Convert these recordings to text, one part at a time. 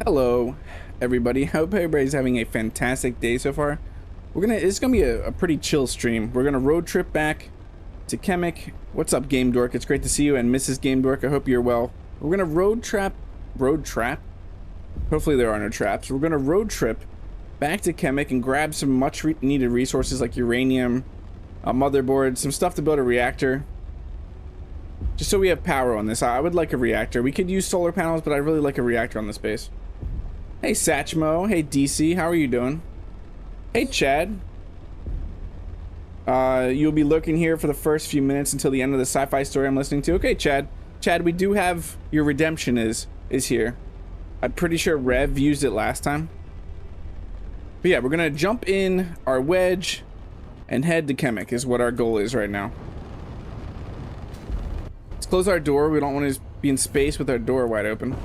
Hello, everybody. Hope everybody's having a fantastic day so far. It's gonna be a pretty chill stream. We're gonna road trip back to Kemik. What's up, Game Dork? It's great to see you, and Mrs. Game Dork, I hope you're well. We're gonna road trap. Hopefully there are no traps. We're gonna road trip back to Kemik and grab some much needed resources like uranium, a motherboard, some stuff to build a reactor. Just so we have power on this. I would like a reactor. We could use solar panels, but I really like a reactor on this base. Hey Satchmo, hey DC, how are you doing? Hey Chad. You'll be lurking here for the first few minutes until the end of the sci-fi story I'm listening to. Okay, Chad. Chad, we do have your redemption is here. I'm pretty sure Rev used it last time. But yeah, we're gonna jump in our Wedge and head to Kemik is what our goal is right now. Let's close our door. We don't want to be in space with our door wide open.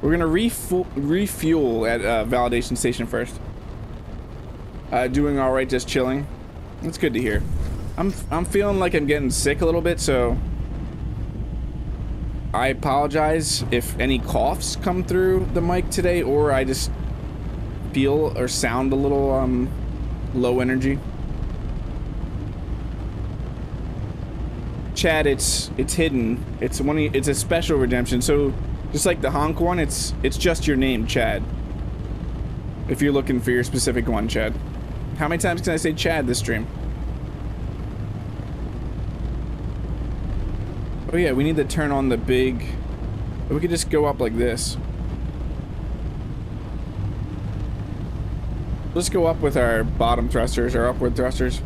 We're gonna refuel at validation station first. Doing all right, just chilling. That's good to hear. I'm feeling like I'm getting sick a little bit, so I apologize if any coughs come through the mic today, or I just feel or sound a little low energy. Chad, it's hidden. It's a special redemption. So just like the honk one, it's just your name, Chad. If you're looking for your specific one, Chad. How many times can I say Chad this stream? Oh yeah, we need to turn on the big... We could just go up like this. Let's go up with our bottom thrusters, or upward thrusters.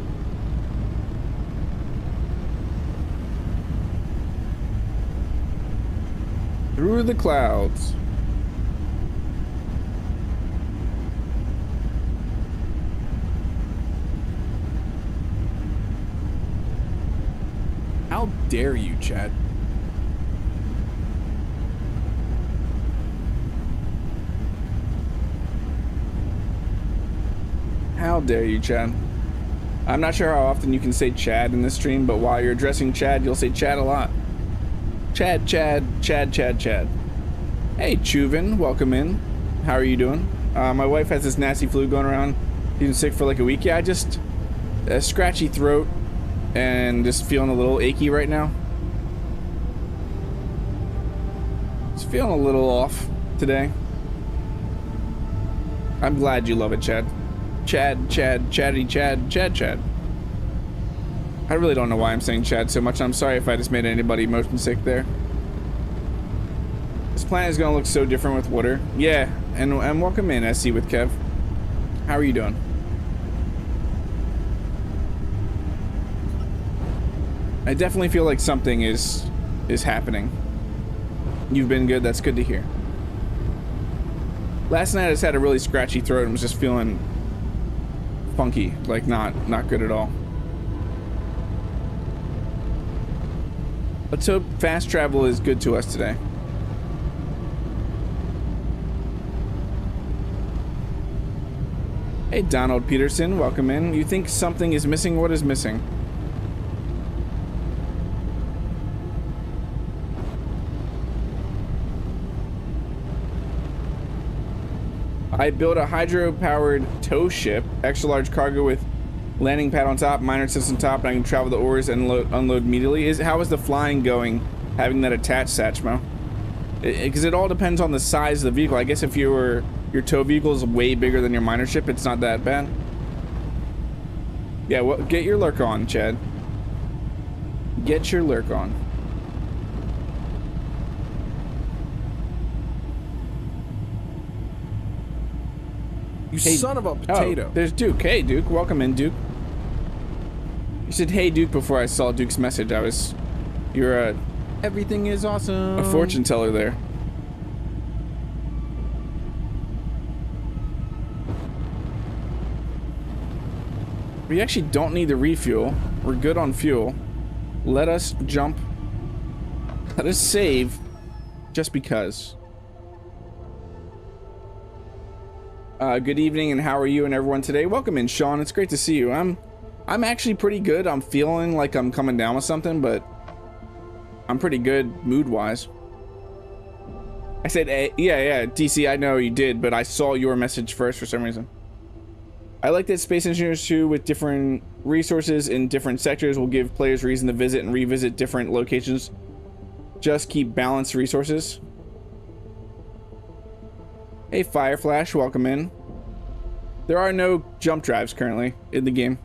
Through the clouds. How dare you, Chad? How dare you, Chad? I'm not sure how often you can say Chad in this stream, but while you're addressing Chad, you'll say Chad a lot. Chad, Chad, Chad, Chad, Chad. Hey, Chuvin, welcome in. How are you doing? My wife has this nasty flu going around. She's been sick for like a week. Yeah, just a scratchy throat and just feeling a little achy right now. Just feeling a little off today. I'm glad you love it, Chad. Chad, Chad, Chatty, Chad, Chad, Chad. I really don't know why I'm saying Chad so much. I'm sorry if I just made anybody motion sick there. This planet is gonna look so different with water. Yeah, and welcome in, SE with Kev. How are you doing? I definitely feel like something is happening. You've been good. That's good to hear. Last night I just had a really scratchy throat and was just feeling funky, like not good at all. Let's hope fast travel is good to us today. Hey Donald Peterson, welcome in. You think something is missing? What is missing? I built a hydro-powered tow ship, extra large cargo with landing pad on top, miner system top, and I can travel the ores and unload immediately. How is the flying going, having that attached, Satchmo? Because it all depends on the size of the vehicle. I guess if your tow vehicle is way bigger than your miner ship, it's not that bad. Yeah, well, get your lurk on, Chad. Get your lurk on. You son of a potato. Oh, there's Duke. Hey, Duke. Welcome in, Duke. You said, hey, Duke, before I saw Duke's message. You're everything is awesome. A fortune teller there. We actually don't need the refuel. We're good on fuel. Let us jump. Let us save. Just because. Good evening, and how are you and everyone today? Welcome in, Sean. It's great to see you. I'm actually pretty good. I'm feeling like I'm coming down with something, but I'm pretty good mood-wise. I said, yeah, DC, I know you did, but I saw your message first for some reason. I like that Space Engineers 2 with different resources in different sectors will give players reason to visit and revisit different locations. Just keep balanced resources. Hey, Fireflash, welcome in. There are no jump drives currently in the game.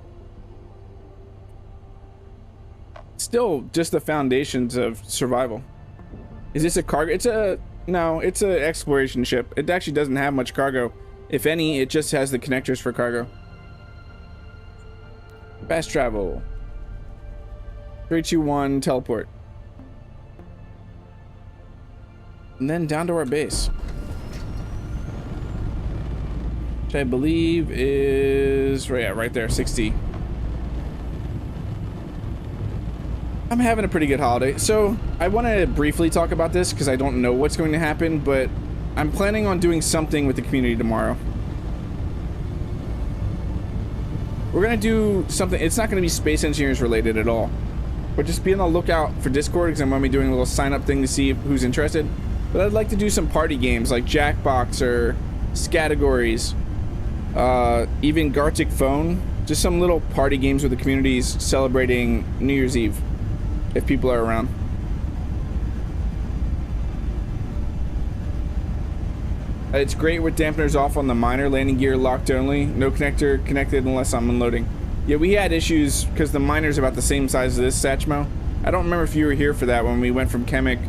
Still just the foundations of survival. Is this a cargo? No, it's an exploration ship. It actually doesn't have much cargo. If any, it just has the connectors for cargo. Fast travel. 3, 2, 1, teleport. And then down to our base. Which I believe is right there, 60. I'm having a pretty good holiday. So I want to briefly talk about this because I don't know what's going to happen, but I'm planning on doing something with the community tomorrow. We're going to do something. It's not going to be Space Engineers related at all. But just be on the lookout for Discord because I'm going to be doing a little sign up thing to see who's interested. But I'd like to do some party games like Jackbox or Scattergories, even Gartic Phone. Just some little party games with the communities celebrating New Year's Eve. If people are around. It's great with dampeners off on the miner, landing gear locked only, no connector connected unless I'm unloading. Yeah, we had issues because the miner's about the same size as this Satchmo. I don't remember if you were here for that when we went from Kemik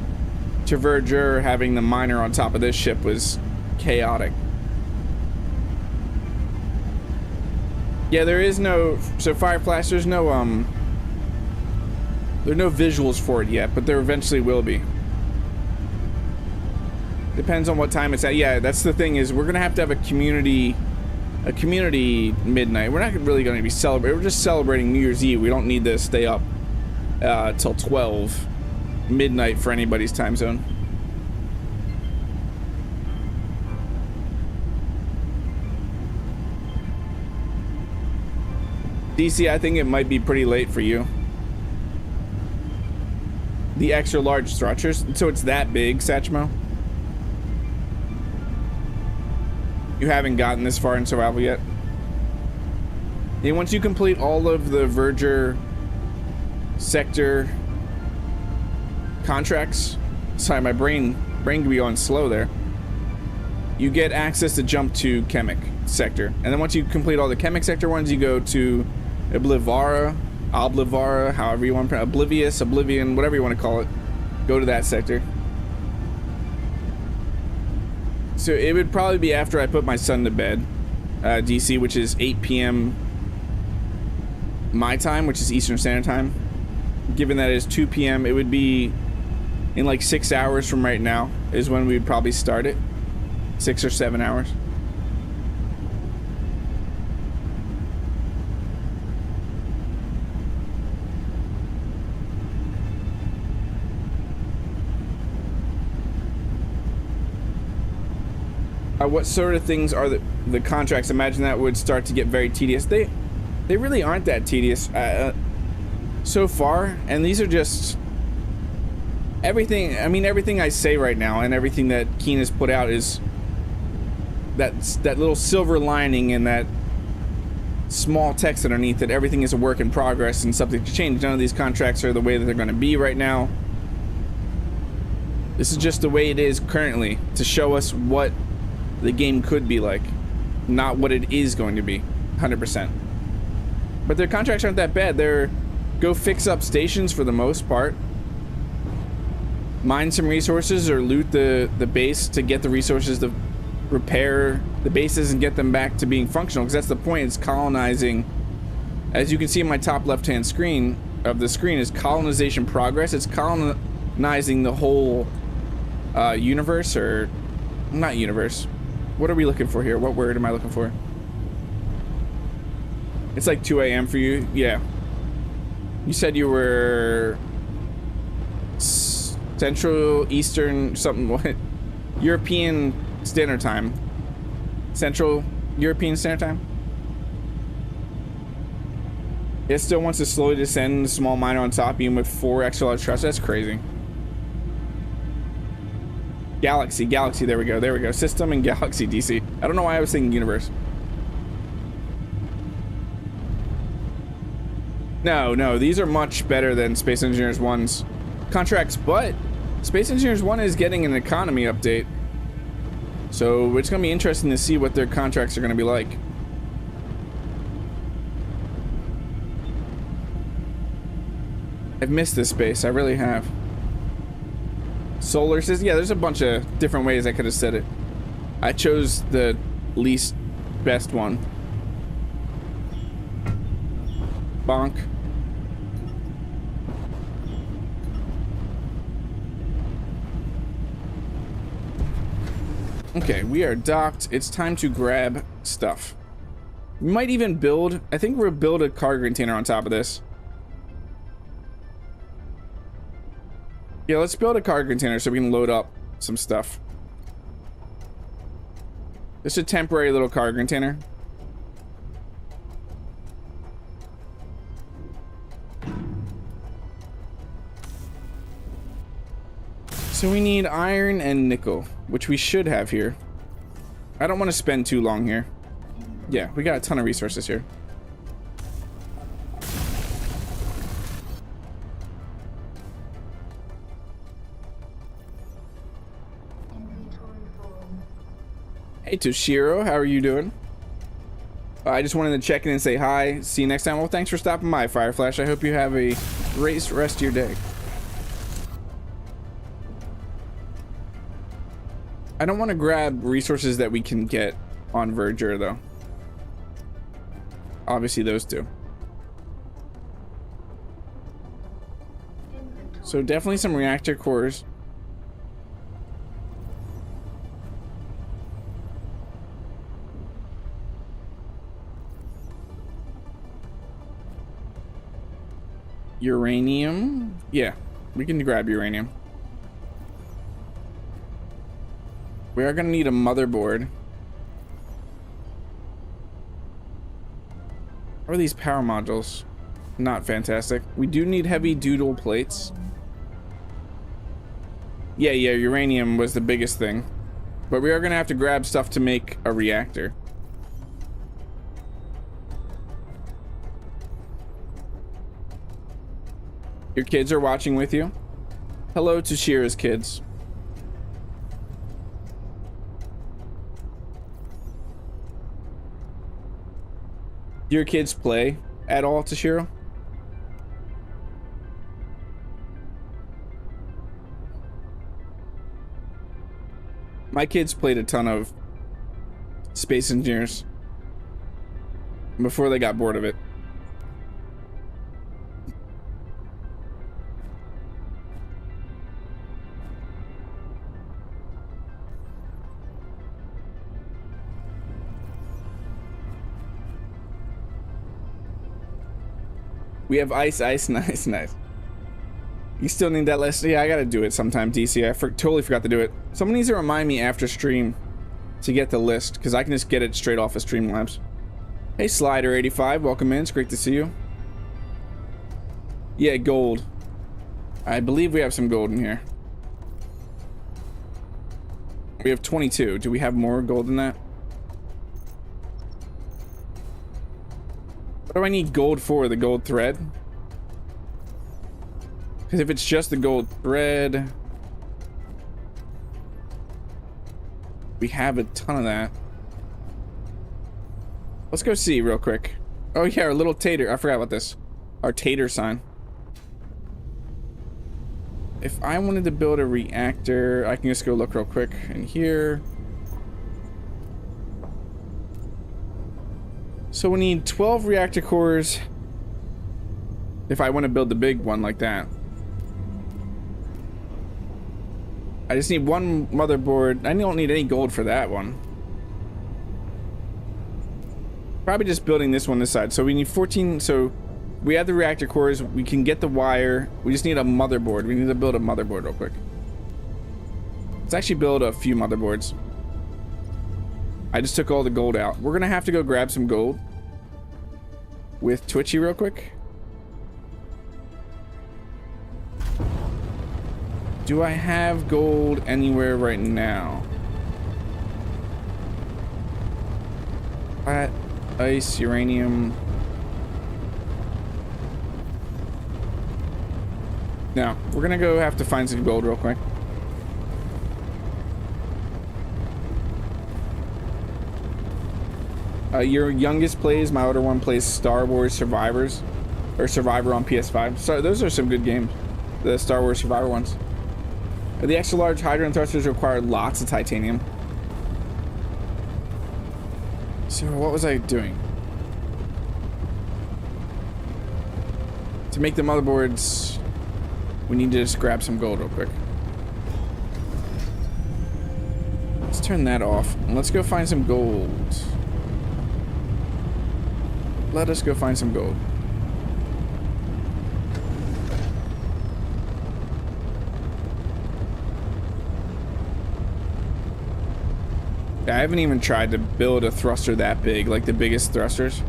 to Verdure. Having the miner on top of this ship was chaotic. Yeah, there is no, so Fireflash, there's no there are no visuals for it yet, but there eventually will be. Depends on what time it's at. Yeah, that's the thing, is we're gonna have to have a community midnight. We're not really gonna be celebrating. We're just celebrating New Year's Eve. We don't need to stay up till 12 midnight for anybody's time zone. DC, I think it might be pretty late for you. The extra large structures, so it's that big, Satchmo? You haven't gotten this far in survival yet? And once you complete all of the Verdure sector contracts, sorry, my brain can be going slow there. You get access to jump to Kemik sector, and then once you complete all the Kemik sector ones, you go to Oblivara, however you want to pronounce, Oblivion, whatever you want to call it. Go to that sector. So it would probably be after I put my son to bed, DC, which is 8 p.m. my time, which is Eastern Standard Time. Given that it is 2 p.m., it would be in like 6 hours from right now is when we would probably start it. 6 or 7 hours. What sort of things are the contracts? Imagine that would start to get very tedious. They really aren't that tedious so far, and these are just everything. I mean, everything I say right now and everything that Keen has put out is that little silver lining and that small text underneath that everything is a work in progress and subject to change. None of these contracts are the way that they're going to be right now. This is just the way it is currently to show us what the game could be like, not what it is going to be, 100%. But their contracts aren't that bad. They're go fix up stations for the most part, mine some resources or loot the base to get the resources to repair the bases and get them back to being functional, because that's the point. It's colonizing. As you can see in my top left hand screen of the screen is colonization progress. It's colonizing the whole universe, or not universe. What are we looking for here? What word am I looking for? It's like 2 a.m. for you. Yeah. You said you were Central, Eastern, something. What? European Standard Time. Central European Standard Time. It still wants to slowly descend the small miner on top, even with 4 extra large trucks. That's crazy. Galaxy, there we go. System and Galaxy DC. I don't know why I was thinking universe. No, these are much better than Space Engineers 1's contracts, but Space Engineers 1 is getting an economy update. So it's going to be interesting to see what their contracts are going to be like. I've missed this space, I really have. Solar says, yeah, there's a bunch of different ways I could have said it. I chose the least best one. Bonk. Okay, we are docked. It's time to grab stuff. We might even build, I think we'll build a cargo container on top of this. Yeah, let's build a cargo container so we can load up some stuff. This is a temporary little cargo container. So we need iron and nickel, which we should have here. I don't want to spend too long here. Yeah, we got a ton of resources here. Hey Toshiro, how are you doing? I just wanted to check in and say hi. See you next time. Well, thanks for stopping by, Fireflash. I hope you have a great rest of your day. I don't want to grab resources that we can get on Verdure, though. Obviously, those two. So definitely some reactor cores. Uranium? Yeah, we can grab uranium. We are gonna need a motherboard. What are these power modules? Not fantastic. We do need heavy doodle plates. Yeah, uranium was the biggest thing. But we are gonna have to grab stuff to make a reactor. Your kids are watching with you? Hello to Shira's kids. Do your kids play at all, Toshiro? My kids played a ton of Space Engineers before they got bored of it. We have ice, nice. You still need that list? Yeah, I gotta do it sometime, DC. I totally forgot to do it. Someone needs to remind me after stream to get the list, because I can just get it straight off of Streamlabs. Hey, Slider85, welcome in. It's great to see you. Yeah, gold. I believe we have some gold in here. We have 22. Do we have more gold than that? What do I need gold for? The gold thread? Because if it's just the gold thread, we have a ton of that. Let's go see real quick. Oh yeah, our little tater. I forgot about this. Our tater sign. If I wanted to build a reactor, I can just go look real quick in here. So we need 12 reactor cores if I want to build the big one like that. I just need one motherboard. I don't need any gold for that one. Probably just building this one this side. So we need 14. So we have the reactor cores. We can get the wire. We just need a motherboard. We need to build a motherboard real quick. Let's actually build a few motherboards. I just took all the gold out. We're gonna have to go grab some gold with Twitchy real quick. Do I have gold anywhere right now? Flat, ice, uranium. No, we're gonna go have to find some gold real quick. Your youngest plays, my older one plays Star Wars Survivors, or Survivor on PS5. So those are some good games, the Star Wars Survivor ones. The extra large Hydrogen thrusters require lots of titanium. So what was I doing? To make the motherboards, we need to just grab some gold real quick. Let's turn that off and let's go find some gold. Let us go find some gold. I haven't even tried to build a thruster that big, like the biggest thrusters.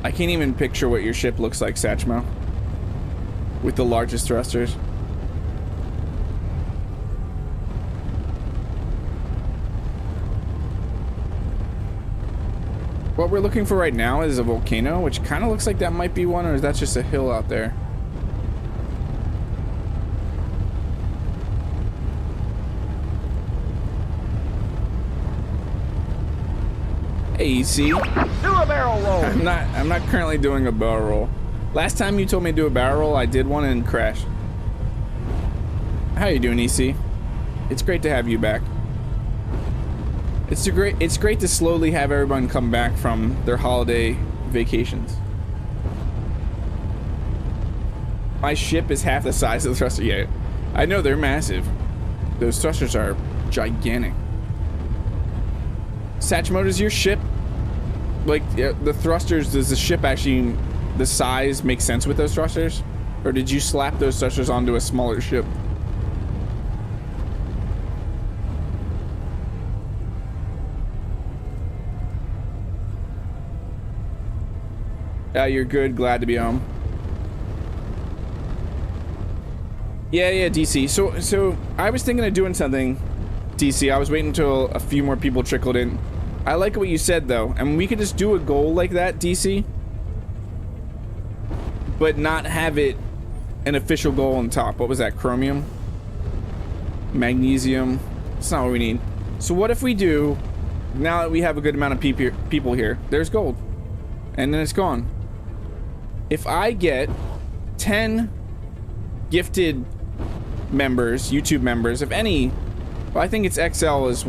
I can't even picture what your ship looks like, Satchmo, with the largest thrusters. What we're looking for right now is a volcano, which kind of looks like that might be one, or is that just a hill out there? Hey, EC. Do a barrel roll. I'm not currently doing a barrel roll. Last time you told me to do a barrel roll, I did one and crashed. How you doing, EC? It's great to have you back. It's great to slowly have everyone come back from their holiday vacations. My ship is half the size of the thruster. Yeah, I know they're massive. Those thrusters are gigantic. Satchmo, does your ship, like the thrusters, does the ship actually, the size make sense with those thrusters? Or did you slap those thrusters onto a smaller ship? You're good, glad to be home. Yeah, DC. So I was thinking of doing something, DC. I was waiting until a few more people trickled in. I like what you said though, and we could just do a goal like that, DC, but not have it an official goal on top. What was that? Chromium, magnesium. That's not what we need. So what if we do, now that we have a good amount of people here, there's gold, and then it's gone. If I get 10 gifted members, YouTube members, if any, well, I think it's XL is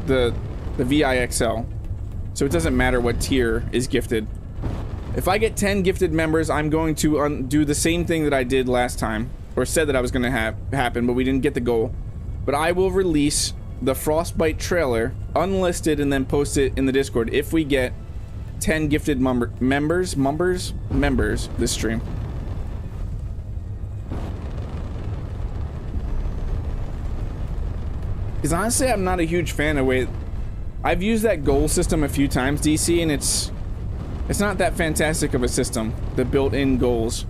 the VIXL, so it doesn't matter what tier is gifted. If I get 10 gifted members, I'm going to do the same thing that I did last time, or said that I was going to happen, but we didn't get the goal. But I will release the Frostbite trailer unlisted and then post it in the Discord if we get 10 gifted members this stream. Because honestly, I'm not a huge fan of way. I've used that goal system a few times, DC, and it's not that fantastic of a system, the built-in goals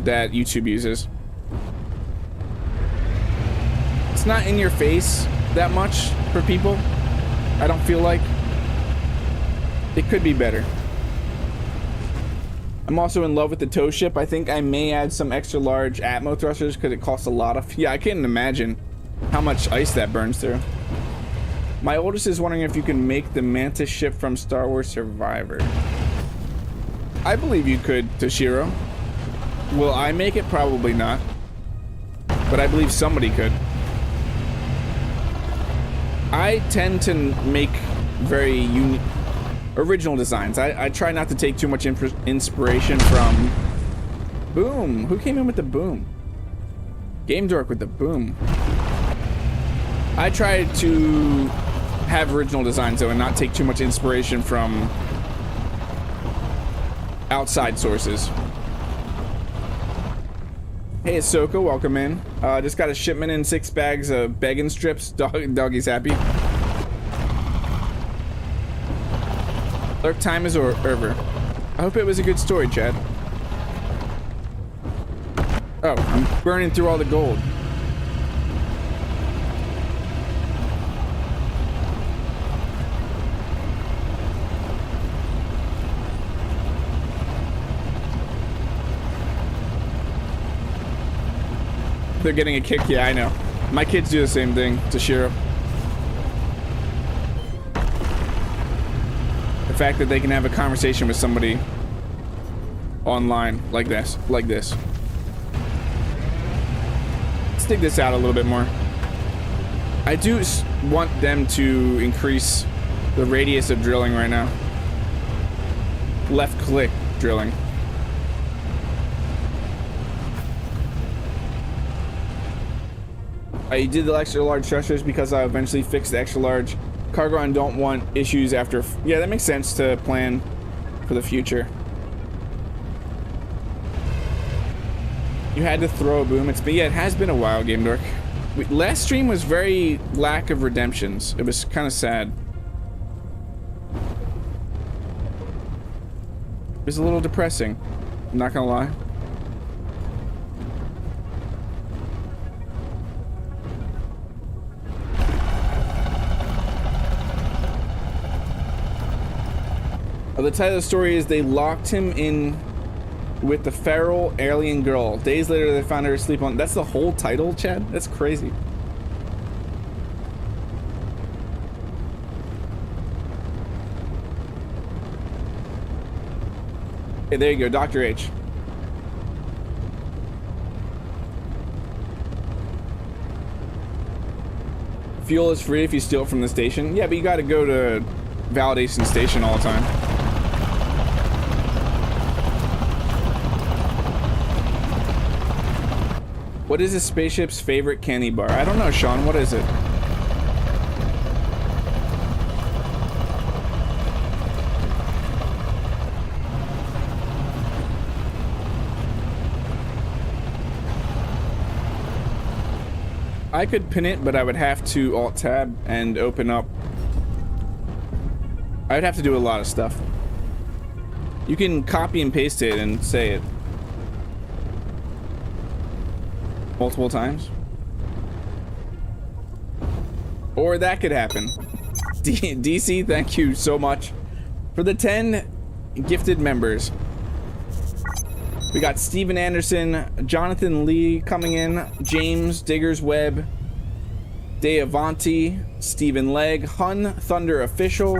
that YouTube uses. It's not in your face that much for people, I don't feel like. It could be better. I'm also in love with the tow ship. I think I may add some extra large Atmo thrusters because it costs a lot of... Yeah, I can't imagine how much ice that burns through. My oldest is wondering if you can make the Mantis ship from Star Wars Survivor. I believe you could, Toshiro. Will I make it? Probably not. But I believe somebody could. I tend to make very unique... original designs. I try not to take too much inspiration from... Boom! Who came in with the boom? Game Dork with the boom. I try to have original designs though and not take too much inspiration from outside sources. Hey Ahsoka, welcome in. Just got a shipment in 6 bags of begging strips. Doggy's happy. Lurk time is over. I hope it was a good story, Chad. Oh, I'm burning through all the gold. They're getting a kick. Yeah, I know. My kids do the same thing to Shiro. The fact that they can have a conversation with somebody online like this, Let's dig this out a little bit more. I do want them to increase the radius of drilling right now. Left click drilling. I did the extra large thrusters because I eventually fixed the extra large cargo and don't want issues after. Yeah, that makes sense to plan for the future. You had to throw a boom. Yeah, it has been a while, Game Dork. Last stream was very lack of redemptions. It was kind of sad. It was a little depressing. I'm not gonna lie. The title of the story is they locked him in with the feral alien girl. Days later, they found her asleep on. That's the whole title, Chad? That's crazy. Okay, there you go, Dr. H. Fuel is free if you steal it from the station. Yeah, but you gotta go to validation station all the time. What is a spaceship's favorite candy bar? I don't know, Sean. What is it? I could pin it, but I would have to Alt-Tab and open up. I would have to do a lot of stuff. You can copy and paste it and say it multiple times. Or that could happen. DC, thank you so much for the 10 gifted members. We got Steven Anderson, Jonathan Lee coming in, James Diggers Webb, Deavanti, Stephen Legg, Hun Thunder Official,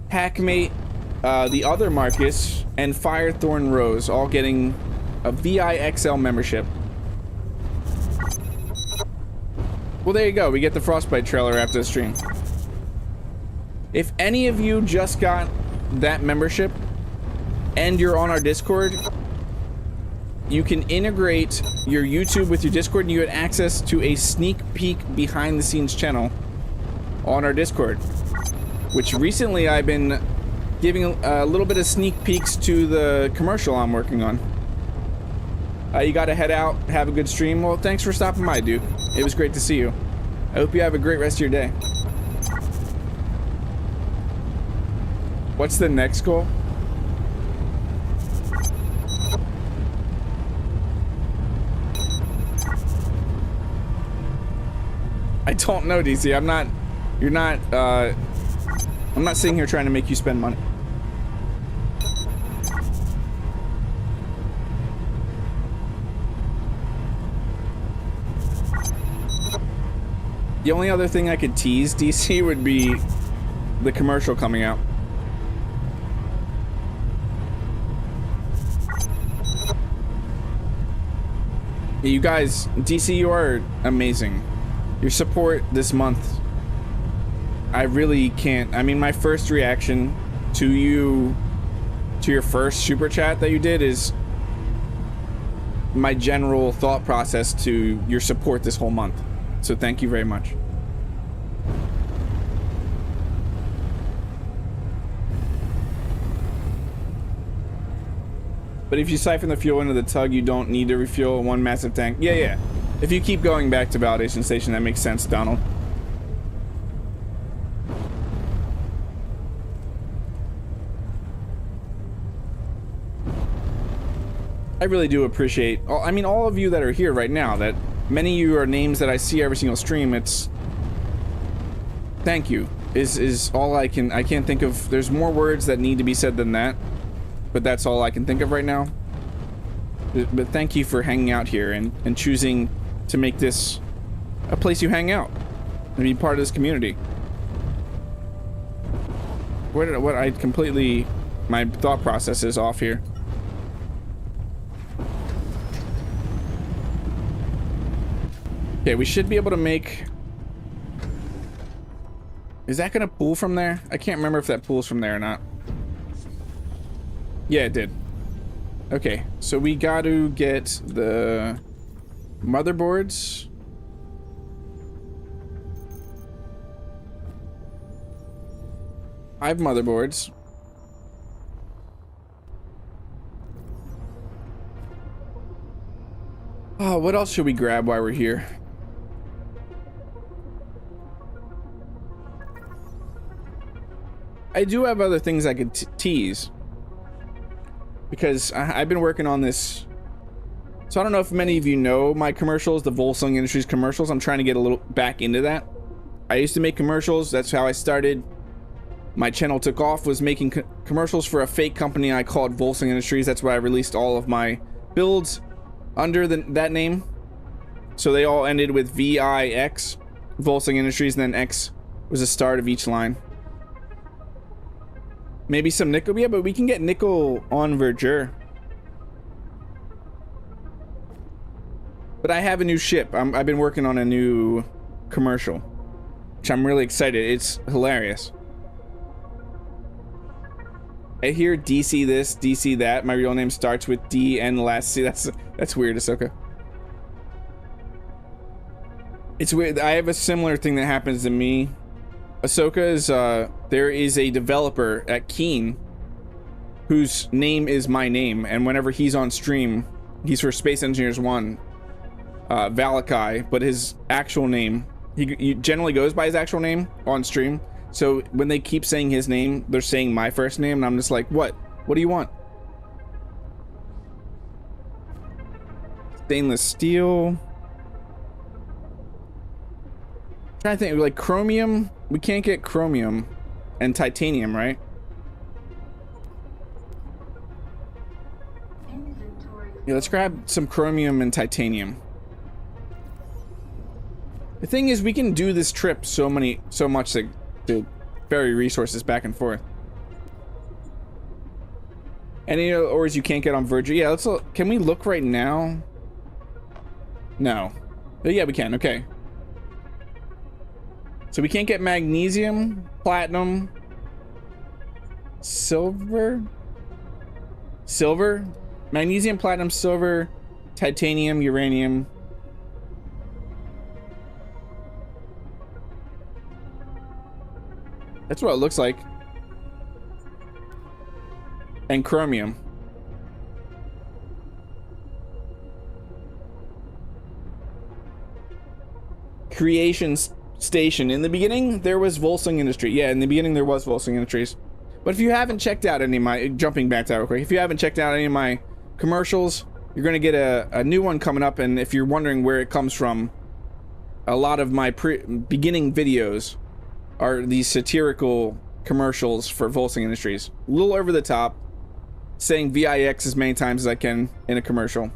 Hackmate, the other Marcus, and Firethorn Rose, all getting a VIXL membership. Well, there you go. We get the Frostbite trailer after the stream. If any of you just got that membership and you're on our Discord, you can integrate your YouTube with your Discord and you get access to a sneak peek behind the scenes channel on our Discord, which recently I've been giving a little bit of sneak peeks to the commercial I'm working on. You gotta head out, have a good stream. Well, thanks for stopping by, Duke. It was great to see you. I hope you have a great rest of your day. What's the next goal? I don't know, DC. I'm not sitting here trying to make you spend money. The only other thing I could tease, DC, would be the commercial coming out. You guys, DC, you are amazing. Your support this month, I really can't. I mean, my first reaction to you, to your first super chat that you did, is my general thought process to your support this whole month. So thank you very much. But if you siphon the fuel into the tug, you don't need to refuel one massive tank. Yeah. If you keep going back to validation station, that makes sense, Donald. I really do appreciate, I mean, all of you that are here right now, that many of you are names that I see every single stream. It's, thank you, is all I can't think of. There's more words that need to be said than that, but that's all I can think of right now. But thank you for hanging out here and choosing to make this a place you hang out and be part of this community. My thought process is off here. Okay, we should be able to make... Is that gonna pull from there? I can't remember if that pulls from there or not. Yeah, it did. Okay, so we got to get the motherboards. I have motherboards. Oh, what else should we grab while we're here? I do have other things I could tease. Because I've been working on this. So I don't know if many of you know my commercials, the Volsung Industries commercials. I'm trying to get a little back into that. I used to make commercials. That's how I started. My channel took off, was making commercials for a fake company I called Volsung Industries. That's why I released all of my builds under that name. So they all ended with VIX, Volsung Industries, and then X was the start of each line. Maybe some nickel. Yeah, but we can get nickel on Verdure. But I have a new ship. I've been working on a new commercial, which I'm really excited. It's hilarious. I hear DC this, DC that. My real name starts with D and the last C. That's weird, Ahsoka. It's weird. I have a similar thing that happens to me. Ahsoka is, there is a developer at Keen whose name is my name, and whenever he's on stream, he's for Space Engineers 1, Valakai, but his actual name, he generally goes by his actual name on stream. So when they keep saying his name, they're saying my first name, and I'm just like, what? What do you want? Stainless steel. Trying to think, like chromium. We can't get chromium and titanium, right? Yeah, let's grab some chromium and titanium. The thing is, we can do this trip so much to ferry resources back and forth. Any ores you can't get on Verdure? Yeah, let's look. Can we look right now? No. Oh, yeah, we can. Okay. So we can't get magnesium, platinum, silver, magnesium, platinum, silver, titanium, uranium. That's what it looks like. And chromium. Creation station. In the beginning, there was Volsung Industry. Yeah, in the beginning, there was Volsung Industries. But if you haven't checked out any of my... Jumping back to that real quick. If you haven't checked out any of my commercials, you're going to get a new one coming up. And if you're wondering where it comes from, a lot of my beginning videos are these satirical commercials for Volsung Industries. A little over the top, saying VIX as many times as I can in a commercial.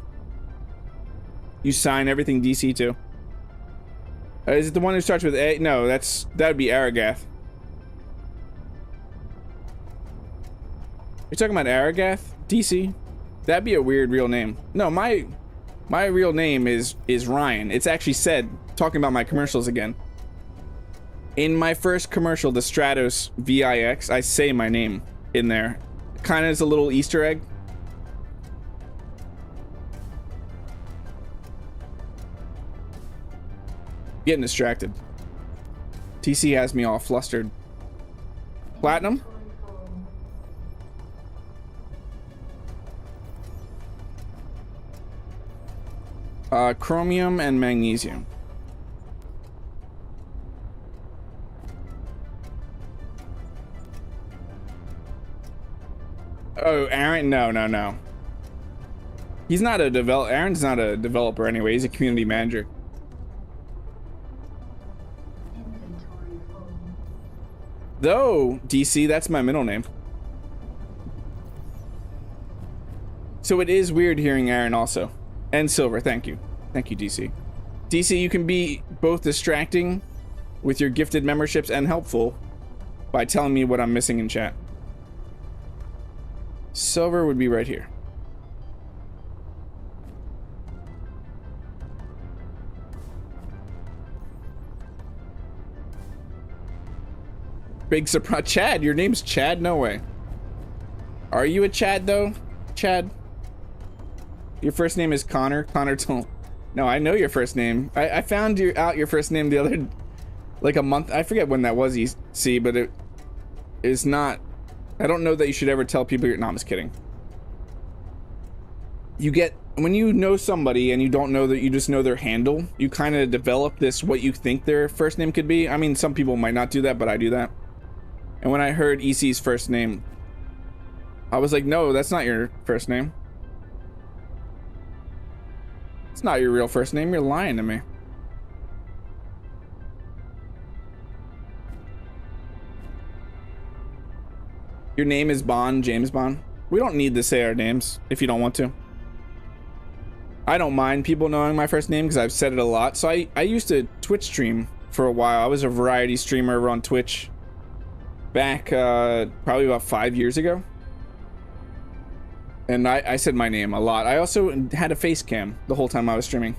You sign everything DC too. Is it the one who starts with A? No, that would be Aragath. You're talking about Aragath? DC? That'd be a weird real name. No, my real name is Ryan. It's actually said, talking about my commercials again. In my first commercial, the Stratos VIX, I say my name in there. Kind of as a little Easter egg. Getting distracted. TC has me all flustered. Platinum? Chromium and magnesium. Oh, Aaron? No. He's not a developer. Aaron's not a developer anyway. He's a community manager. Though, DC, that's my middle name. So it is weird hearing Aaron also. And Silver, thank you. Thank you, DC. DC, you can be both distracting with your gifted memberships and helpful by telling me what I'm missing in chat. Silver would be right here. Big surprise. Chad, your name's Chad? No way. Are you a Chad though? Chad? Your first name is Connor? Connor don't. No, I know your first name. I found out your first name the other, like a month. I forget when that was, EC, but it is not. I don't know that you should ever tell people you're. No, I'm just kidding. You get, when you know somebody and you don't know that, you just know their handle, you kind of develop this, what you think their first name could be. I mean, some people might not do that, but I do that. And when I heard EC's first name, I was like, no, that's not your first name. It's not your real first name. You're lying to me. Your name is Bond, James Bond. We don't need to say our names if you don't want to. I don't mind people knowing my first name because I've said it a lot. So I used to Twitch stream for a while. I was a variety streamer over on Twitch back probably about 5 years ago. And I said my name a lot. I also had a face cam the whole time I was streaming.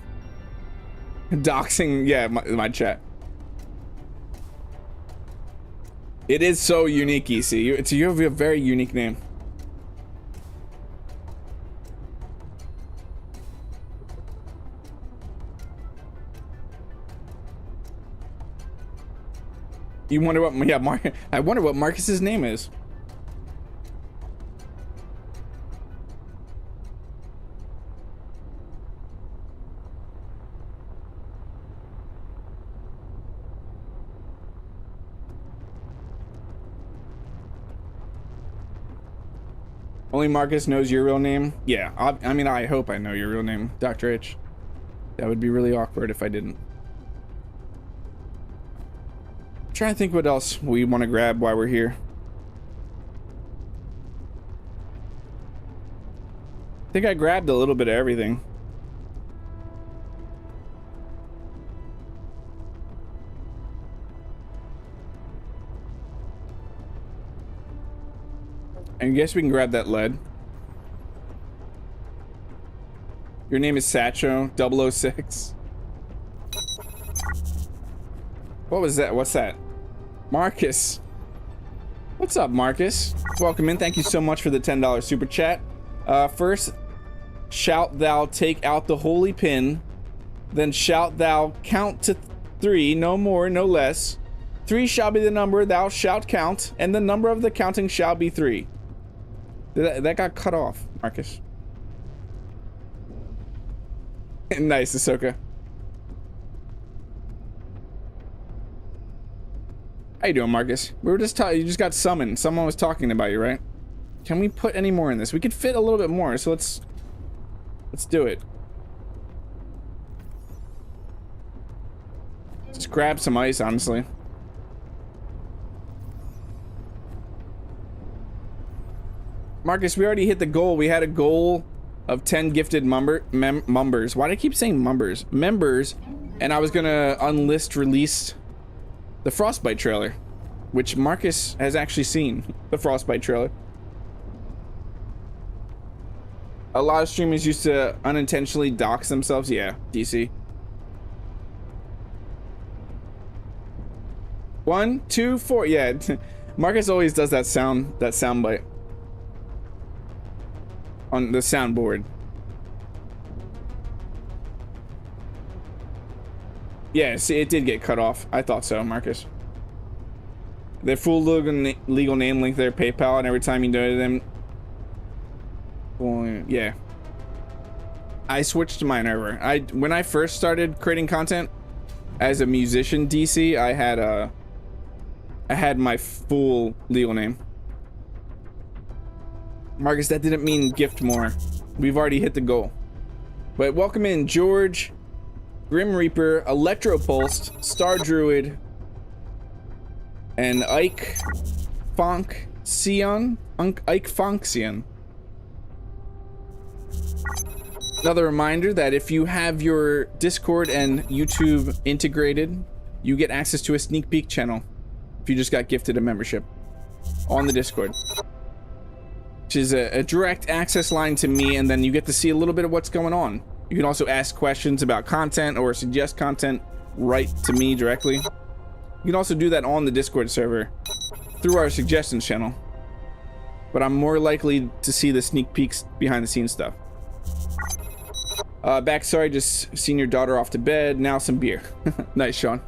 Doxing, yeah, my chat. It is so unique, EC. You have a very unique name. You wonder what, yeah, I wonder what Marcus's name is. Only Marcus knows your real name? Yeah, I mean, I hope I know your real name, Dr. H. That would be really awkward if I didn't. I'm trying to think what else we want to grab while we're here. I think I grabbed a little bit of everything. I guess we can grab that lead. Your name is Satcho 006. What was that? What's that? Marcus. What's up, Marcus? Welcome in. Thank you so much for the $10 super chat. First, shout thou take out the holy pin. Then shout thou count to 3, no more, no less. 3 shall be the number thou shalt count, and the number of the counting shall be 3. That got cut off, Marcus. Nice, Ahsoka. How you doing, Marcus? We were just talking. You just got summoned. Someone was talking about you, right? Can we put any more in this? We could fit a little bit more, so let's do it. Just grab some ice, honestly. Marcus, we already hit the goal. We had a goal of 10 gifted members. Why do I keep saying members? Members, and I was gonna release the Frostbite trailer, which Marcus has actually seen, the Frostbite trailer. A lot of streamers used to unintentionally dox themselves. Yeah, DC. 1, 2, 4. Yeah, Marcus always does that sound bite on the soundboard. Yeah, see, it did get cut off. I thought so, Marcus. Their full legal name link their PayPal, and every time you donate them, well, yeah. I switched mine over. When I first started creating content as a musician, DC, I had my full legal name. Marcus, that didn't mean gift more. We've already hit the goal. But welcome in George, Grim Reaper, Electropulsed, Star Druid, and Ike Fonction. Ike Fonction. Another reminder that if you have your Discord and YouTube integrated, you get access to a sneak peek channel if you just got gifted a membership on the Discord, which is a direct access line to me, and then you get to see a little bit of what's going on. You can also ask questions about content or suggest content right to me directly. You can also do that on the Discord server through our suggestions channel, but I'm more likely to see the sneak peeks behind the scenes stuff. Back, sorry, just seen your daughter off to bed. Now some beer. Nice, Sean.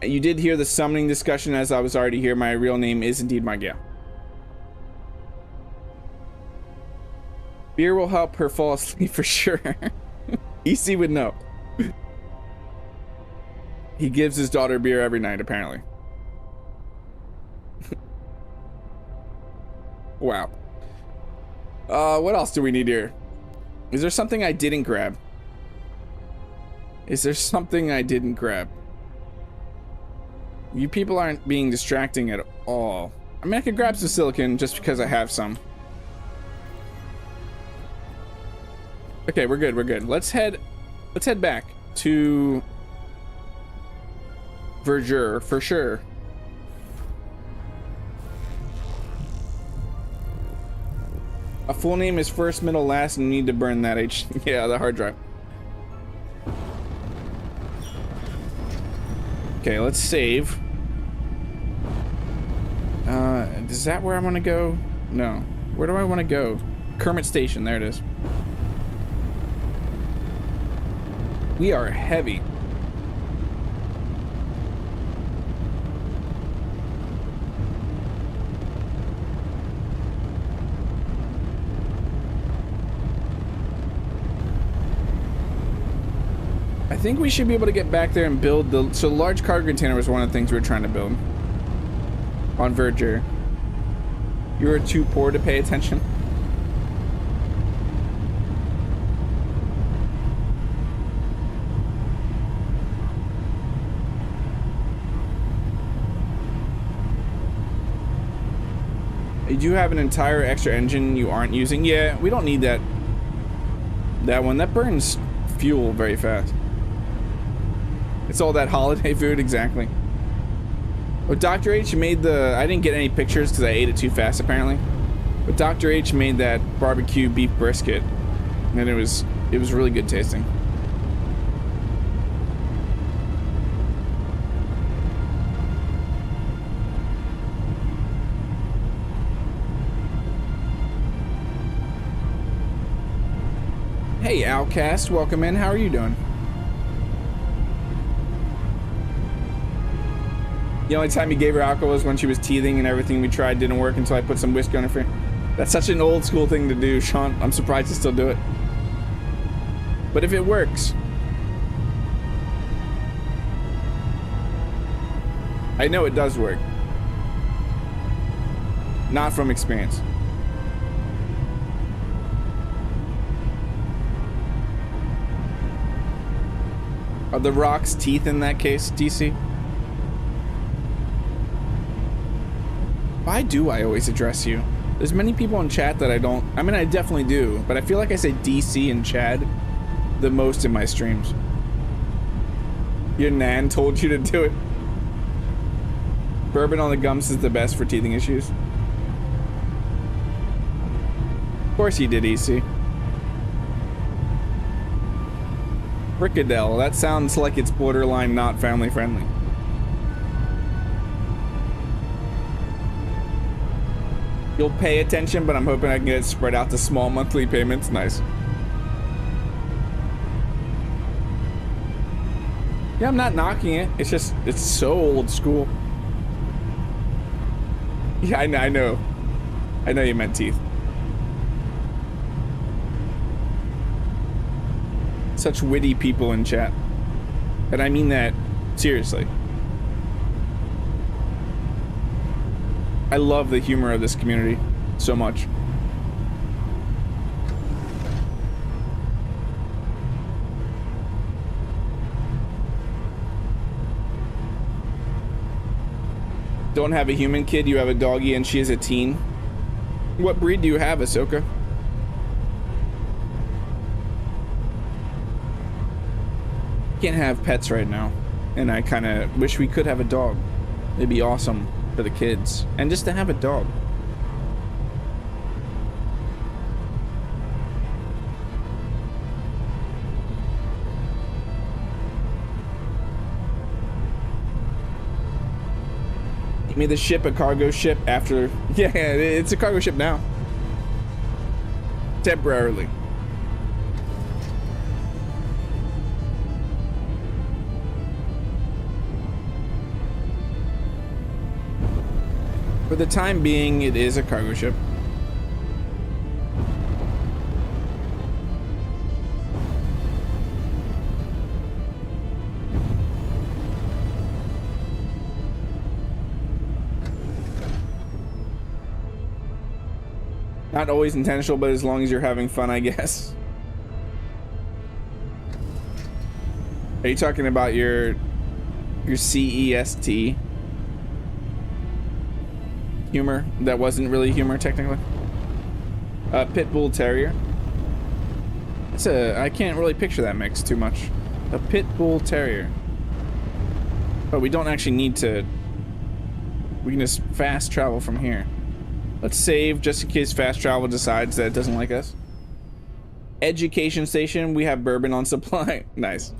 You did hear the summoning discussion as I was already here. My real name is indeed Miguel. Beer will help her fall asleep for sure. EC would know. He gives his daughter beer every night, apparently. Wow. What else do we need here? Is there something I didn't grab? Is there something I didn't grab? You people aren't being distracting at all. I mean, I could grab some silicon just because I have some. Okay, we're good, we're good. Let's head back to Verdure for sure. A full name is first, middle, last, and you need to burn that yeah, the hard drive. Okay, let's save. Is that where I want to go? No. Where do I want to go? Kermit Station, there it is. We are heavy. I think we should be able to get back there and build the... So large cargo container was one of the things we were trying to build. On Verdure. You were too poor to pay attention. You do have an entire extra engine you aren't using. Yeah, we don't need that. That one. That burns fuel very fast. It's all that holiday food, exactly. But Dr. H made the... I didn't get any pictures because I ate it too fast, apparently. But Dr. H made that barbecue beef brisket, and it was really good tasting. Hey, Outcast, welcome in. How are you doing? The only time you gave her alcohol was when she was teething and everything we tried didn't work until I put some whiskey on her face. That's such an old school thing to do, Sean. I'm surprised you still do it. But if it works... I know it does work. Not from experience. Are the rocks teeth in that case, DC? Why do I always address you? There's many people in chat that I don't... I mean, I definitely do, but I feel like I say DC and Chad the most in my streams. Your nan told you to do it. Bourbon on the gums is the best for teething issues. Of course he did, EC. Fricadelle, that sounds like it's borderline not family friendly. You'll pay attention, but I'm hoping I can get it spread out to small monthly payments. Nice. Yeah, I'm not knocking it. It's just, it's so old school. Yeah, I know. I know you meant teeth. Such witty people in chat. And I mean that seriously. I love the humor of this community so much. Don't have a human kid, you have a doggy and she is a teen. What breed do you have, Ahsoka? Can't have pets right now, and I kind of wish we could have a dog. It'd be awesome for the kids, and just to have a dog. Give me the ship, a cargo ship after. Yeah, it's a cargo ship now. Temporarily. For the time being, it is a cargo ship. Not always intentional, but as long as you're having fun, I guess. Are you talking about your CEST? Humor that wasn't really humor technically. Pit bull terrier. It's I can't really picture that mix too much. A pit bull terrier. But we don't actually need to. We can just fast travel from here. Let's save just in case fast travel decides that it doesn't like us. Education station. We have bourbon on supply. Nice.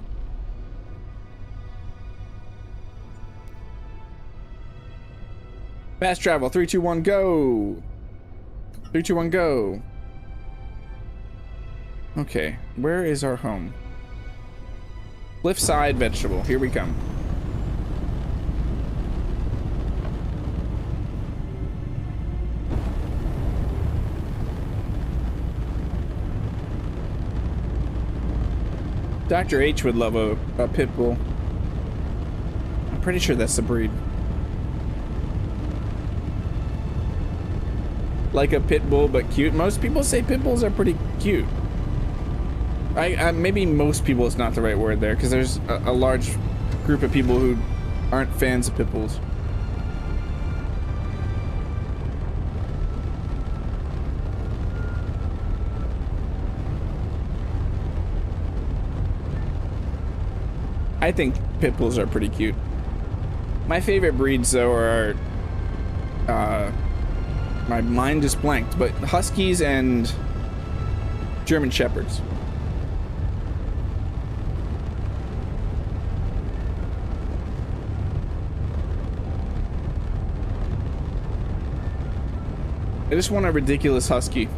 Fast travel, 3, 2, 1, go. 3, 2, 1, go. Okay, where is our home? Cliffside vegetable, here we come. Dr. H would love a pit bull. I'm pretty sure that's the breed. Like a pit bull, but cute. Most people say pit bulls are pretty cute. Maybe most people is not the right word there, because there's a large group of people who aren't fans of pit bulls. I think pit bulls are pretty cute. My favorite breeds, though, are my mind just blanked, but Huskies and German Shepherds. I just want a ridiculous Husky.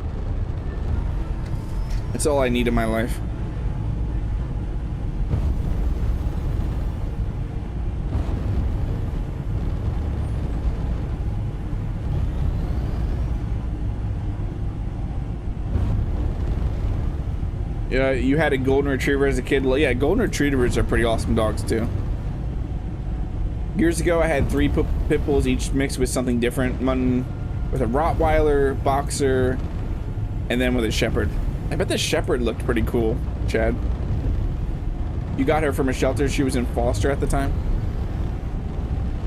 That's all I need in my life. Yeah, you had a golden retriever as a kid. Well, yeah, golden retrievers are pretty awesome dogs too. Years ago, I had 3 pit bulls, each mixed with something different. One with a Rottweiler, Boxer, and then with a Shepherd. I bet the Shepherd looked pretty cool, Chad. You got her from a shelter. She was in foster at the time.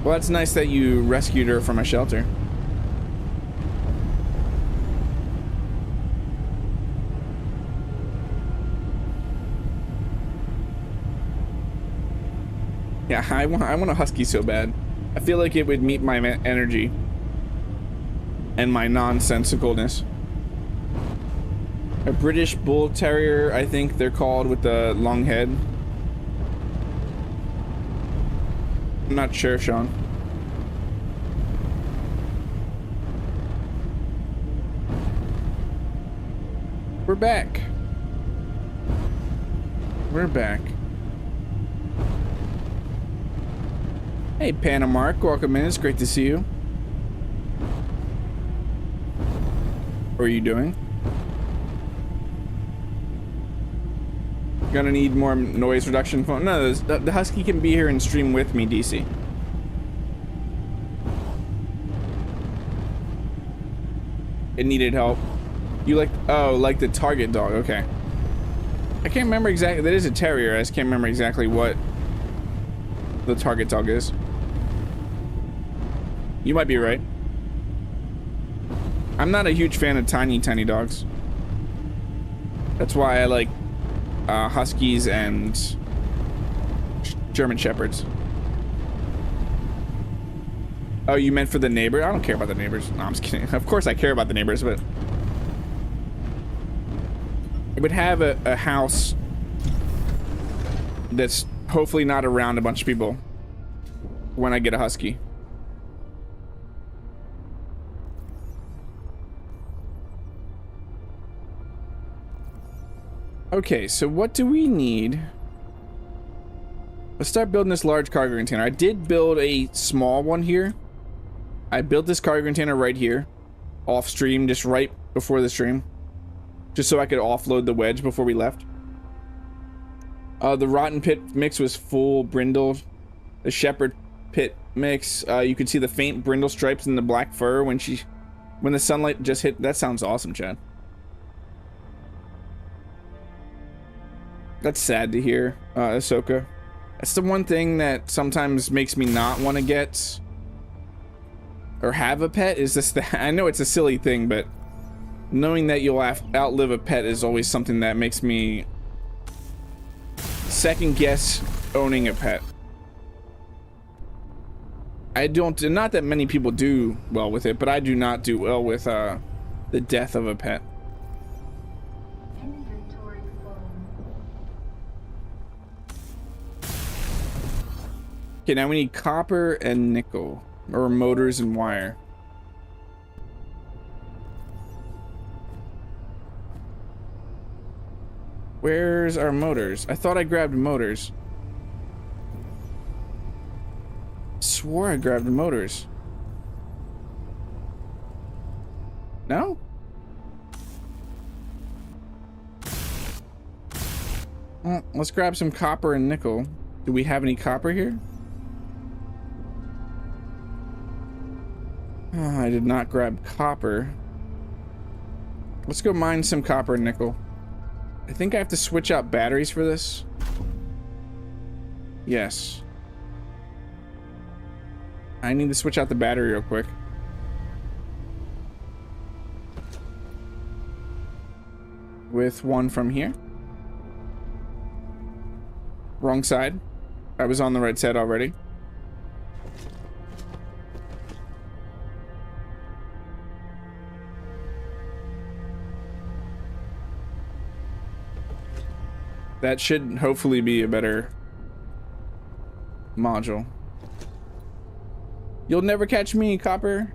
Well, that's nice that you rescued her from a shelter. Yeah, I want a Husky so bad. I feel like it would meet my energy and my nonsensicalness. A British Bull Terrier, I think they're called, with the long head. I'm not sure, Sean. We're back. We're back. Hey, Panamark, welcome in. It's great to see you. What are you doing? Gonna need more noise reduction phone. No, the Husky can be here and stream with me, DC. It needed help. You like, oh, like the target dog, okay. I can't remember exactly, that is a terrier, I just can't remember exactly what the target dog is. You might be right. I'm not a huge fan of tiny dogs. That's why I like Huskies and German Shepherds. Oh, you meant for the neighbor? I don't care about the neighbors. No, I'm just kidding. Of course I care about the neighbors, but I would have a house that's hopefully not around a bunch of people when I get a Husky. Okay, so what do we need? Let's start building this large cargo container. I did build a small one here. I built this cargo container right here, off stream, just right before the stream, just so I could offload the wedge before we left. The rotten pit mix was full brindle. The shepherd pit mix, you could see the faint brindle stripes in the black fur when the sunlight just hit. That sounds awesome, Chad. That's sad to hear, Ahsoka. That's the one thing that sometimes makes me not want to get or have a pet, is this. I know it's a silly thing, but knowing that you'll outlive a pet is always something that makes me second guess owning a pet. I don't, not that many people do well with it, but I do not do well with the death of a pet. Okay, now we need copper and nickel, or motors and wire. Where's our motors? I thought I grabbed motors. Swore I grabbed motors. No? Well, let's grab some copper and nickel. Do we have any copper here? Oh, I did not grab copper. Let's go mine some copper and nickel. I think I have to switch out batteries for this. Yes. I need to switch out the battery real quick. With one from here. Wrong side. I was on the right side already. That should hopefully be a better module. You'll never catch me, Copper.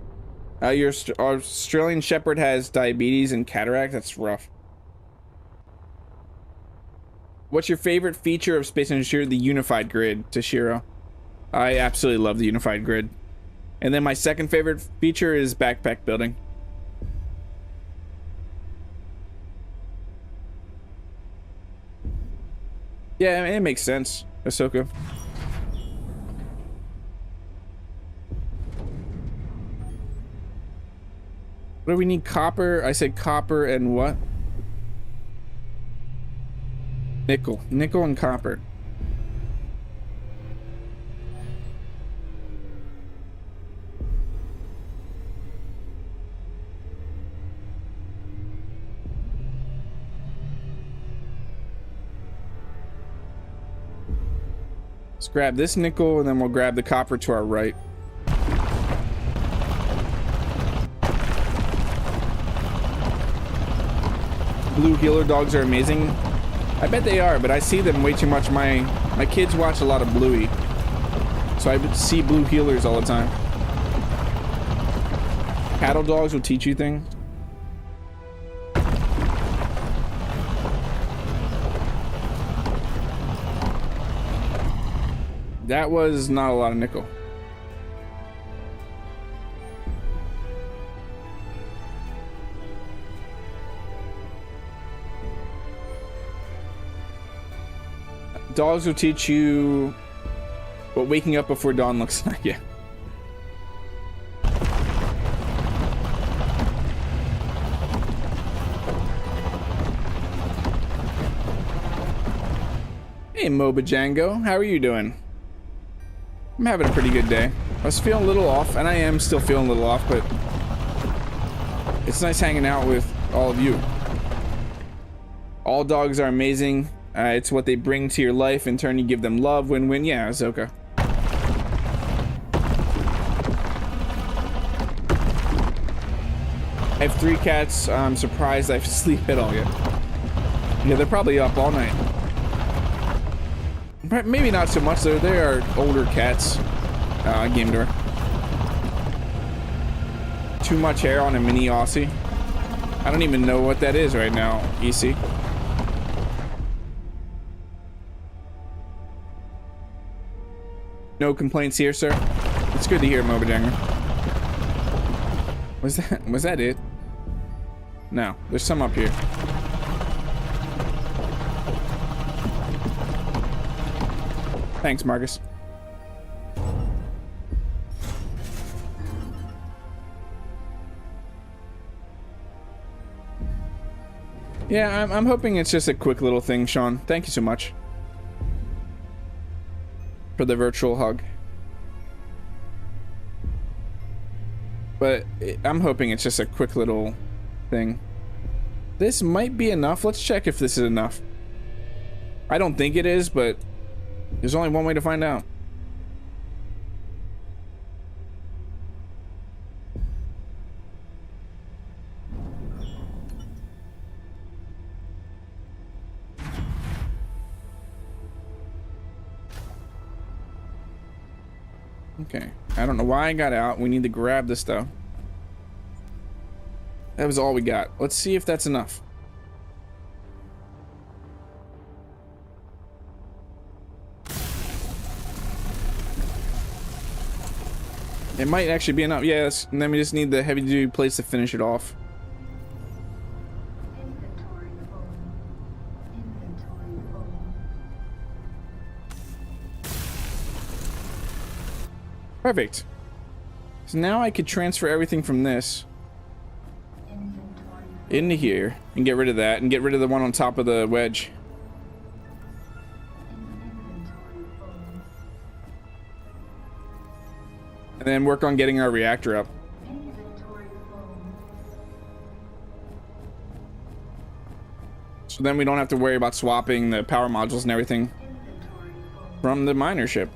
Your Australian Shepherd has diabetes and cataract. That's rough. What's your favorite feature of Space Engineer? The unified grid, Toshiro. I absolutely love the unified grid. And then my second favorite feature is backpack building. Yeah, it makes sense, Ahsoka. What do we need? Copper? I said copper and what? Nickel. Nickel and copper. Let's grab this nickel and then we'll grab the copper to our right. Blue healer dogs are amazing. I bet they are, but I see them way too much. My kids watch a lot of Bluey, so I see blue healers all the time. Cattle dogs will teach you things. That was not a lot of nickel. Dogs will teach you what waking up before dawn looks like. Yeah. Hey, Moba Django, how are you doing? I'm having a pretty good day. I was feeling a little off, and I am still feeling a little off, but it's nice hanging out with all of you. All dogs are amazing. It's what they bring to your life. In turn, you give them love. Win-win. Yeah, Ahsoka. I have 3 cats. I'm surprised I sleep at all yet. Yeah, they're probably up all night. Maybe not so much though. They are older cats. Game door. Too much hair on a mini Aussie. I don't even know what that is right now, EC. No complaints here, sir. It's good to hear, Mobajanger. Was that it? No, there's some up here. Thanks, Marcus. Yeah, I'm hoping it's just a quick little thing, Sean. Thank you so much for the virtual hug. But I'm hoping it's just a quick little thing. This might be enough. Let's check if this is enough. I don't think it is, but there's only one way to find out. Okay, I don't know why I got out. We need to grab this though. That was all we got. Let's see if that's enough. It might actually be enough. Yes, and then we just need the heavy duty plates to finish it off. Perfect. So now I could transfer everything from this into here and get rid of that and get rid of the one on top of the wedge. And then work on getting our reactor up. So then we don't have to worry about swapping the power modules and everything from the miner ship.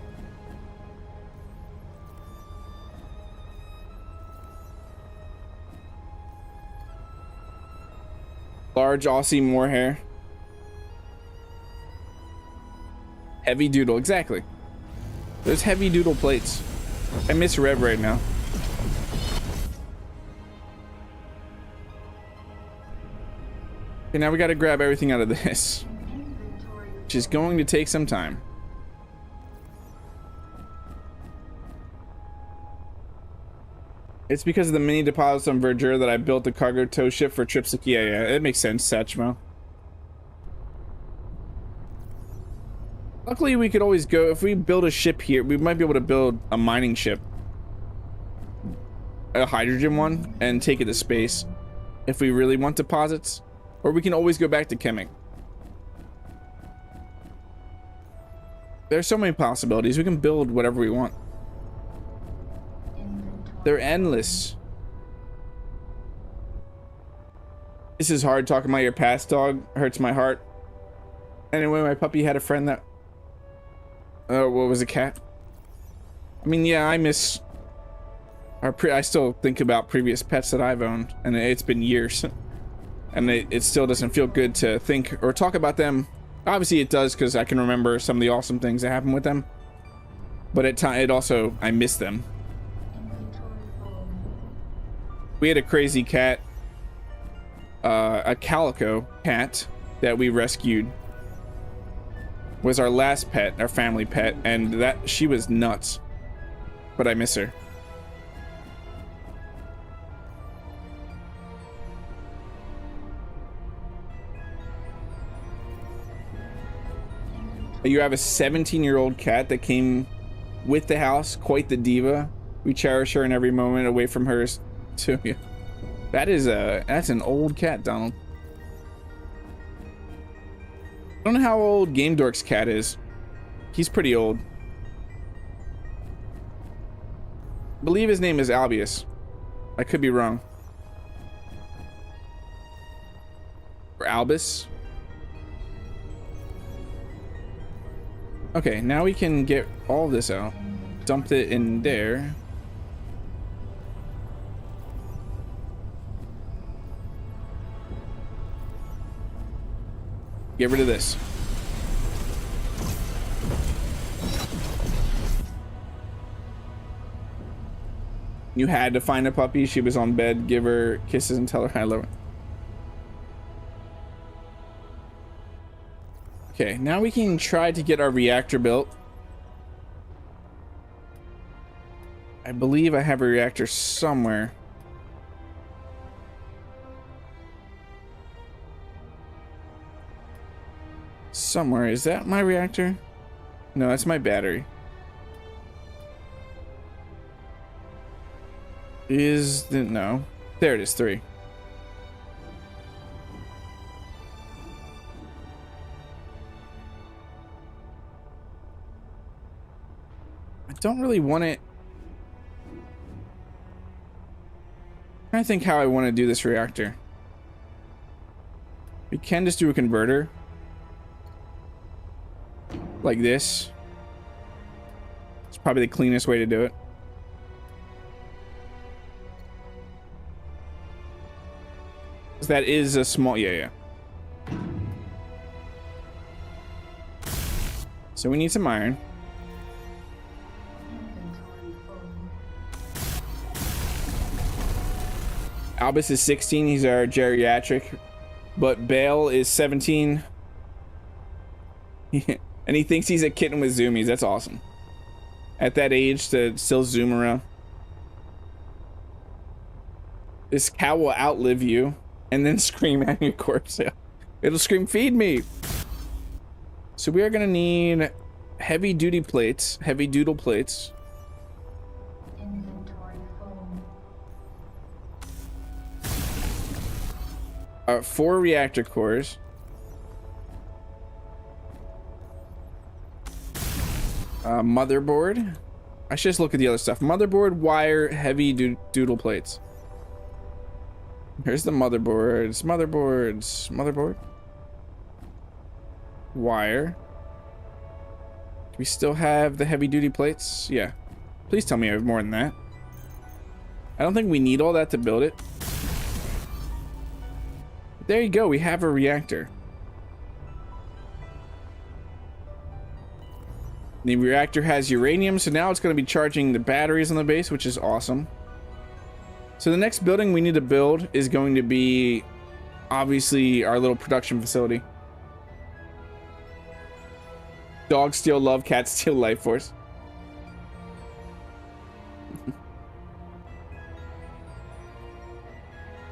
Large Aussie moorhair. Heavy doodle, exactly. There's heavy doodle plates. I miss Rev right now. Okay, now we gotta grab everything out of this, which is going to take some time. It's because of the mini deposits on Verdure that I built the cargo tow ship for trips to Kia. Yeah, it makes sense, Satchmo. Luckily, we could always go, if we build a ship here, we might be able to build a mining ship. A hydrogen one, and take it to space. If we really want deposits. Or we can always go back to Kemik. There's so many possibilities. We can build whatever we want. They're endless. This is hard talking about your past, dog. Hurts my heart. Anyway, my puppy had a friend that... what was a cat? I mean, yeah, I miss... I still think about previous pets that I've owned, and it's been years. And it still doesn't feel good to think or talk about them. Obviously it does, because I can remember some of the awesome things that happened with them. But at times, it also, I miss them. We had a crazy cat, a calico cat that we rescued. Was our last pet, our family pet, and that she was nuts. But I miss her. You have a 17-year-old cat that came with the house, quite the diva. We cherish her in every moment away from hers. So yeah, that's an old cat, Donald. I don't know how old Game Dork's cat is. He's pretty old. believe his name is Albius. I could be wrong. Or Albus. Okay, now we can get all of this out. Dump it in there. Get rid of this. You had to find a puppy. She was on bed. Give her kisses and tell her I love her. Okay, now we can try to get our reactor built. I believe I have a reactor somewhere. Somewhere. Is that my reactor? No, that's my battery. No. There it is, 3. I don't really want it. I'm trying to think how I want to do this reactor. We can just do a converter. Like this. It's probably the cleanest way to do it. That is a small, yeah. So we need some iron. Albus is 16, he's our geriatric, but Bale is 17. And he thinks he's a kitten with zoomies. That's awesome. At that age to still zoom around. This cow will outlive you. And then scream at your corpse. It'll scream, feed me. So we are gonna need heavy duty plates, heavy doodle plates. Inventory full. 4 reactor cores. Motherboard. I should just look at the other stuff. Motherboard, wire, heavy doodle plates. Here's the motherboards. Motherboard. Wire. Do we still have the heavy duty plates? Yeah. Please tell me I have more than that. I don't think we need all that to build it. There you go. We have a reactor. The reactor has uranium, so now it's going to be charging the batteries on the base, which is awesome. So the next building we need to build is going to be obviously our little production facility. Dogs steal love, cats steal life force.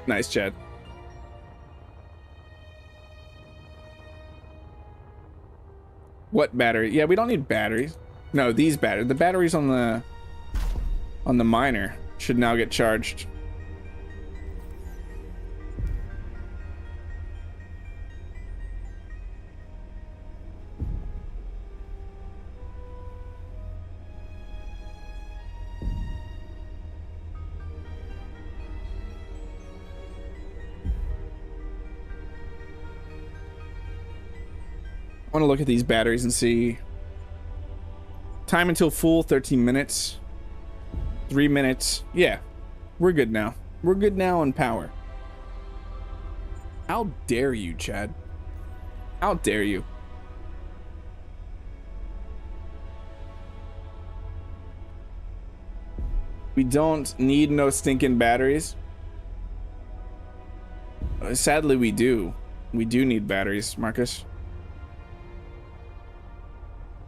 Nice, Chad. What battery? Yeah, we don't need batteries. No, these batteries. The batteries on the miner should now get charged. I want to look at these batteries and see. Time until full, 13 minutes. 3 minutes. Yeah, we're good now. We're good now on power. How dare you, Chad? How dare you? We don't need no stinking batteries. Sadly, we do. We do need batteries, Marcus.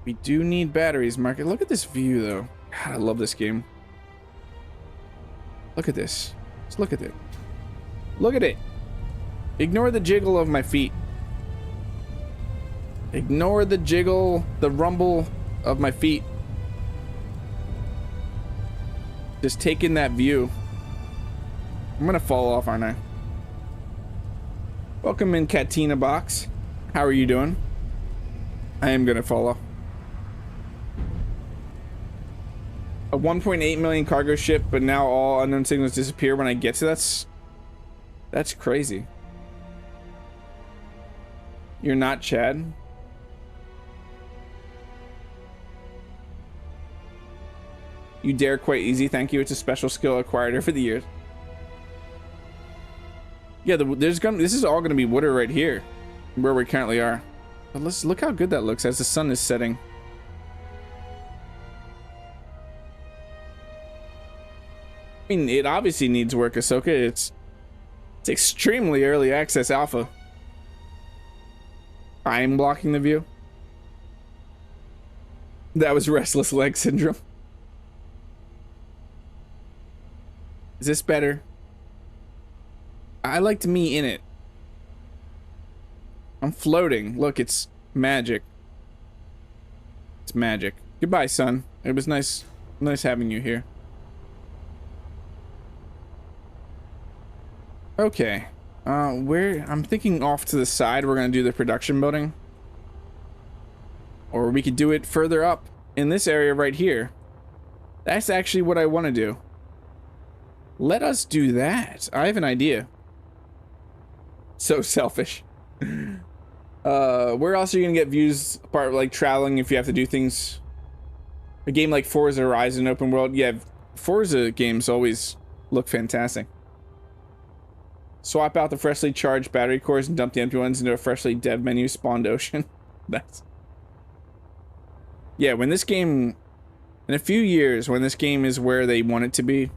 We do need batteries, Marcus. Look at this view, though. God, I love this game. Look at this. Just look at it. Look at it. Ignore the jiggle of my feet. Ignore the jiggle, the rumble of my feet. Just take in that view. I'm gonna fall off, aren't I? Welcome in, Katina Box. How are you doing? I am gonna fall off. A 1.8 million cargo ship, but now all unknown signals disappear when I get to that's crazy. You're not Chad? You dare quite easy, thank you. It's a special skill acquired over the years. Yeah, this is all gonna be water right here, where we currently are. But let's look how good that looks as the sun is setting. I mean, it obviously needs work, Ahsoka. It's extremely early access alpha. I'm blocking the view. That was restless leg syndrome. Is this better? I liked me in it. I'm floating. Look, it's magic. It's magic. Goodbye, son. It was nice having you here. Okay. I'm thinking off to the side we're gonna do the production building. Or we could do it further up in this area right here. That's actually what I want to do. Let us do that. I have an idea. So selfish. Where else are you gonna get views apart like traveling if you have to do things? A game like Forza Horizon open world. Yeah, Forza games always look fantastic. Swap out the freshly charged battery cores and dump the empty ones into a freshly dev menu spawned ocean. That's... Yeah, when this game... In a few years, when this game is where they want it to be,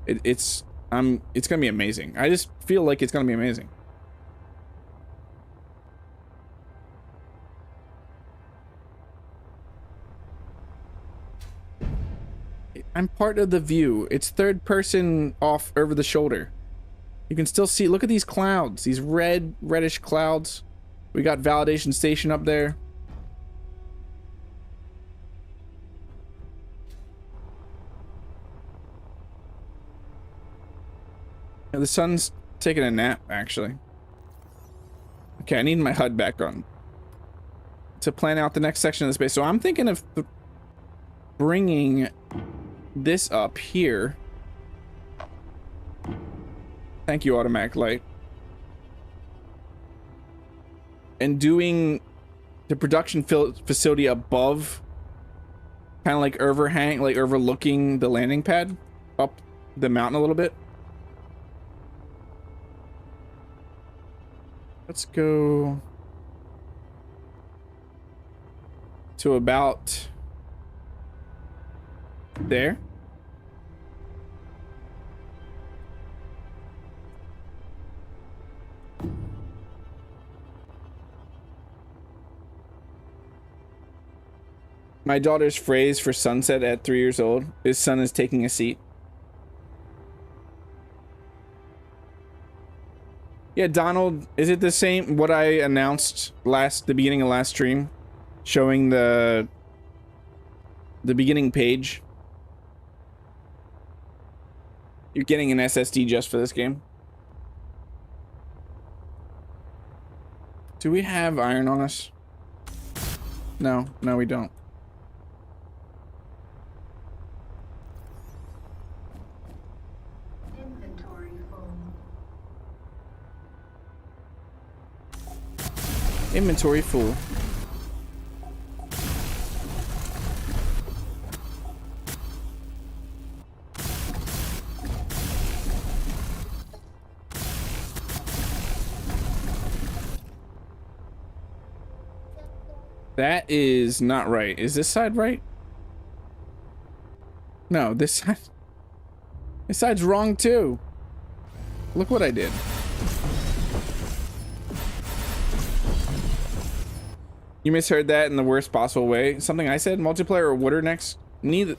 it's gonna be amazing. I just feel like it's gonna be amazing. I'm part of the view. It's third person off over the shoulder. You can still see, look at these clouds, these reddish clouds. We got validation station up there. Yeah, the sun's taking a nap, actually. Okay, I need my HUD back on to plan out the next section of the space. So I'm thinking of bringing this up here. Thank you, automatic light. And doing the production facility above, kind of like overhang, like overlooking the landing pad up the mountain a little bit. Let's go to about there. My daughter's phrase for sunset at 3 years old is "Sun is taking a seat." Yeah, Donald, is it the same what I announced the beginning of last stream, showing the beginning page? You're getting an SSD just for this game. Do we have iron on us? No, we don't. Inventory full. That is not right. Is this side right? No, this side. This side's wrong too. Look what I did. You misheard that in the worst possible way. Something I said, multiplayer or water next? Neither.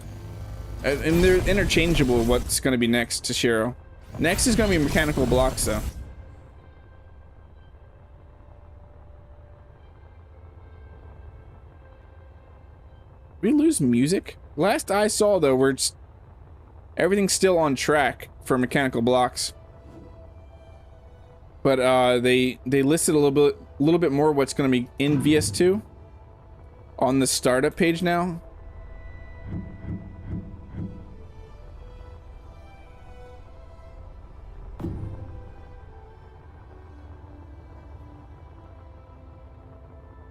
And they're interchangeable what's going to be next to Shiro. Next is going to be mechanical blocks, though. We lose music? Last I saw, though, everything's still on track for mechanical blocks. But they listed a little bit more what's going to be in VS2 on the startup page now.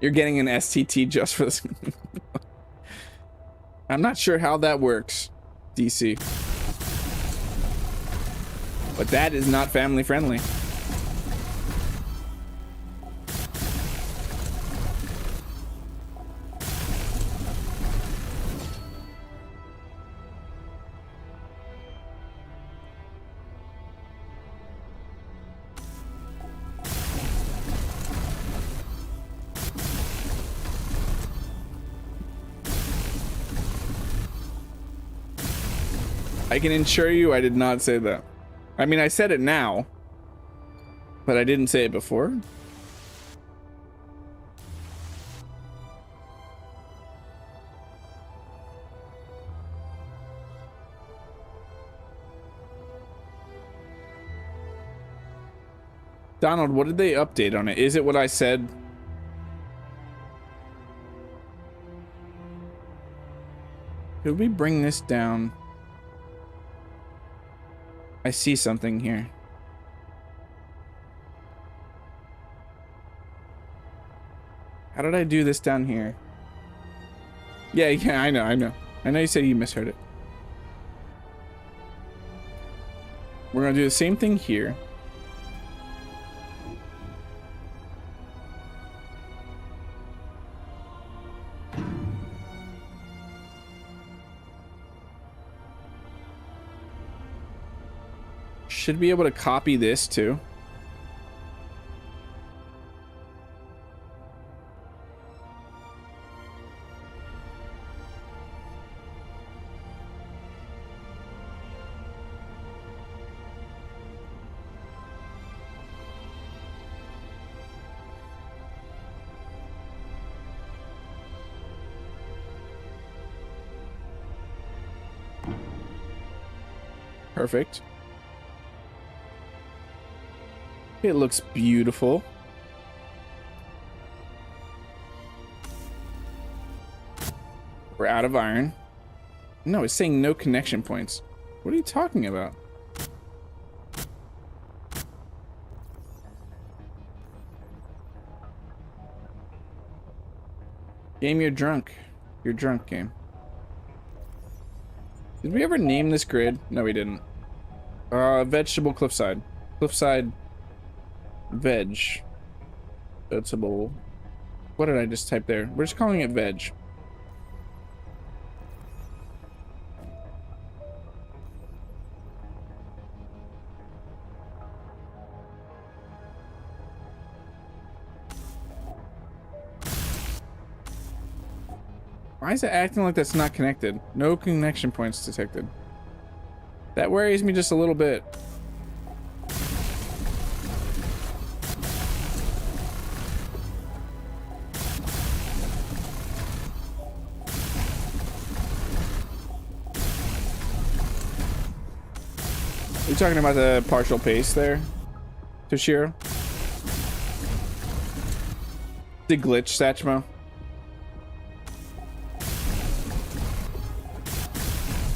You're getting an STT just for this. I'm not sure how that works, DC. But that is not family friendly. I can assure you I did not say that. I mean, I said it now, but I didn't say it before. Donald, what did they update on it? Is it what I said? Could we bring this down? I see something here. How did I do this down here? Yeah, I know. I know you said you misheard it. We're gonna do the same thing here. Should be able to copy this too. Perfect. It looks beautiful. We're out of iron. No, it's saying no connection points. What are you talking about? Game, you're drunk. You're drunk, game. Did we ever name this grid? No, we didn't. Vegetable Cliffside. Cliffside. Vegetable. What did I just type there? We're just calling it veg. Why is it acting like that's not connected? No connection points detected. That worries me just a little bit. You talking about the partial pace there, Toshiro? The glitch, Satchmo.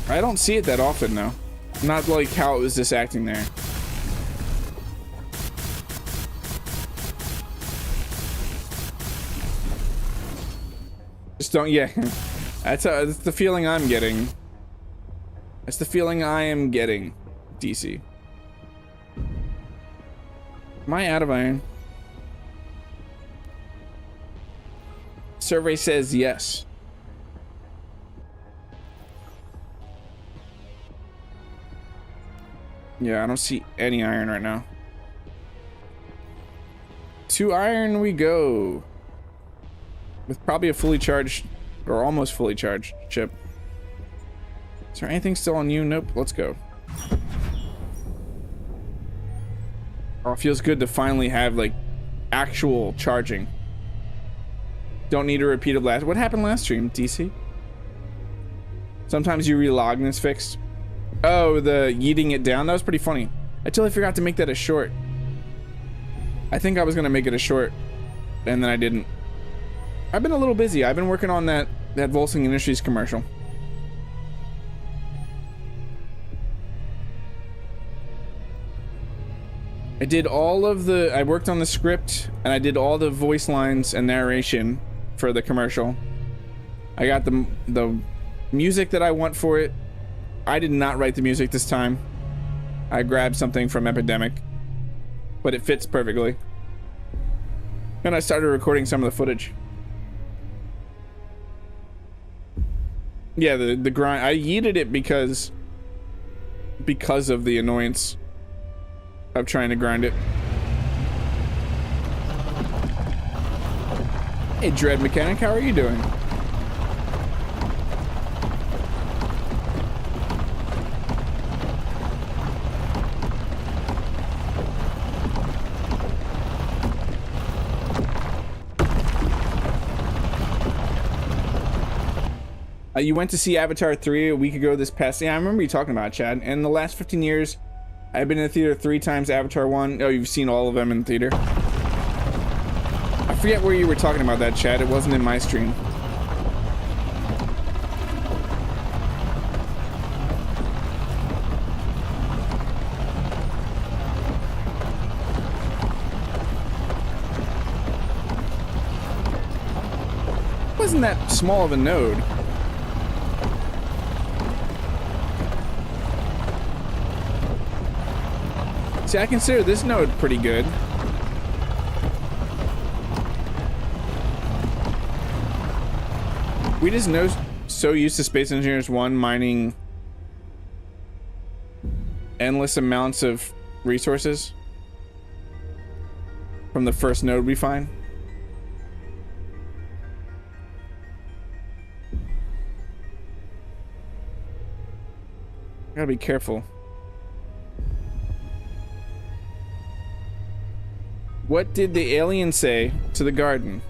I don't see it that often, though. Not like how it was just acting there. Just don't, yeah. That's the feeling I'm getting. That's the feeling I am getting. DC. Am I out of iron? Survey says yes. Yeah, I don't see any iron right now. 2 iron we go. With probably a fully charged, or almost fully charged chip. Is there anything still on you? Nope, let's go. Oh, it feels good to finally have like actual charging. Don't need a repeat of last. What happened last stream, DC? Sometimes you relog and it's fixed. Oh, the yeeting it down. That was pretty funny. I totally forgot to make that a short. I think I was gonna make it a short, and then I didn't. I've been a little busy. I've been working on that Volsing Industries commercial. I did all of the, I worked on the script and I did all the voice lines and narration for the commercial. I got the music that I want for it. I did not write the music this time. I grabbed something from Epidemic, but it fits perfectly. And I started recording some of the footage. Yeah, the grind, I yeeted it because of the annoyance of trying to grind it. Hey, Dread Mechanic, how are you doing? You went to see Avatar 3 a week ago this past... Yeah, I remember you talking about it, Chad. In the last 15 years, I've been in the theater 3 times. Avatar 1. Oh, you've seen all of them in the theater. I forget where you were talking about that, Chad. It wasn't in my stream. It wasn't that small of a node. See, I consider this node pretty good. We just know so used to Space Engineers 1 mining endless amounts of resources from the first node we find. Gotta be careful. What did the alien say to the garden?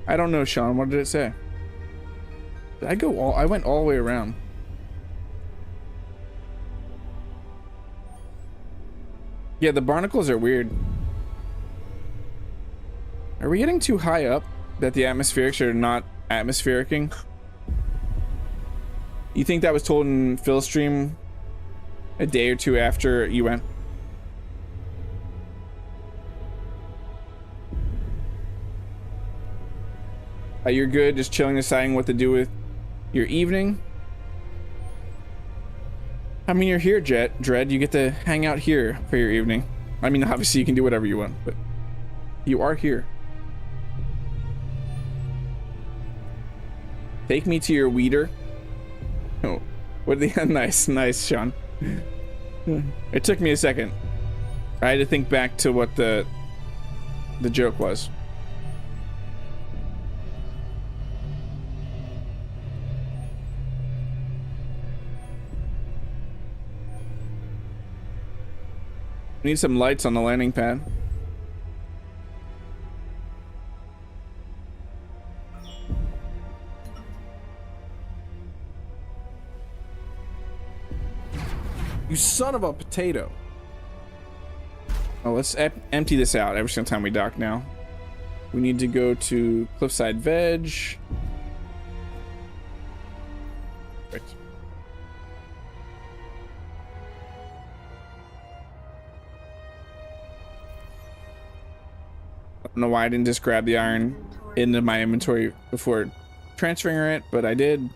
I don't know, Sean. What did it say? Did I went all the way around. Yeah, the barnacles are weird. Are we getting too high up that the atmospherics are not atmosphericing? You think that was told in Phil's stream a day or two after you went? You're good, just chilling, deciding what to do with your evening. I mean, you're here, Dread. You get to hang out here for your evening. I mean, obviously you can do whatever you want, but you are here. Take me to your weeder. Oh, what the nice, Sean. It took me a second. I had to think back to what the joke was. Need some lights on the landing pad. You son of a potato. Oh, let's empty this out every single time we dock now. We need to go to Cliffside Veg. Right. I don't know why I didn't just grab the iron into my inventory before transferring it, but I did.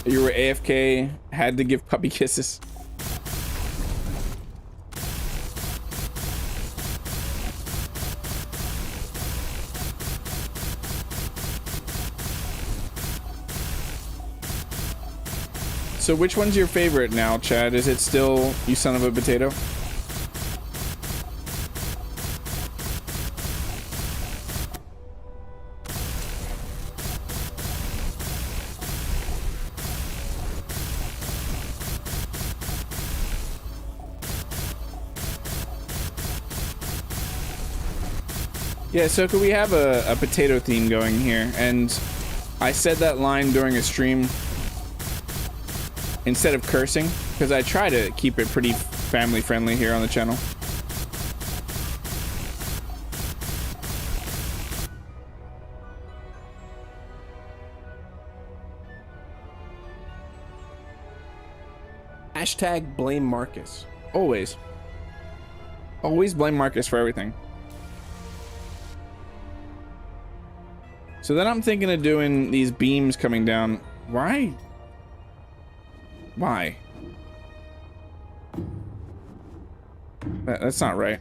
You were AFK, had to give puppy kisses. So which one's your favorite now, Chad? Is it still You Son of a Potato? Yeah, so could we have a potato theme going here? And I said that line during a stream instead of cursing, because I try to keep it pretty family friendly here on the channel. Hashtag blame Marcus. Always. Always blame Marcus for everything. So then I'm thinking of doing these beams coming down. Why? Why? That's not right.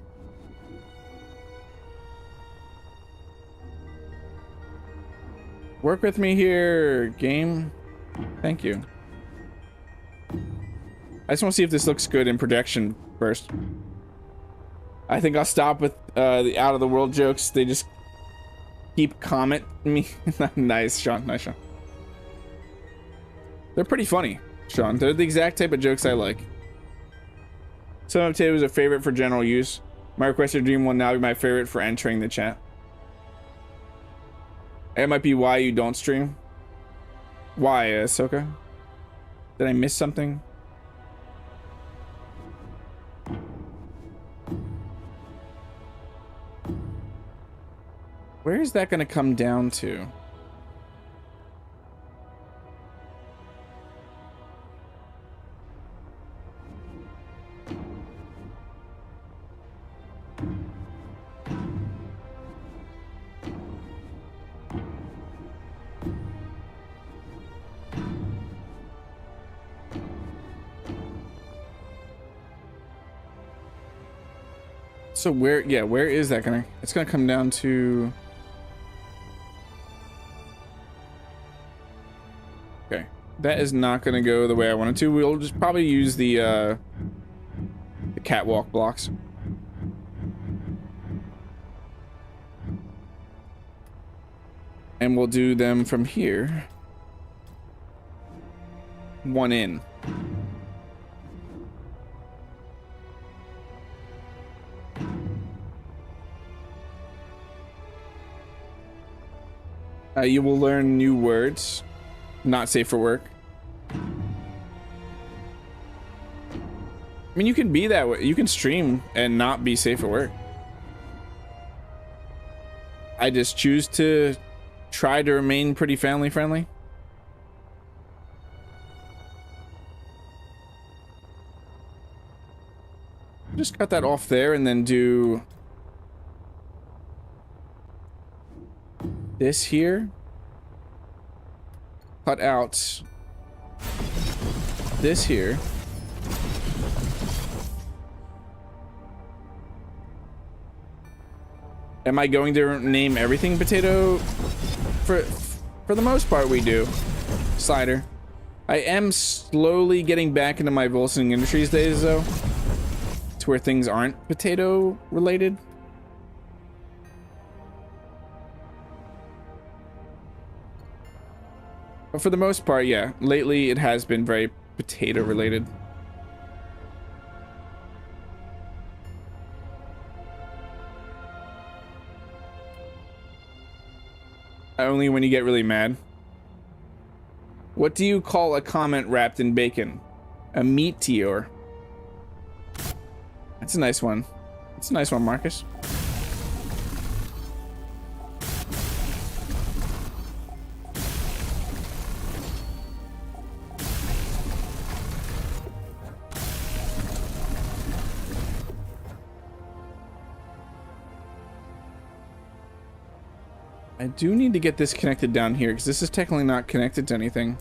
Work with me here, game. Thank you. I just want to see if this looks good in production first. I think I'll stop with the out of the world jokes. They just keep comment me. Nice, Sean. Nice, Sean. They're pretty funny, Sean. They're the exact type of jokes I like. Some of Potato is a favorite for general use. My requested dream will now be my favorite for entering the chat. It might be why you don't stream. Why, Ahsoka? Did I miss something? Where is that going to come down to? So where, yeah, where is that gonna, it's gonna come down to, okay, that is not gonna go the way I wanted to. We'll just probably use the catwalk blocks. And we'll do them from here. One in. You will learn new words. Not safe for work. I mean, you can be that way. You can stream and not be safe for work. I just choose to try to remain pretty family friendly. Just cut that off there and then do this here. Cut out this here. Am I going to name everything potato? For the most part, we do. Slider. I am slowly getting back into my Volsing Industries days, though, to where things aren't potato related. But for the most part, yeah, lately it has been very potato related. Only when you get really mad. What do you call a comment wrapped in bacon? A meteor. That's a nice one. That's a nice one, Marcus. I do need to get this connected down here because this is technically not connected to anything.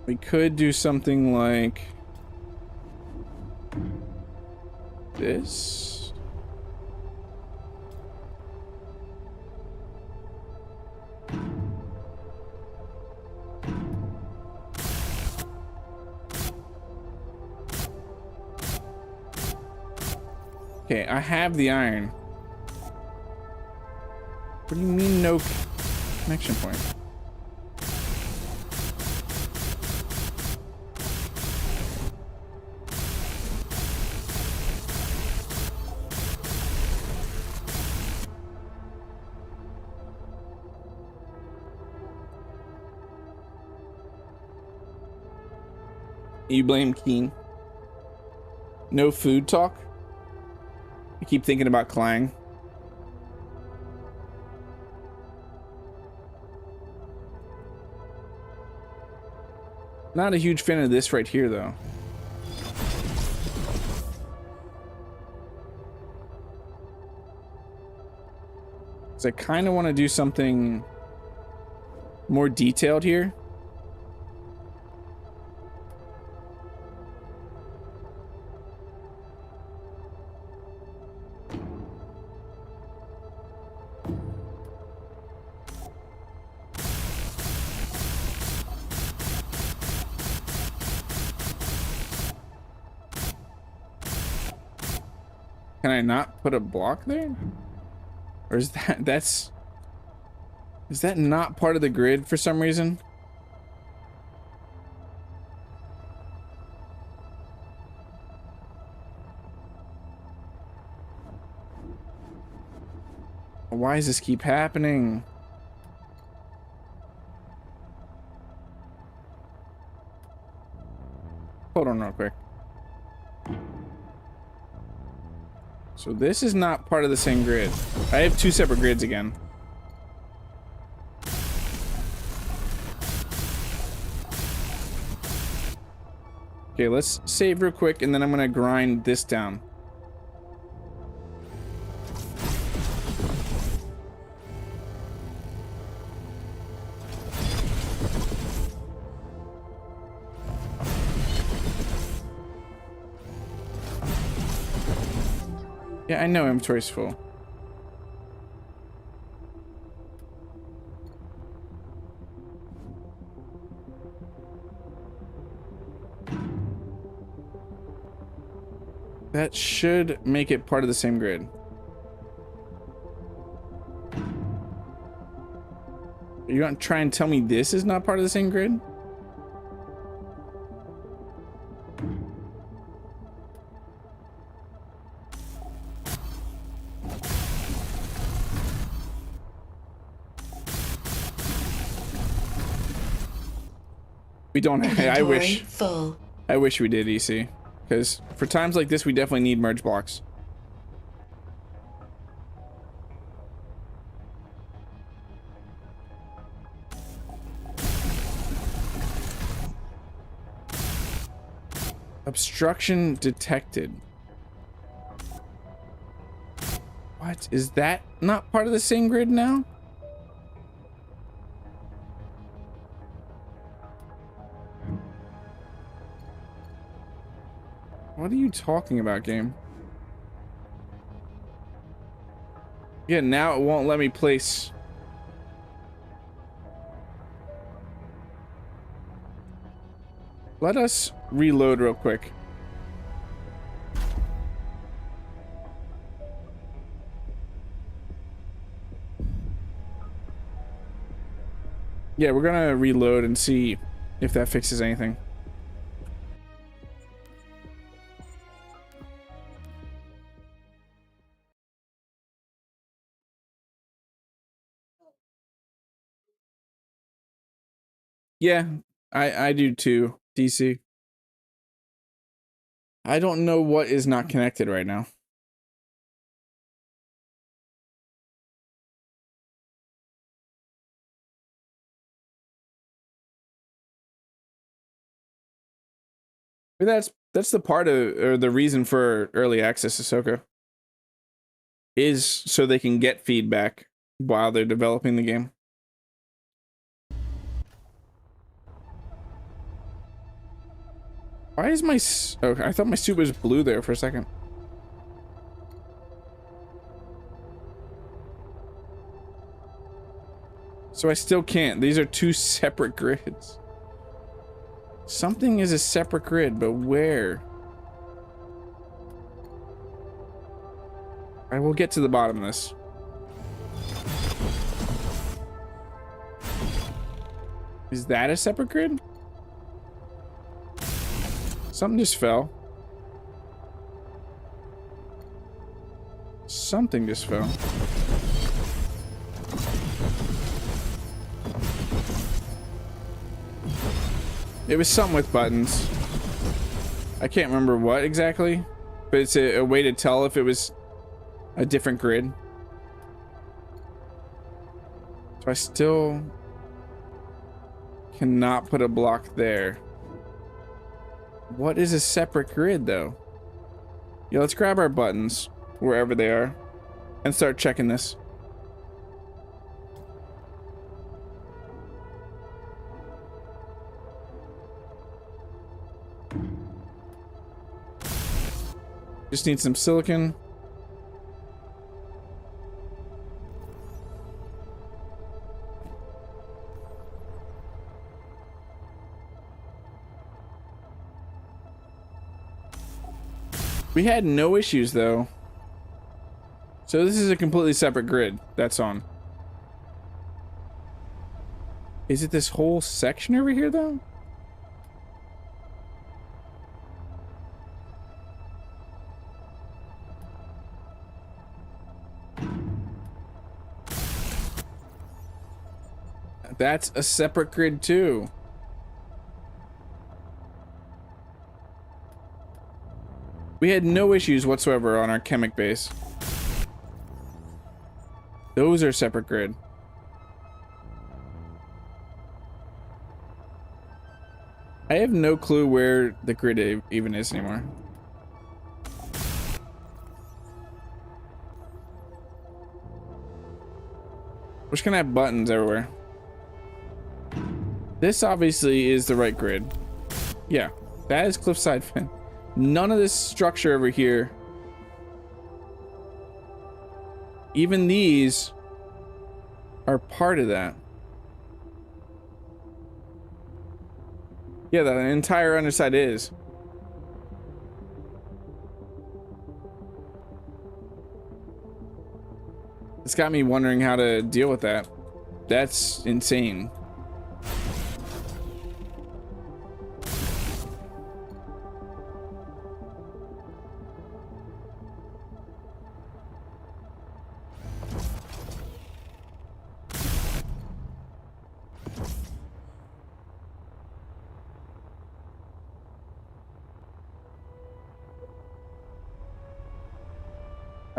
We could do something like this. Okay, I have the iron. What do you mean no connection point? You blame Keen. No food talk? I keep thinking about Clang. Not a huge fan of this right here, though. Because I kind of want to do something more detailed here. Can I not put a block there? Or is is that not part of the grid for some reason? Why does this keep happening? Hold on real quick. So this is not part of the same grid. I have two separate grids again. Okay, let's save real quick and then I'm gonna grind this down. Yeah, I know inventory's full. That should make it part of the same grid. Are you gonna try and tell me this is not part of the same grid? We don't. I wish. Full. I wish we did, EC. Because for times like this, we definitely need merge blocks. Obstruction detected. What? Is that not part of the same grid now? What are you talking about, game? Yeah, now it won't let me place. Let us reload real quick. Yeah, we're gonna reload and see if that fixes anything. Yeah, I do too, DC. I don't know what is not connected right now. But that's the part of, or the reason for early access Ahsoka, is so they can get feedback while they're developing the game. Why is my... Okay, I thought my suit was blue there for a second. So I still can't. These are two separate grids. Something is a separate grid, but where? I will get to the bottom of this. Is that a separate grid? Something just fell. Something just fell. It was something with buttons. I can't remember what exactly, but it's a way to tell if it was a different grid. So I still cannot put a block there. What is a separate grid though? Yeah, let's grab our buttons wherever they are and start checking this. Just need some silicon. We had no issues though. So this is a completely separate grid that's on. Is it this whole section over here though? That's a separate grid too. We had no issues whatsoever on our Kemik base. Those are separate grid. I have no clue where the grid even is anymore. We're just gonna have buttons everywhere. This obviously is the right grid. Yeah, that is Cliffside fin. None of this structure over here, even these, are part of that. Yeah, the entire underside is. It's got me wondering how to deal with that. That's insane.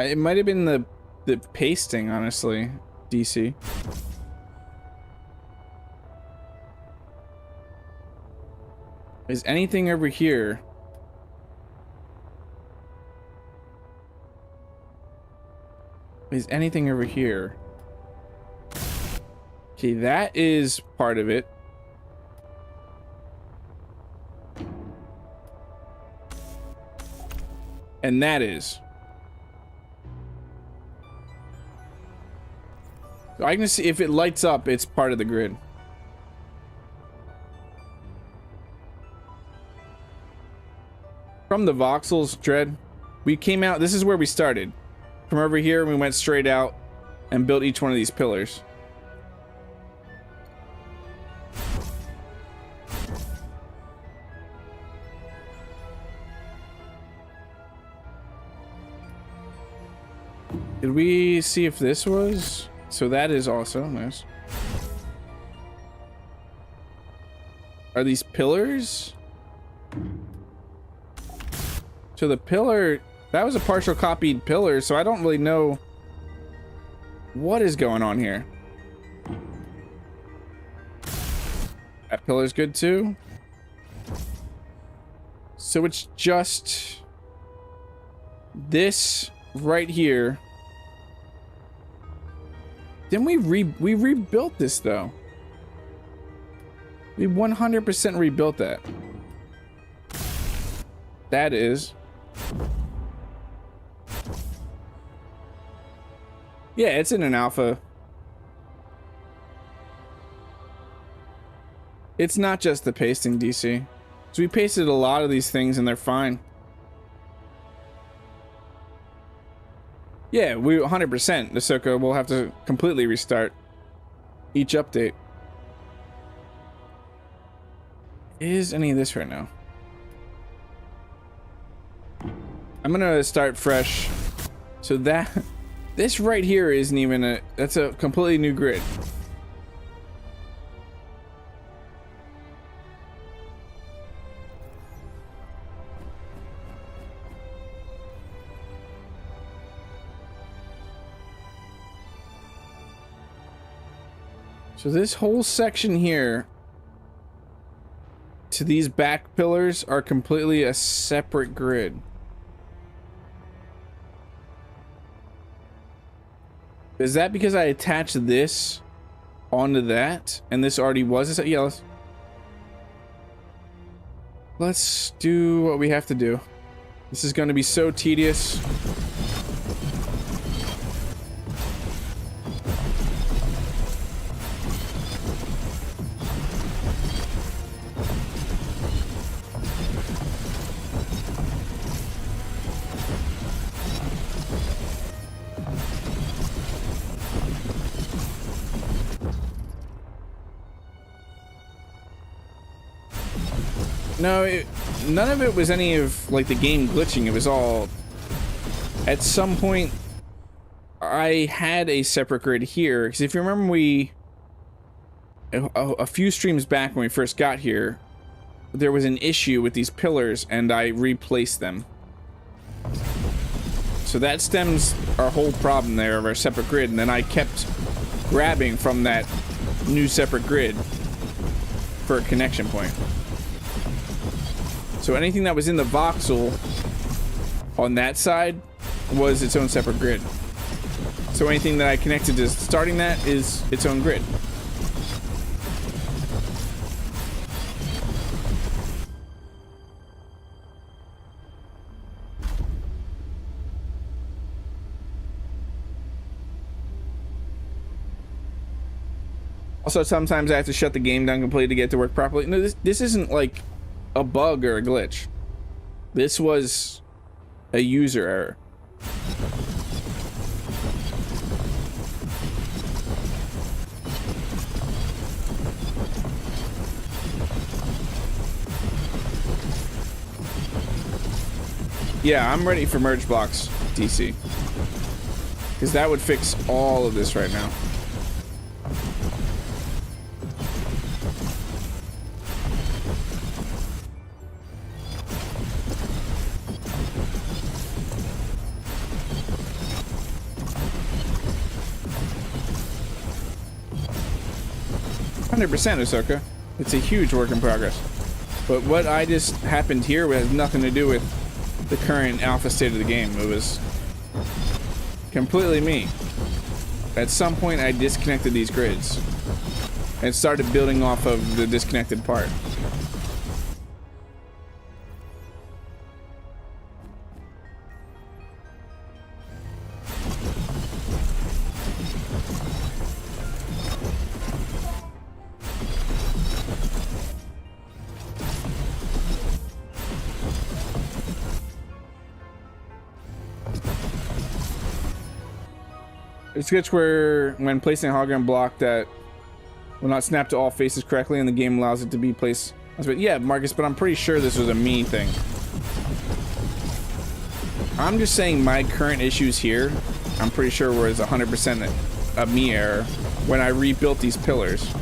It might have been the pasting, honestly, DC. Is anything over here? Is anything over here? Okay, that is part of it. And that is. So I can see if it lights up, it's part of the grid. From the voxels, Dread, we came out, this is where we started. From over here, we went straight out and built each one of these pillars. Did we see if this was? So that is also nice. Are these pillars? So the pillar, that was a partial copied pillar, so I don't really know what is going on here. That pillar's good too. So it's just this right here. Then we rebuilt this though. We 100% rebuilt that. That is. Yeah, it's in an alpha. It's not just the pasting, DC. So we pasted a lot of these things and they're fine. Yeah, we 100%. Ahsoka will have to completely restart each update. Is any of this right now? I'm gonna start fresh. So that this right here isn't even a, that's a completely new grid. So this whole section here to these back pillars are completely a separate grid. Is that because I attached this onto that and this already was? Yeah, let's do what we have to do. This is going to be so tedious. No, none of it was any of like the game glitching. It was all at some point I had a separate grid here because if you remember, a few streams back when we first got here, there was an issue with these pillars and I replaced them. So that stems our whole problem there of our separate grid, and then I kept grabbing from that new separate grid for a connection point. So anything that was in the voxel on that side was its own separate grid. So anything that I connected to starting that is its own grid. Also, sometimes I have to shut the game down completely to get it to work properly. No, this isn't like a bug or a glitch. This was a user error. Yeah, I'm ready for merge blocks, DC. Because that would fix all of this right now. %, Ahsoka. It's a huge work in progress. But what I just happened here has nothing to do with the current alpha state of the game. It was completely me. At some point I disconnected these grids and started building off of the disconnected part. It's glitch where when placing a hologram block that will not snap to all faces correctly and the game allows it to be placed. Yeah, Marcus, but I'm pretty sure this was a me thing. I'm just saying my current issues here, I'm pretty sure was 100% a me error when I rebuilt these pillars.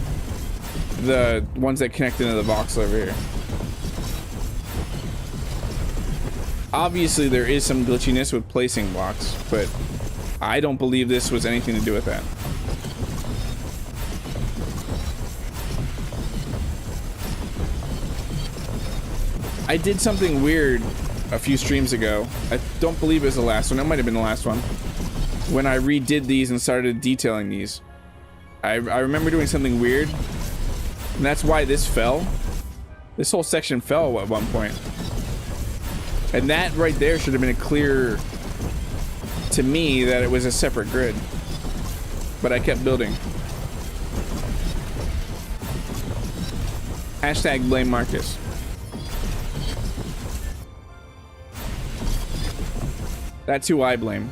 The ones that connect into the voxel over here. Obviously there is some glitchiness with placing blocks, but I don't believe this was anything to do with that. I did something weird a few streams ago. I don't believe it was the last one. It might have been the last one. When I redid these and started detailing these. I remember doing something weird. And that's why this fell. This whole section fell at one point. And that right there should have been a clear to me that it was a separate grid, but I kept building. Hashtag blame Marcus. That's who I blame.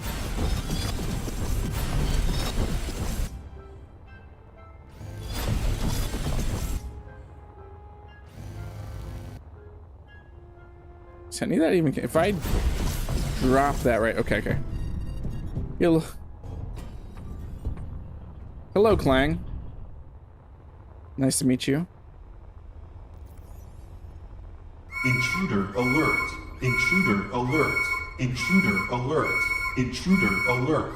So I need that even, if I drop that right, okay. Hello, Clang. Nice to meet you. Intruder alert. Intruder alert. Intruder alert. Intruder alert.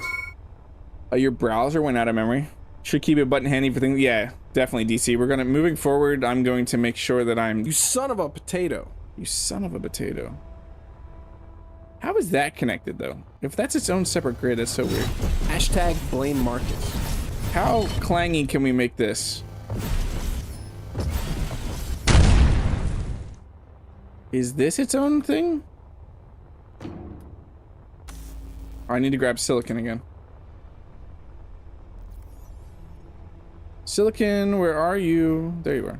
Your browser went out of memory. Should keep a button handy for things. Yeah, definitely, DC. We're gonna, moving forward, I'm going to make sure that I'm... You son of a potato. You son of a potato. How is that connected, though? If that's its own separate grid, that's so weird. Hashtag blame Marcus. How clangy can we make this? Is this its own thing? Oh, I need to grab silicon again. Silicon, where are you? There you are.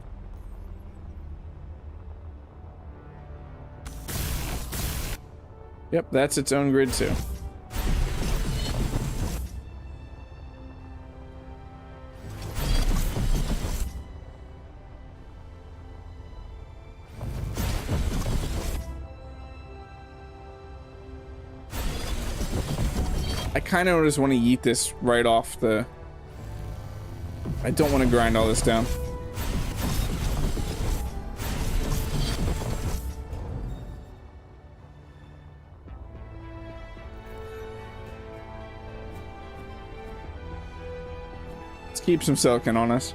Yep, that's its own grid too. I kind of just want to yeet this right off the... I don't want to grind all this down. Let's keep some silicon on us.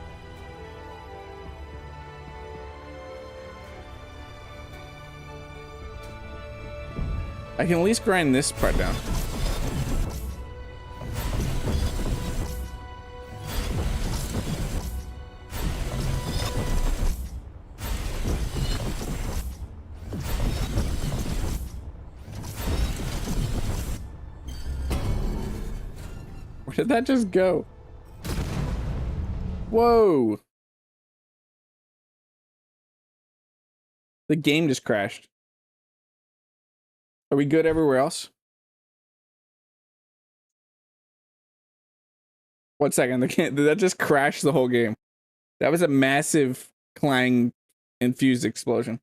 I can at least grind this part down. Where did that just go? Whoa. The game just crashed. Are we good everywhere else? 1 second. Did that just crash the whole game? That was a massive Clang infused explosion.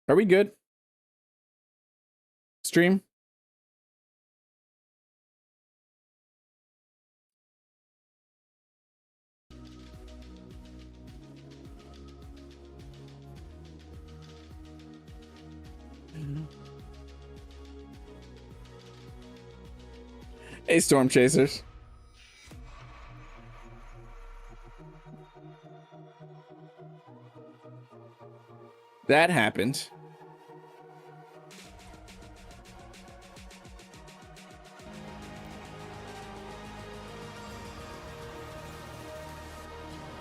Are we good? Stream? Hey, Storm Chasers. That happened.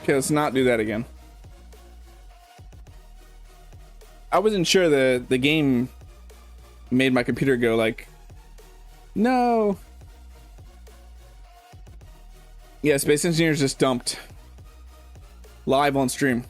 Okay, let's not do that again. I wasn't sure the game made my computer go like, no. Yeah, Space Engineers just dumped live on stream.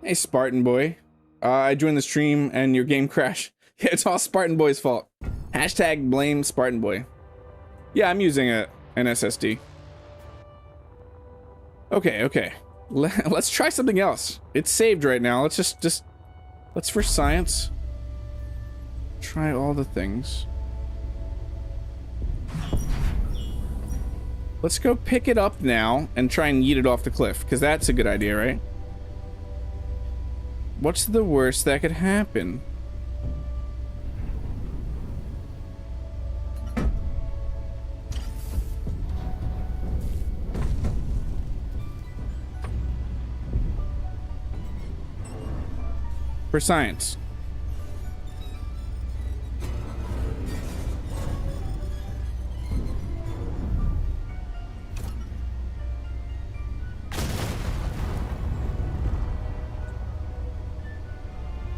Hey, Spartan Boy. I joined the stream and your game crashed. Yeah, it's all Spartan Boy's fault. Hashtag blame Spartan Boy. Yeah, I'm using an SSD. Okay. Let's try something else. It's saved right now. Let's just let's for science try all the things. Let's go pick it up now and try and yeet it off the cliff, because that's a good idea, right? What's the worst that could happen? For science.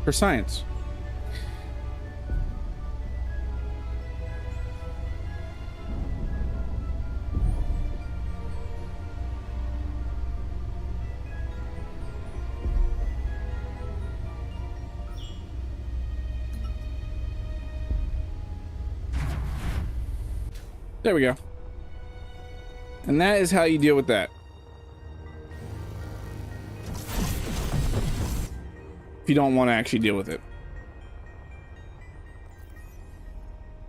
For science. There we go. And that is how you deal with that. you don't want to actually deal with it.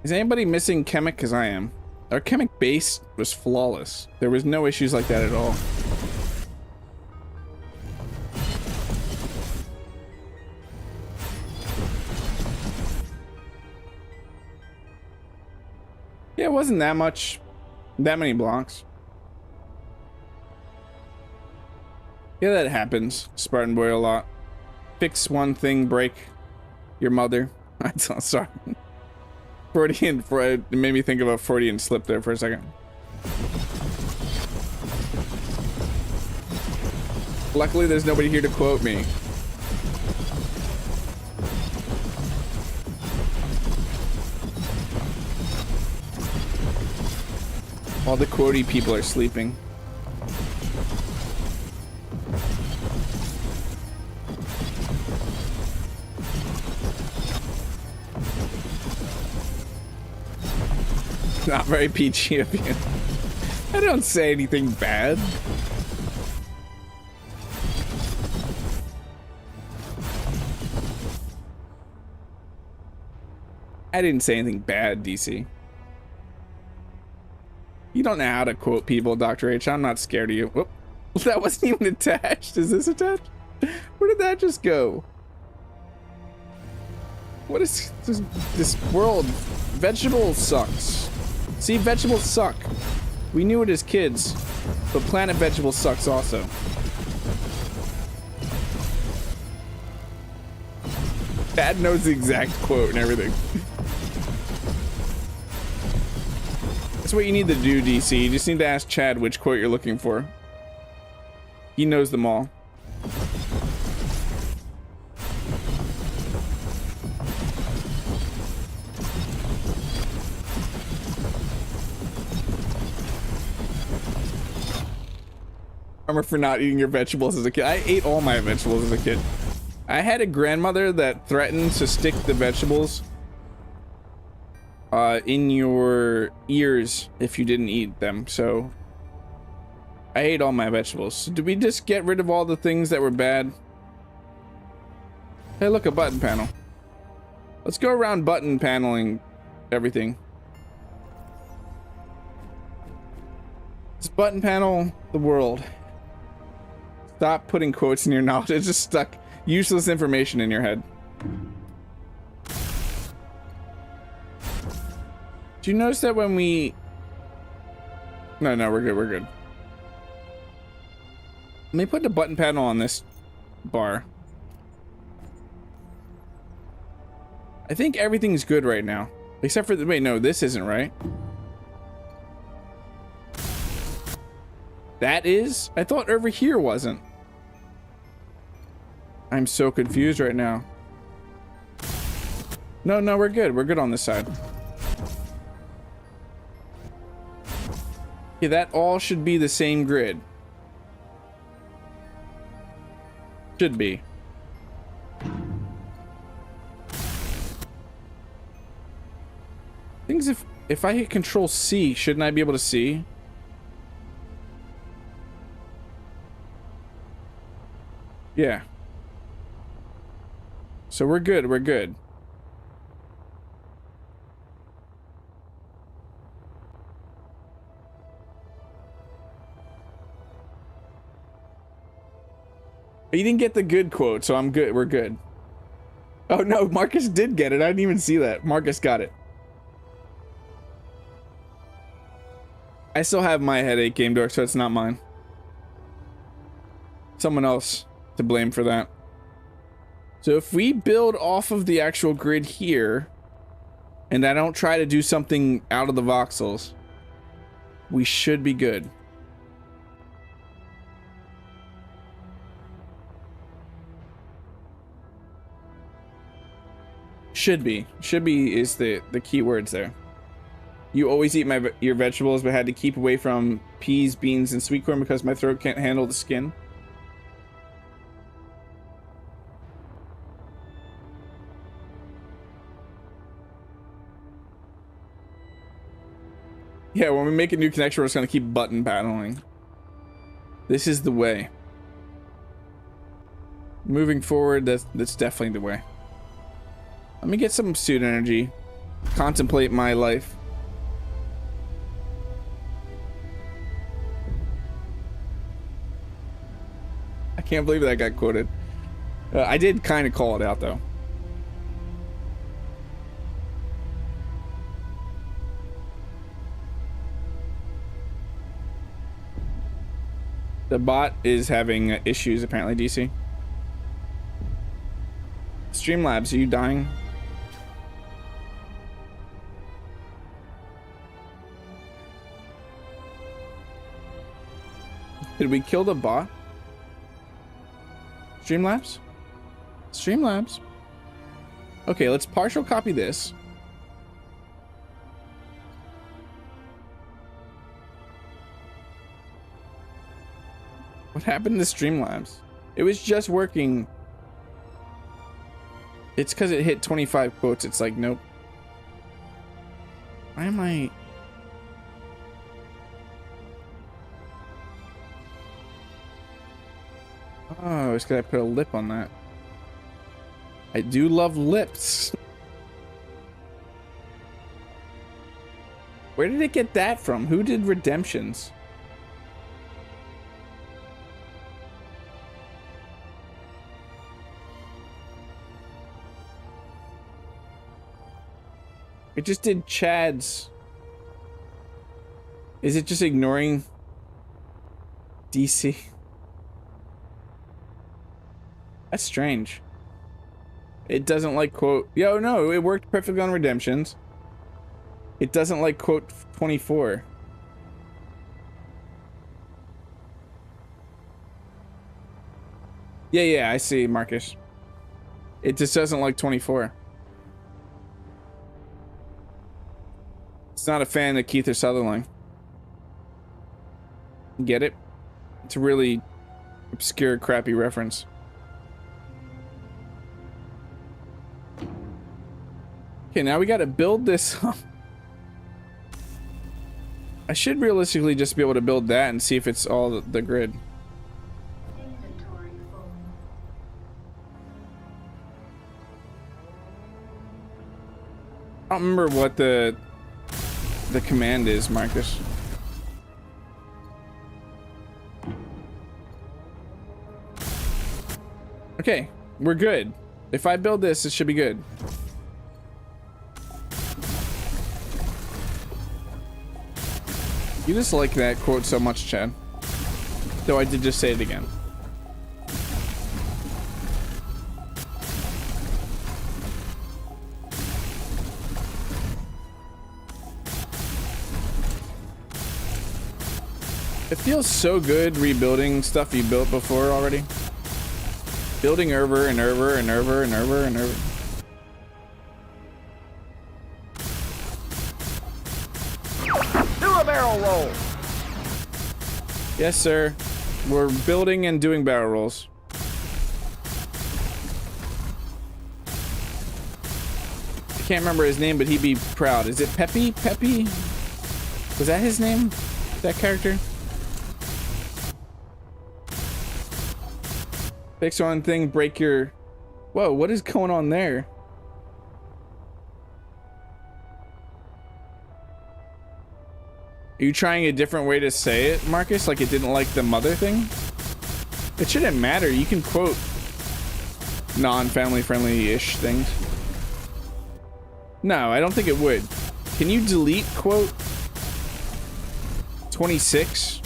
Is anybody missing Kemik? Because I am. Our Kemik base was flawless. There was no issues like that at all. Yeah, it wasn't that many blocks. Yeah, that happens. Spartan Boy a lot. Fix one thing, break your mother. I'm so sorry. Freudian, it made me think of a Freudian slip there for a second. Luckily, there's nobody here to quote me. All the quotey people are sleeping. Not very peachy of you. I don't say anything bad. I didn't say anything bad, DC. You don't know how to quote people, Dr. H. I'm not scared of you. Whoop. That wasn't even attached. Is this attached? Where did that just go? What is this world? Vegetables sucks. See, vegetables suck. We knew it as kids, but Planet Vegetables sucks also. Dad knows the exact quote and everything. That's what you need to do, DC. You just need to ask Chad which quote you're looking for. He knows them all. For not eating your vegetables as a kid. I ate all my vegetables as a kid. I had a grandmother that threatened to stick the vegetables in your ears if you didn't eat them, so I ate all my vegetables. So did we just get rid of all the things that were bad? Hey, look, a button panel. Let's go around button paneling everything. Let's button panel the world. Stop putting quotes in your knowledge. It's just stuck useless information in your head. Do you notice that when we... No, we're good, we're good. Let me put the button panel on this bar. I think everything's good right now. Except for the... Wait, no, this isn't right. That is? I thought over here wasn't. I'm so confused right now. No, we're good. We're good on this side. Okay, that all should be the same grid. Should be. Things if I hit Ctrl+C, shouldn't I be able to see? Yeah. So we're good, we're good. You didn't get the good quote, so I'm good, we're good. Oh no, Marcus did get it. I didn't even see that. Marcus got it. I still have my headache, Game Dork, so it's not mine. Someone else to blame for that. So if we build off of the actual grid here, and I don't try to do something out of the voxels, we should be good. Should be is the key words there. You always eat your vegetables, but had to keep away from peas, beans, and sweet corn because my throat can't handle the skin. Yeah, when we make a new connection, we're just gonna keep button paneling. This is the way. moving forward, that's definitely the way. Let me get some suit energy. Contemplate my life. I can't believe that got quoted. I did kind of call it out though. The bot is having issues apparently, DC. Streamlabs, are you dying? Did we kill the bot? Streamlabs? Streamlabs. Okay, let's partial copy this. What happened to Streamlabs? It was just working. It's because it hit 25 quotes. It's like, nope. Why am I... Oh, it's because I put a lip on that. I do love lips. Where did it get that from? Who did redemptions? It just did Chad's. Is it just ignoring DC? That's strange. It doesn't like quote. Yo, no, it worked perfectly on redemptions. It doesn't like quote 24. Yeah, I see, Marcus. It just doesn't like 24. It's not a fan of Keith or Sutherland. Get it? It's a really obscure, crappy reference. Okay, now we gotta build this. I should realistically just be able to build that and see if it's all the grid. I don't remember what the command is, Marcus. Okay, we're good. If I build this, it should be good. You just like that quote so much, Chad. Though I did just say it again. It feels so good rebuilding stuff you built before already. Building over and over and over and over and over. Do a barrel roll. Yes, sir. We're building and doing barrel rolls. I can't remember his name, but he'd be proud. Is it Peppy? Peppy? Was that his name? That character? Fix one thing, break your... Whoa, what is going on there? Are you trying a different way to say it, Marcus? Like it didn't like the mother thing? It shouldn't matter. You can quote non-family friendly-ish things. No, I don't think it would. Can you delete quote 26?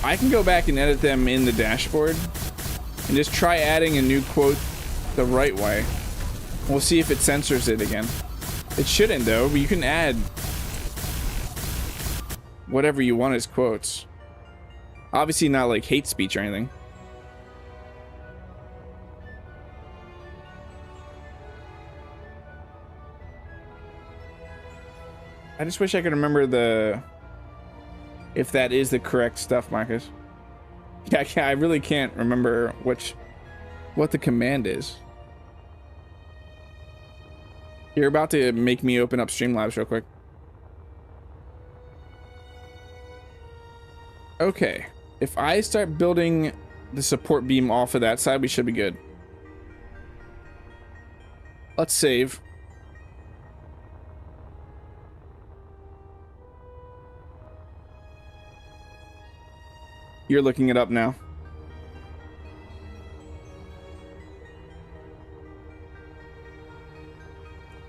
I can go back and edit them in the dashboard and just try adding a new quote the right way. We'll see if it censors it again. It shouldn't though, but you can add whatever you want as quotes. Obviously not like hate speech or anything. I just wish I could remember if that is the correct stuff, Marcus. Yeah, I really can't remember what the command is. You're about to make me open up Streamlabs real quick. Okay. If I start building the support beam off of that side, we should be good. Let's save. You're looking it up now.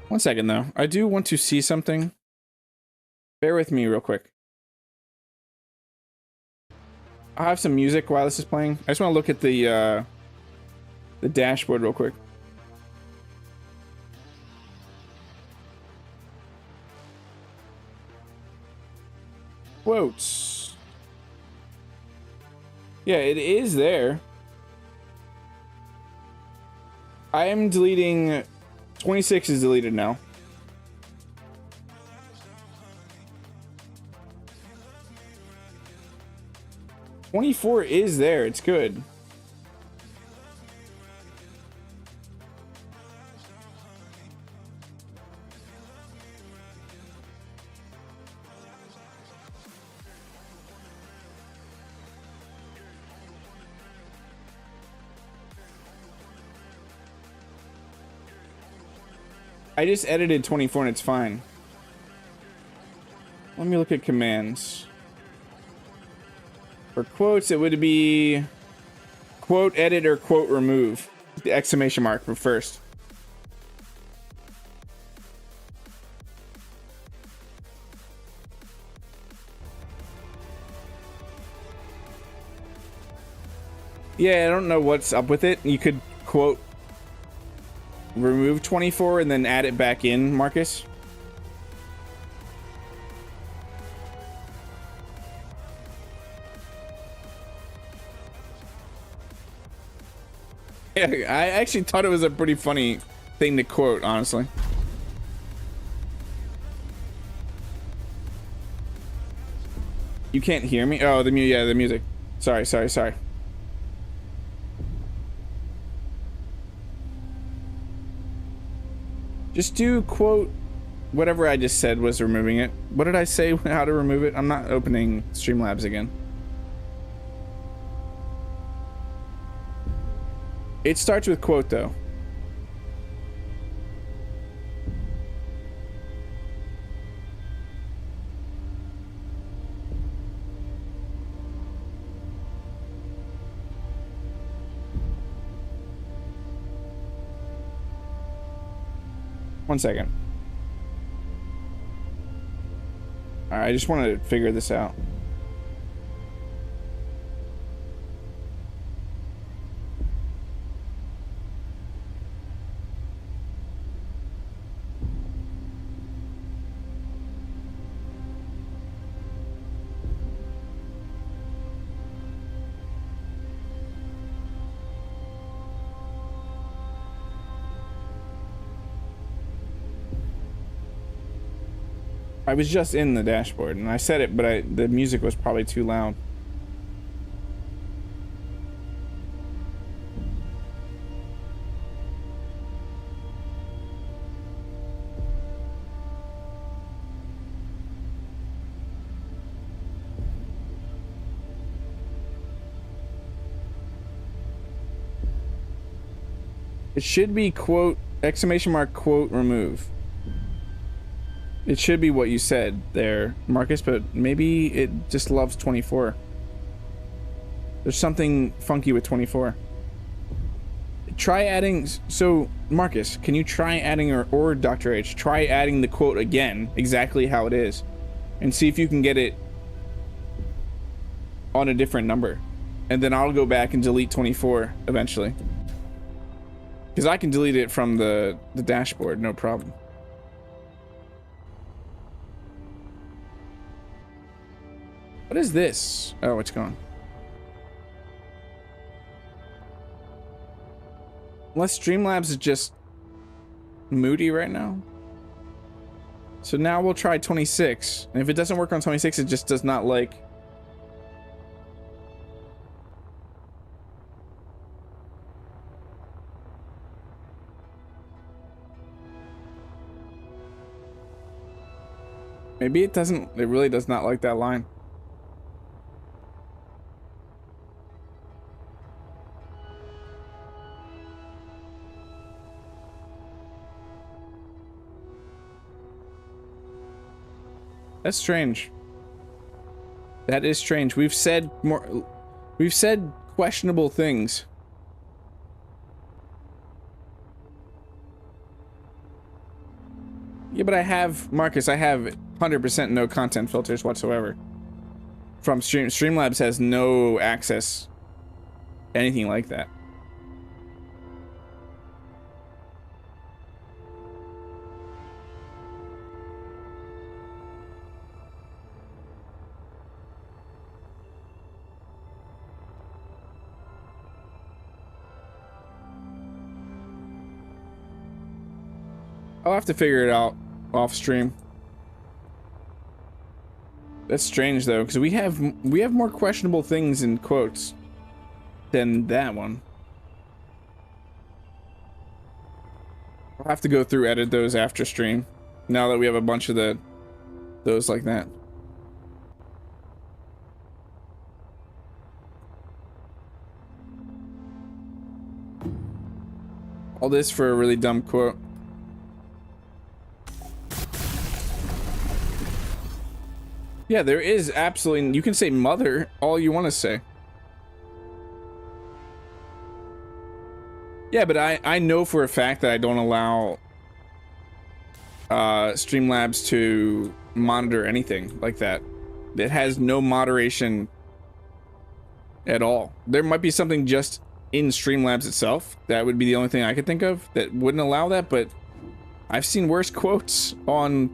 One second, though. I do want to see something. Bear with me real quick. I'll have some music while this is playing. I just want to look at the dashboard real quick. Quotes. Yeah, it is there. I am deleting... 26 is deleted now. $24 is there. It's good. I just edited 24 and it's fine. Let me look at commands. For quotes, it would be quote edit or quote remove. The exclamation mark for first. Yeah, I don't know what's up with it. You could quote remove 24 and then add it back in, Marcus. Yeah, I actually thought it was a pretty funny thing to quote, honestly. You can't hear me? Oh, the music. Sorry. Just do quote whatever I just said was removing it. What did I say how to remove it? I'm not opening Streamlabs again. It starts with quote though. One second. All right, I just wanted to figure this out. I was just in the dashboard and I said it, but the music was probably too loud. It should be quote exclamation mark quote remove. It should be what you said there, Marcus, but maybe it just loves 24. There's something funky with 24. Try adding... So, Marcus, can you try adding, or Dr. H, try adding the quote again, exactly how it is, and see if you can get it on a different number. And then I'll go back and delete 24 eventually. Because I can delete it from the dashboard, no problem. What is this? Oh, it's gone. Unless Streamlabs is just moody right now. So now we'll try 26. And if it doesn't work on 26, it just does not like... Maybe it doesn't... It really does not like that line. That's strange. That is strange. We've said questionable things. Yeah, but I have, Marcus, I have 100% no content filters whatsoever. From Streamlabs has no access, anything like that. I'll have to figure it out off stream. That's strange though, because we have more questionable things in quotes than that one. I'll have to go through edit those after stream. Now that we have a bunch of those like that. All this for a really dumb quote. Yeah, there is absolutely, you can say mother all you want to say. Yeah, but I know for a fact that I don't allow Streamlabs to monitor anything like that. It has no moderation at all. There might be something just in Streamlabs itself. That would be the only thing I could think of that wouldn't allow that, but I've seen worse quotes on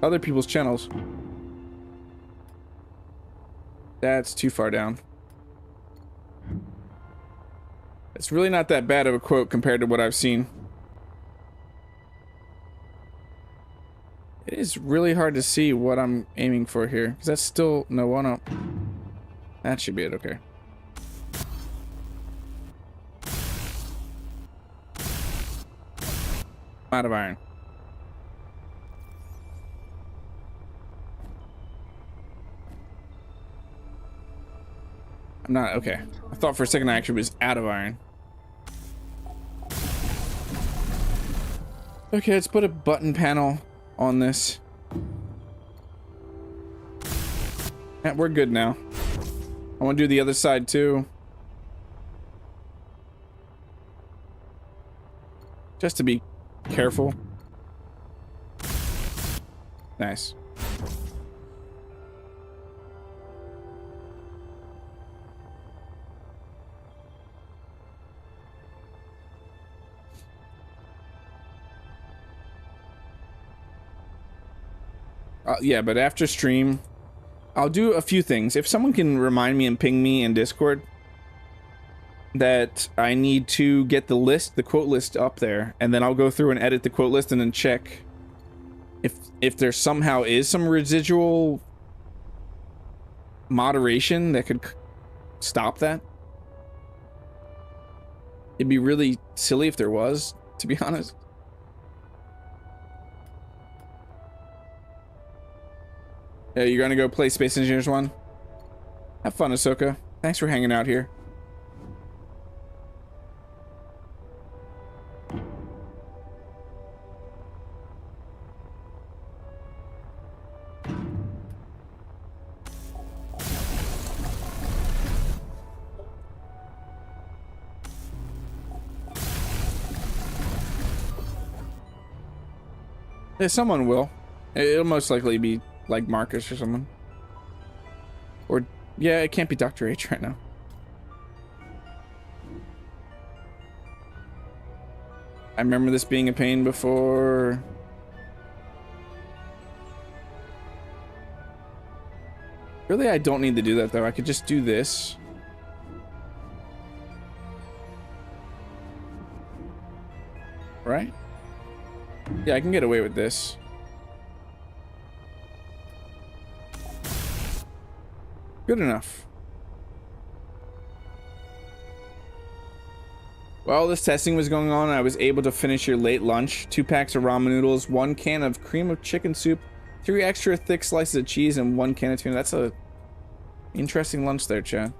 other people's channels. That's too far down. It's really not that bad of a quote compared to what I've seen. It is really hard to see what I'm aiming for here, because that's still, no, one up. That should be it, okay. I'm out of iron. I'm not, okay. I thought for a second I actually was out of iron. Okay, let's put a button panel on this. Yeah, we're good now. I want to do the other side too. Just to be careful. Nice. Yeah, but after stream, I'll do a few things. If someone can remind me and ping me in Discord that I need to get the list, the quote list up there, and then I'll go through and edit the quote list and then check if there somehow is some residual moderation that could stop that. It'd be really silly if there was, to be honest. Yeah, you're gonna go play Space Engineers 1? Have fun, Ahsoka. Thanks for hanging out here. Yeah, someone will. It'll most likely be like Marcus or someone. Or, yeah, it can't be Dr. H right now. I remember this being a pain before. Really, I don't need to do that though. I could just do this. Right? Yeah, I can get away with this. Good enough. While this testing was going on, I was able to finish your late lunch. 2 packs of ramen noodles, 1 can of cream of chicken soup, 3 extra thick slices of cheese, and 1 can of tuna. That's a interesting lunch there, Chad.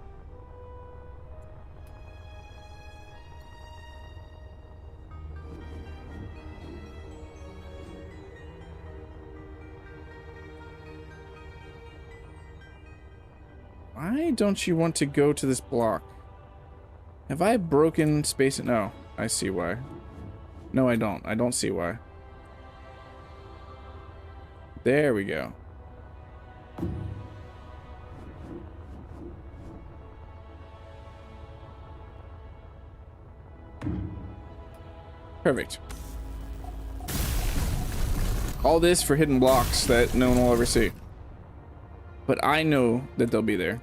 Why don't you want to go to this block? Have I broken space? No, I see why. No, I don't. I don't see why. There we go. Perfect. All this for hidden blocks that no one will ever see. But I know that they'll be there.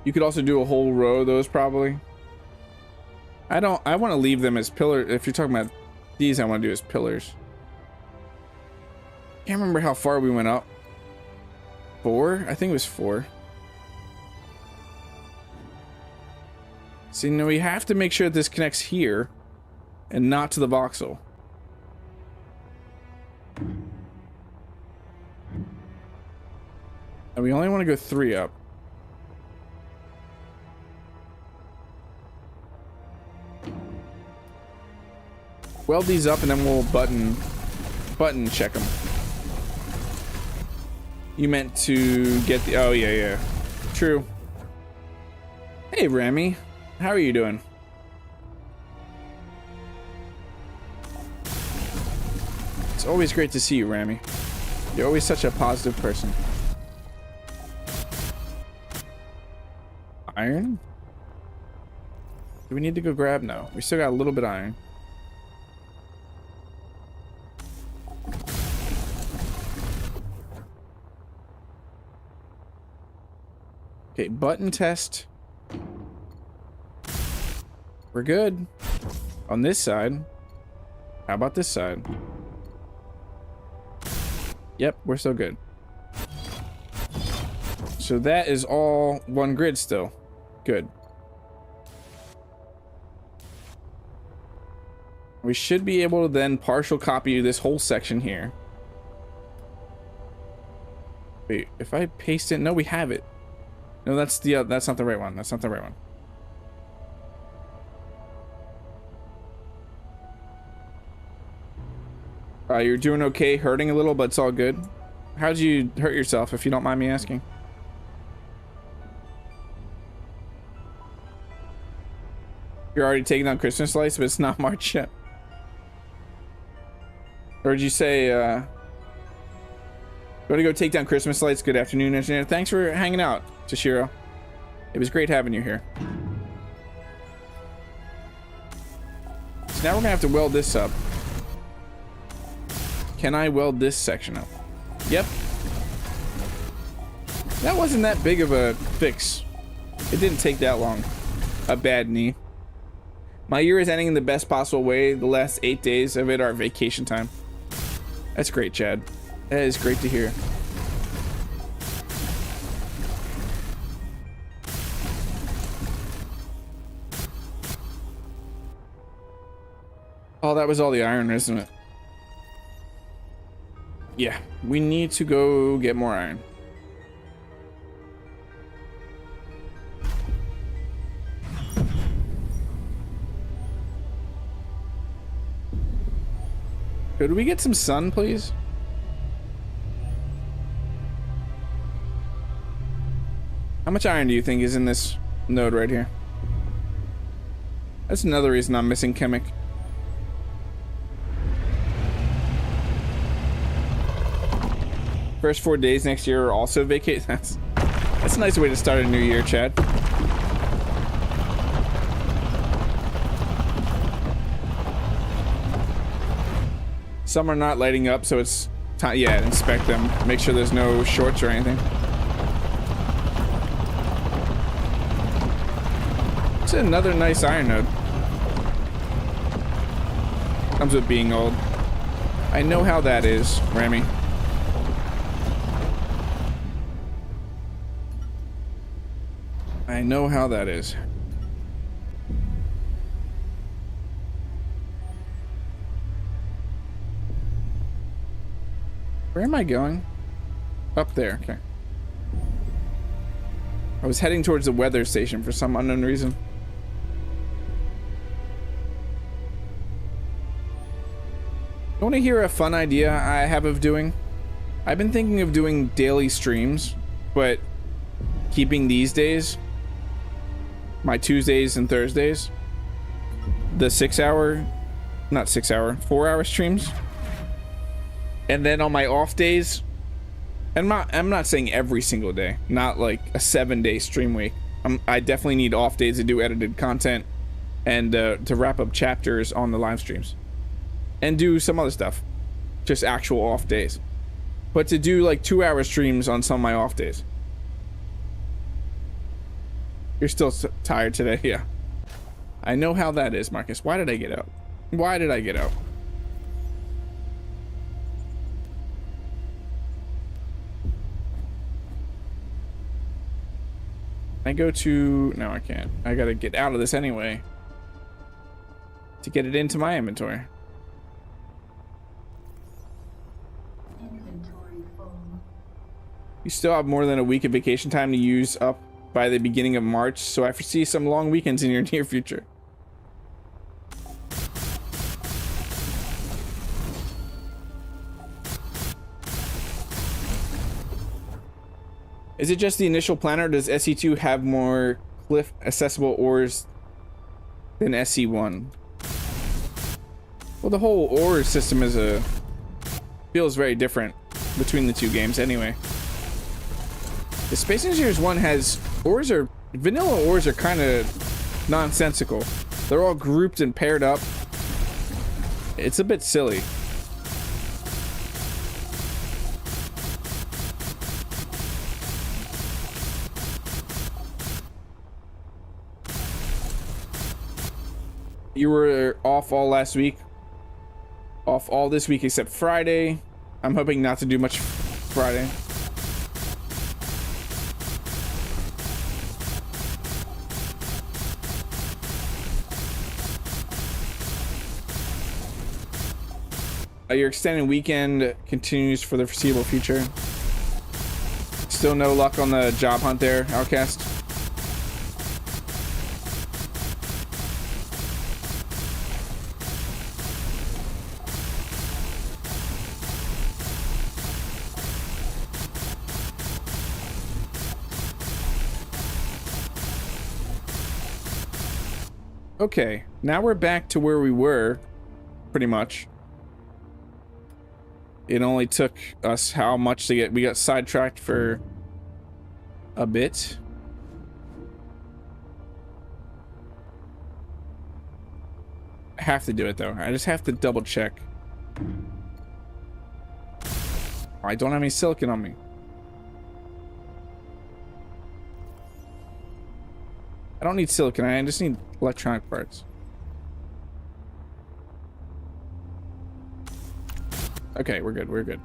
You could also do a whole row of those probably. I want to leave them as pillars. If you're talking about these, I want to do as pillars. Can't remember how far we went up. 4? I think it was 4. See, now we have to make sure that this connects here and not to the voxel. And we only want to go 3 up. Weld these up and then we'll button check them. You meant to get the, oh yeah. True. Hey Remy, how are you doing? It's always great to see you, Remy. You're always such a positive person. Iron? Do we need to go grab? No, we still got a little bit of iron. Okay, button test. We're good. On this side. How about this side? Yep, we're still good. So that is all one grid still. Good. We should be able to then partial copy this whole section here. Wait, if I paste it, no, we have it. No, that's the that's not the right one. That's not the right one. You're doing okay, hurting a little, but it's all good. How'd you hurt yourself, if you don't mind me asking? You're already taking down Christmas lights, but it's not March yet. Or did you say, going to go take down Christmas lights? Good afternoon, engineer. Thanks for hanging out, Toshiro. It was great having you here. So now we're gonna have to weld this up. Can I weld this section up? Yep. That wasn't that big of a fix. It didn't take that long. A bad knee. My year is ending in the best possible way. The last 8 days of it are vacation time. That's great, Chad. That is great to hear. Oh, that was all the iron, isn't it? Yeah, we need to go get more iron. Could we get some sun, please? How much iron do you think is in this node right here? That's another reason I'm missing Kemik. First 4 days next year are also vacate. That's a nice way to start a new year, Chad. Some are not lighting up, so it's time. Yeah, inspect them. Make sure there's no shorts or anything. It's another nice iron node. Comes with being old. I know how that is, Remy. I know how that is. Where am I going? Up there, okay. I was heading towards the weather station for some unknown reason. You want to hear a fun idea I have of doing? I've been thinking of doing daily streams, but keeping these days, my Tuesdays and Thursdays, the 4-hour streams. And then on my off days, and I'm not saying every single day, not like a 7-day stream week. I definitely need off days to do edited content and to wrap up chapters on the live streams and do some other stuff, just actual off days. But to do like 2-hour streams on some of my off days. You're still tired today, yeah. I know how that is, Marcus. Why did I get out? Why did I get out? I go to... No, I can't. I gotta get out of this anyway to get it into my inventory. You still have more than a week of vacation time to use up by the beginning of March, so I foresee some long weekends in your near future. Is it just the initial planner? Does SE2 have more cliff accessible ores than SE1? Well, the whole ore system feels very different between the two games anyway. The Space Engineers 1 has vanilla ores are kind of nonsensical. They're all grouped and paired up. It's a bit silly. You were off all last week. Off all this week except Friday. I'm hoping not to do much Friday. Your extended weekend continues for the foreseeable future. Still no luck on the job hunt there, Outcast? Okay, now we're back to where we were, pretty much. It only took us how much to get... We got sidetracked for a bit. I have to do it, though. I just have to double check. I don't have any silicon on me. I don't need silicon. I just need electronic parts. Okay, we're good. We're good.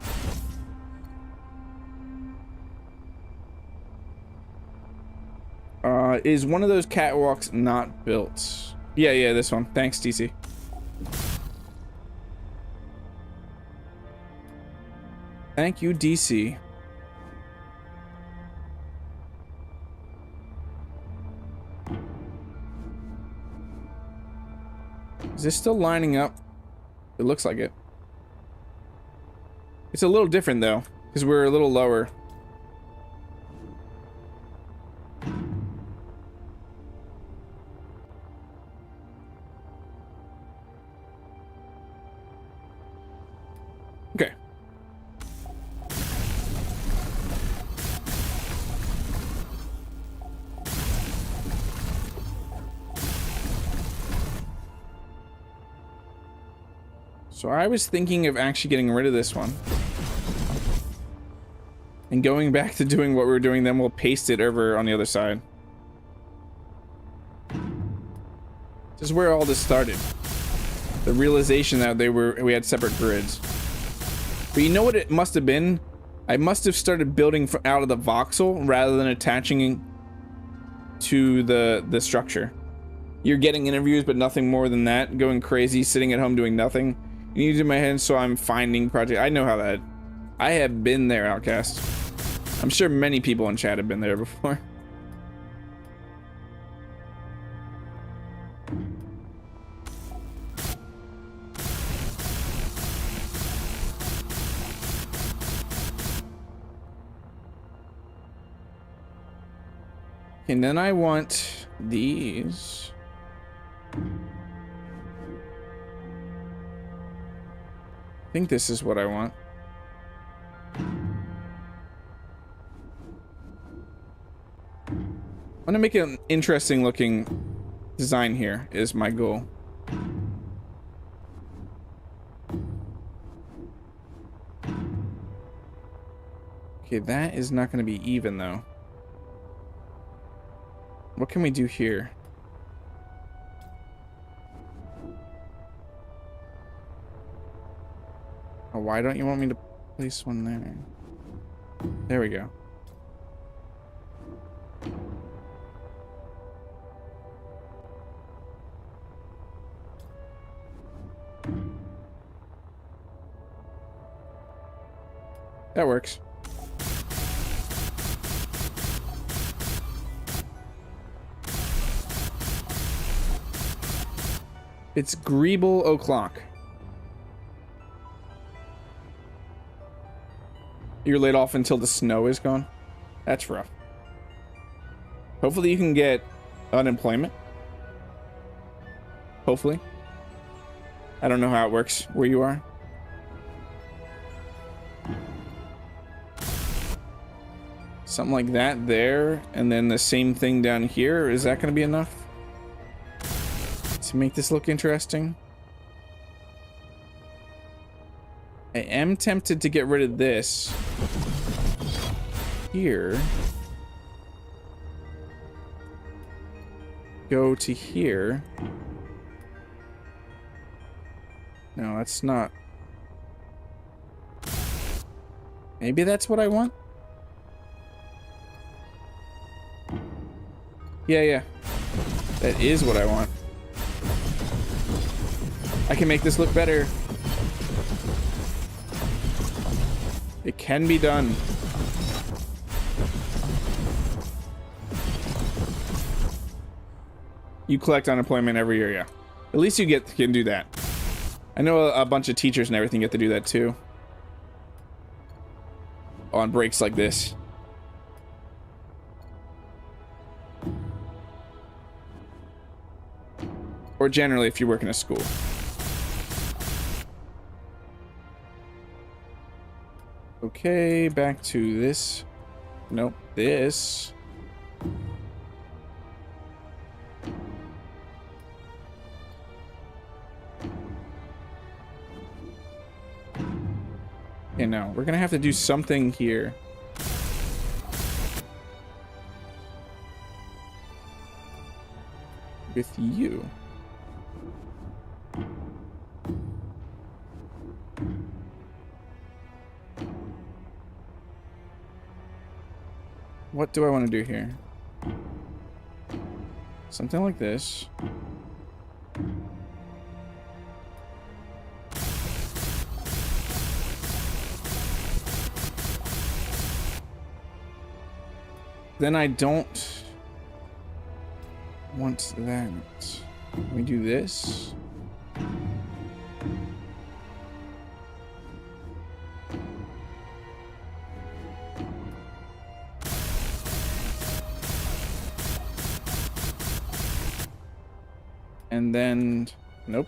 Is one of those catwalks not built? Yeah, this one. Thanks, DC. Thank you, DC. Is this still lining up? It looks like it. It's a little different though, because we're a little lower. Okay. So I was thinking of actually getting rid of this one. And going back to doing what we were doing, then we'll paste it over on the other side. This is where all this started. The realization that we had separate grids. But you know what it must have been? I must have started building out of the voxel rather than attaching to the structure. You're getting interviews, but nothing more than that. Going crazy, sitting at home doing nothing. You need to do my head, so I'm finding project. I know how that. I have been there, Outcast. I'm sure many people in chat have been there before. And then I want these. I think this is what I want. I want to make an interesting looking design here is my goal. Okay, that is not going to be even though. What can we do here? Oh, why don't you want me to place one there? There we go. That works. It's Greeble o'clock. You're laid off until the snow is gone? That's rough. Hopefully you can get unemployment. Hopefully. I don't know how it works where you are. Something like that there, and then the same thing down here. Is that going to be enough to make this look interesting? I am tempted to get rid of this here. Go to here. No, that's not. Maybe that's what I want? Yeah. That is what I want. I can make this look better. It can be done. You collect unemployment every year, yeah. At least you can do that. I know a bunch of teachers and everything get to do that too. On breaks like this. Or generally if you work in a school. Okay, back to this. Nope, this. Okay, no, we're gonna have to do something here. With you. What do I want to do here? Something like this. Then I don't want that. We do this. And then, nope.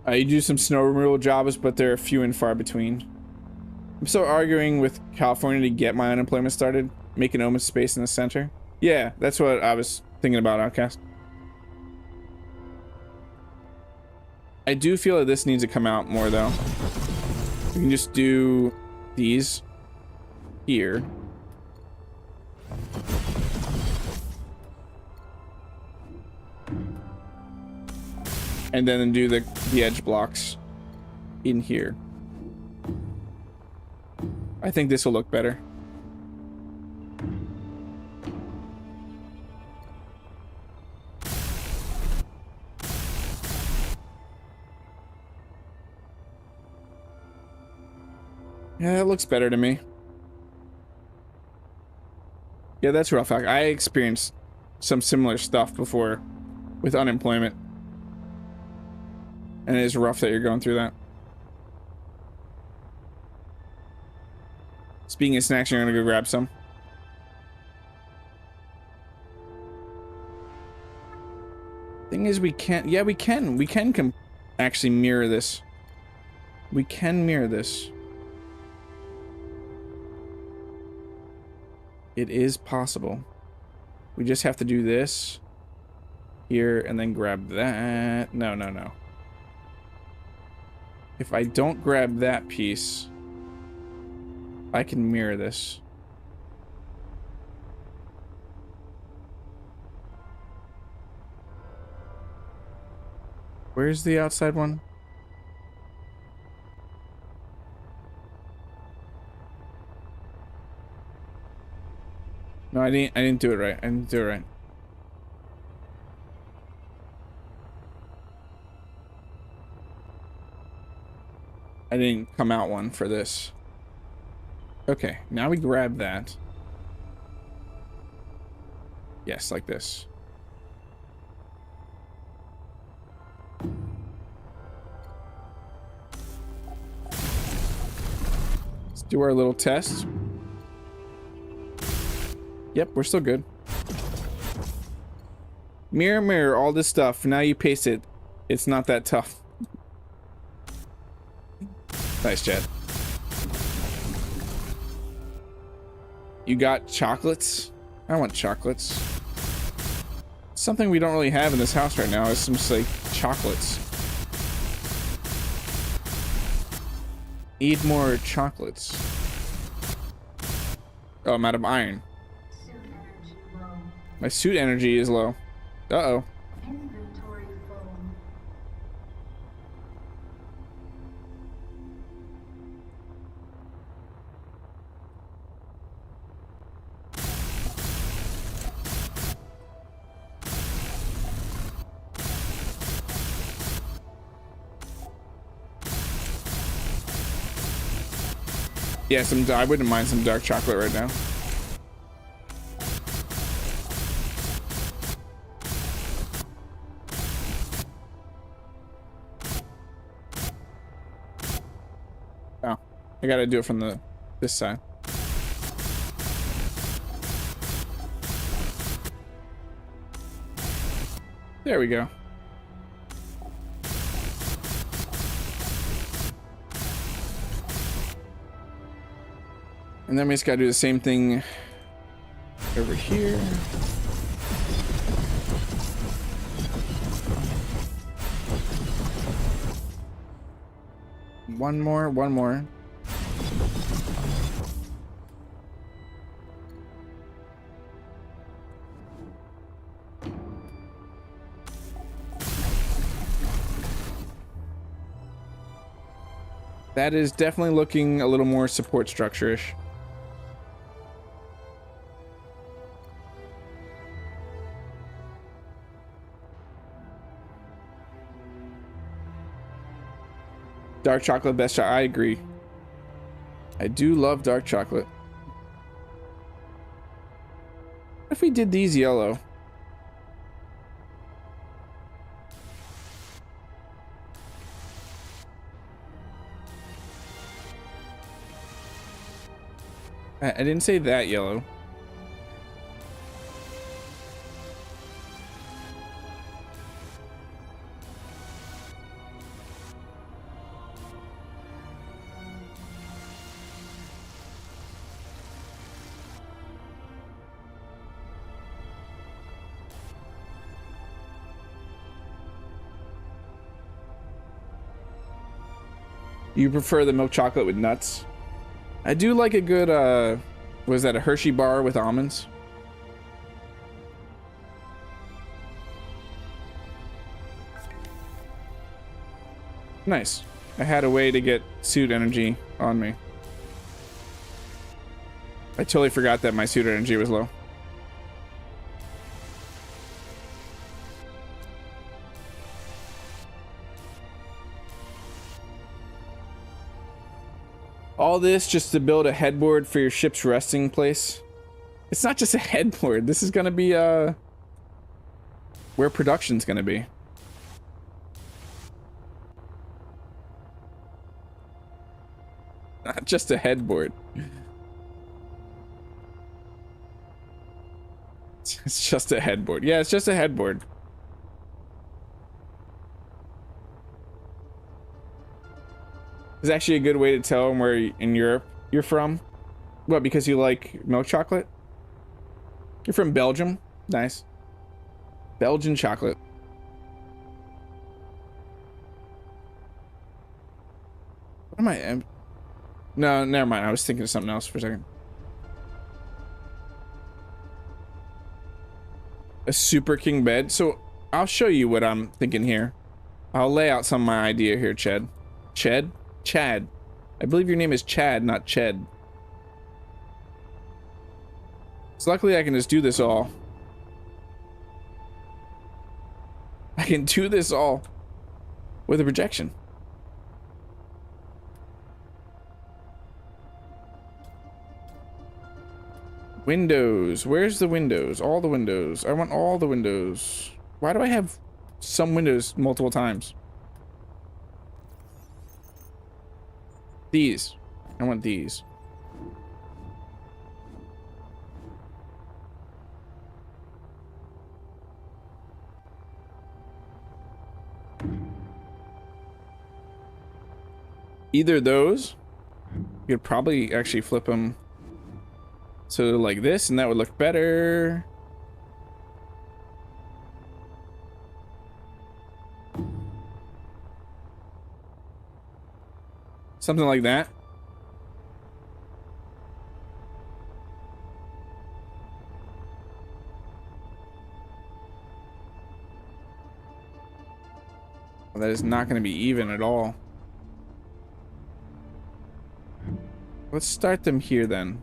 You do some snow removal jobs, but they're few and far between. I'm still arguing with California to get my unemployment started, make an open space in the center. Yeah, that's what I was thinking about, Outcast. I do feel that this needs to come out more, though. We can just do these here. And then do the edge blocks in here. I think this will look better. Yeah, that looks better to me. Yeah, that's rough. I experienced some similar stuff before with unemployment. And it is rough that you're going through that. Speaking of snacks, you're gonna go grab some. Thing is, we can't. Yeah, we can. We can actually mirror this. We can mirror this. It is possible. We just have to do this here and then grab that. No, no, no. If I don't grab that piece, I can mirror this. Where's the outside one? No, I didn't do it right. I didn't do it right. I didn't come out one for this. Okay, now we grab that. Yes, like this. Let's do our little test. Yep, we're still good. Mirror, mirror, all this stuff. Now you paste it. It's not that tough. Nice, Chad. You got chocolates? I want chocolates. Something we don't really have in this house right now is some, like, chocolates. Need more chocolates. Oh, I'm out of iron. My suit energy is low. Uh-oh. Inventory full. Yeah, I wouldn't mind some dark chocolate right now. Oh, I gotta do it from this side. There we go. And then we just gotta do the same thing over here. One more, one more. That is definitely looking a little more support structure-ish. Dark chocolate, best shot. I agree. I do love dark chocolate. What if we did these yellow? I didn't say that yellow. You prefer the milk chocolate with nuts? I do like a good, was that a Hershey bar with almonds? Nice. I had a way to get suit energy on me. I totally forgot that my suit energy was low. All this just to build a headboard for your ship's resting place. It's not just a headboard. This is gonna be where production's gonna be. Not just a headboard. It's just a headboard. Yeah, it's just a headboard. It's actually a good way to tell them where in Europe you're from. What, because you like milk chocolate? You're from Belgium? Nice. Belgian chocolate. What am I? No, never mind. I was thinking of something else for a second. A super king bed. So I'll show you what I'm thinking here. I'll lay out some of my idea here, Chad. Chad? Chad. I believe your name is Chad, not Ched. So luckily I can just do this all. I can do this all with a projection. Windows. Where's the windows? All the windows. I want all the windows. Why do I have some windows multiple times? These. I want these. Either those. You could probably actually flip them so like this, and that would look better. Something like that. Well, that is not going to be even at all. Let's start them here then.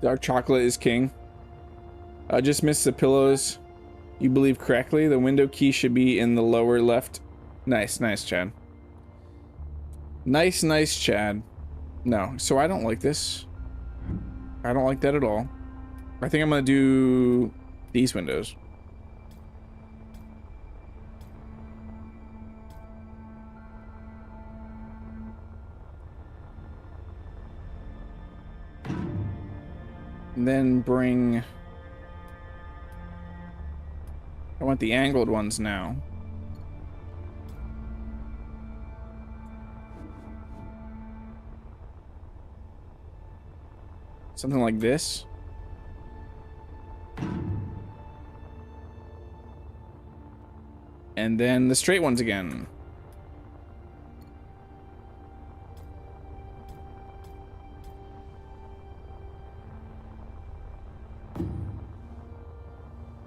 Dark chocolate is king. I just missed the pillows. You believe correctly. The window key should be in the lower left. Nice, nice, Chad. Nice, nice, Chad. No, so I don't like this. I don't like that at all. I think I'm gonna do these windows. And then bring... I want the angled ones now. Something like this. And then the straight ones again.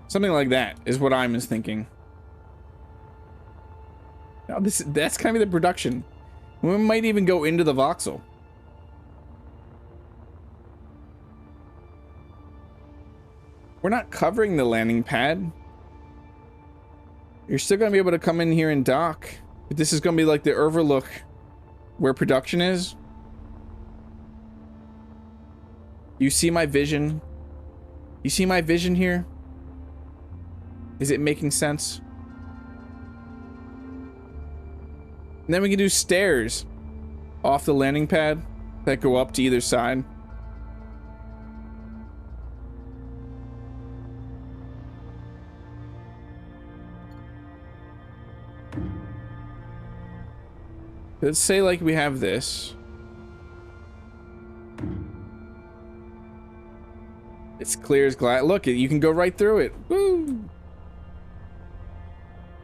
Something like that is what I'm thinking. Now that's kind of the production. We might even go into the voxel. We're not covering the landing pad. You're still gonna be able to come in here and dock. But this is gonna be like the overlook where production is. You see my vision? You see my vision here? Is it making sense? And then we can do stairs off the landing pad that go up to either side. Let's say like we have this. It's clear as glass. Look, you can go right through it. Woo!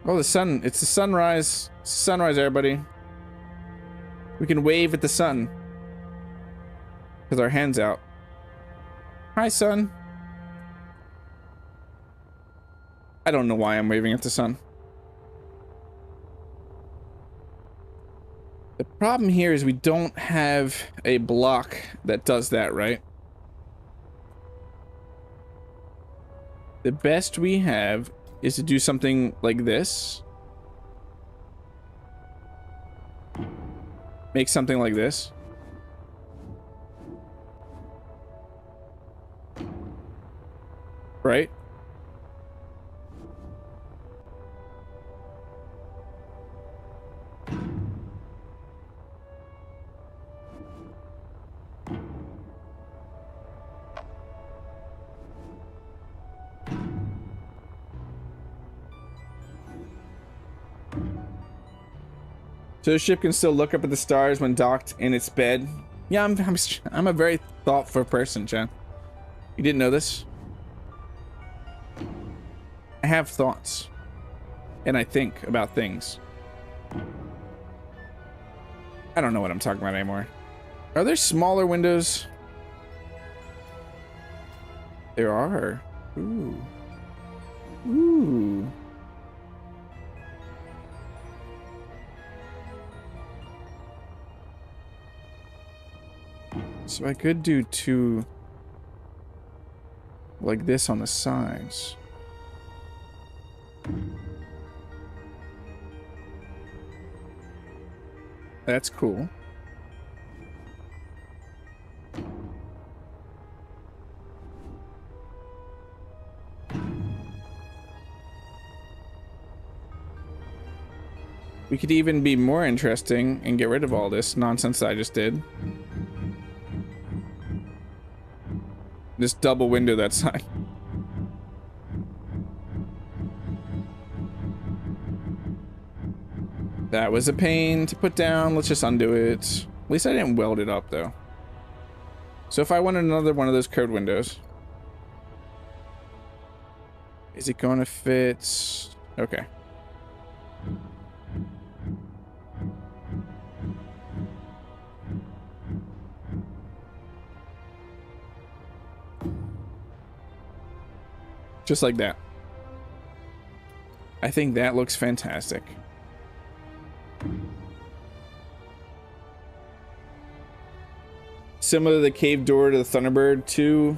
Oh, the sun. It's the sunrise. It's the sunrise, everybody. We can wave at the sun. With our hands out. Hi, sun. I don't know why I'm waving at the sun. The problem here is we don't have a block that does that, right? The best we have is to do something like this. Make something like this. Right? So the ship can still look up at the stars when docked in its bed. Yeah, I'm a very thoughtful person, Jen. You didn't know this? I have thoughts. And I think about things. I don't know what I'm talking about anymore. Are there smaller windows? There are. Ooh. Ooh. So I could do two like this on the sides. That's cool. We could even be more interesting and get rid of all this nonsense that I just did. This double window that side. That was a pain to put down. Let's just undo it. At least I didn't weld it up though. So if I wanted another one of those curved windows, is it going to fit? Okay. Just like that. I think that looks fantastic. Similar to the cave door to the Thunderbird 2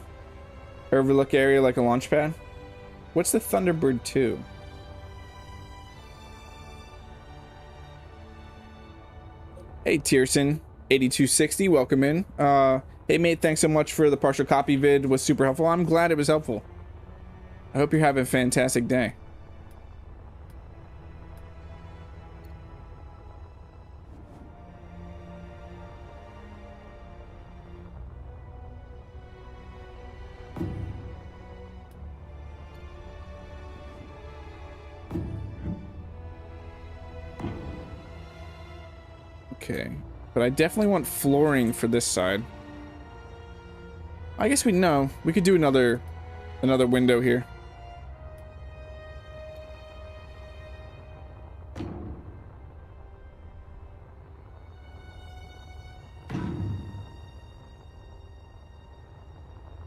overlook area like a launch pad. What's the Thunderbird 2? Hey Tierson 8260, welcome in. Hey mate, thanks so much for the partial copy vid. Was super helpful. I'm glad it was helpful. I hope you're having a fantastic day. Okay, but I definitely want flooring for this side. I guess we could do another window here.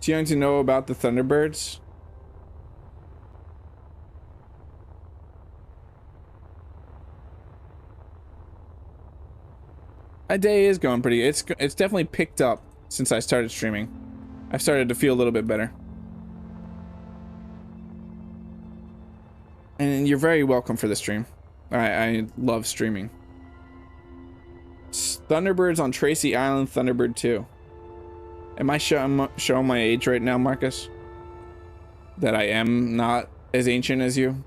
Too young to know about the Thunderbirds? My day is going pretty. It's definitely picked up since I started streaming. I've started to feel a little bit better. And you're very welcome for the stream. I love streaming. Thunderbirds on Tracy Island, Thunderbird 2. Am I showing my age right now, Marcus? That I am not as ancient as you?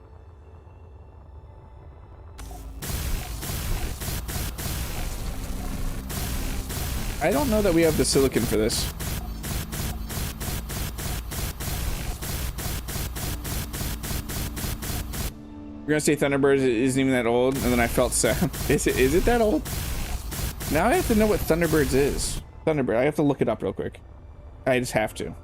I don't know that we have the silicon for this. We're gonna say Thunderbird isn't even that old, and then I felt sad. Is it that old? Now I have to know what Thunderbirds is. Thunderbird, I have to look it up real quick. I just have to.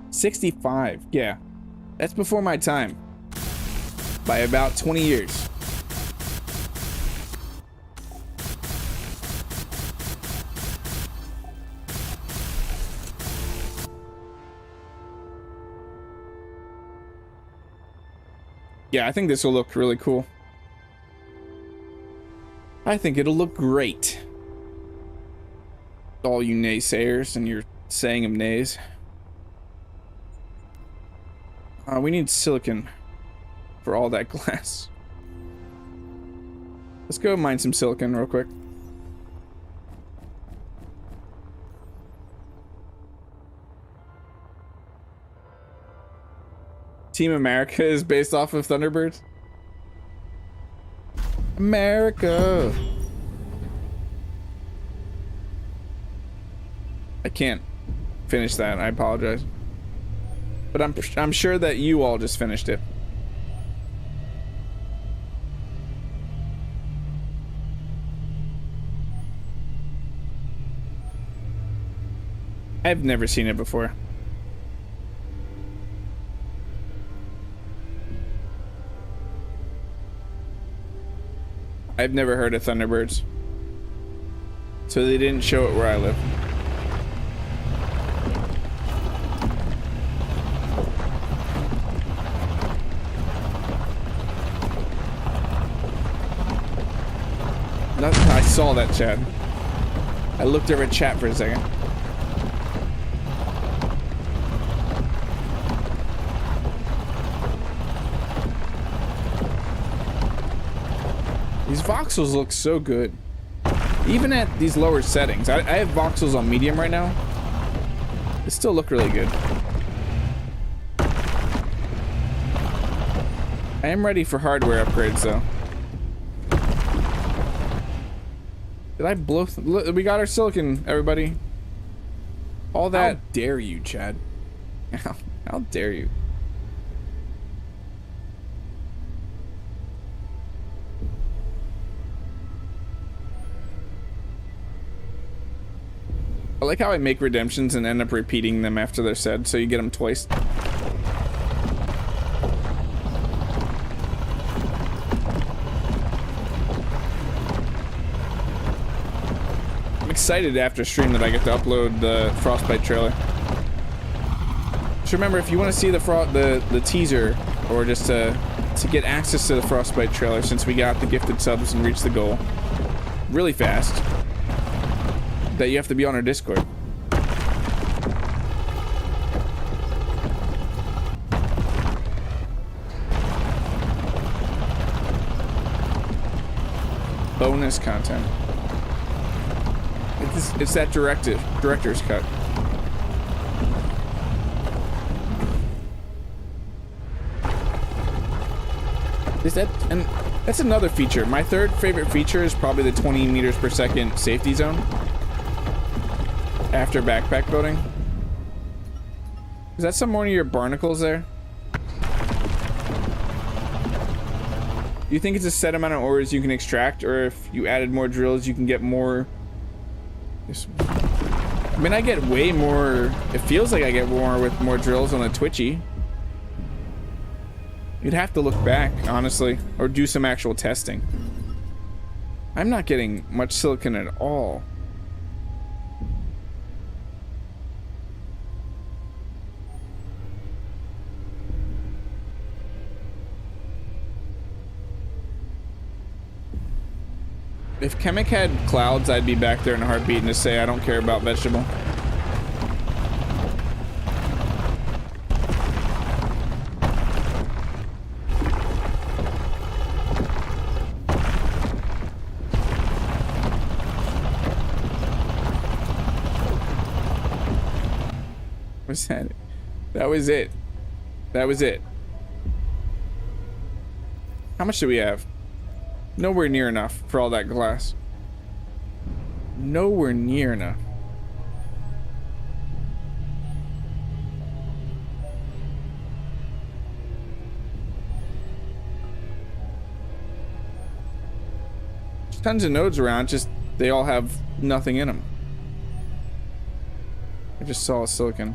'65, yeah. That's before my time. By about 20 years. Yeah, I think this will look really cool. I think it'll look great. All you naysayers and your saying of nays. We need silicon for all that glass. Let's go mine some silicon real quick. Team America is based off of Thunderbirds. America. I can't finish that. I apologize. But I'm sure that you all just finished it. I've never seen it before. I've never heard of Thunderbirds. So they didn't show it where I live. I saw that, Chad. I looked over at chat for a second. These voxels look so good. Even at these lower settings. I have voxels on medium right now. They still look really good. I am ready for hardware upgrades though. Did I blow? Look, we got our silicon, everybody. All that. How dare you, Chad? How dare you? I like how I make redemptions and end up repeating them after they're said, so you get them twice. I'm excited after stream that I get to upload the Frostbite trailer. Just remember, if you want to see the teaser, or just to get access to the Frostbite trailer, since we got the gifted subs and reached the goal really fast, that you have to be on our Discord. Bonus content. It's that director's cut. Is that, and that's another feature. My third favorite feature is probably the 20 meters per second safety zone after backpack building. Is that some more of your barnacles there? Do you think it's a set amount of ores you can extract, or if you added more drills you can get more? I mean, I get way more. It feels like I get more with more drills on the Twitchy. You'd have to look back, honestly, or do some actual testing. I'm not getting much silicon at all. If Kemik had clouds, I'd be back there in a heartbeat and just say I don't care about vegetable. What's that? That was it. That was it. How much do we have? Nowhere near enough for all that glass. Nowhere near enough. There's tons of nodes around, just they all have nothing in them. I just saw a silicon.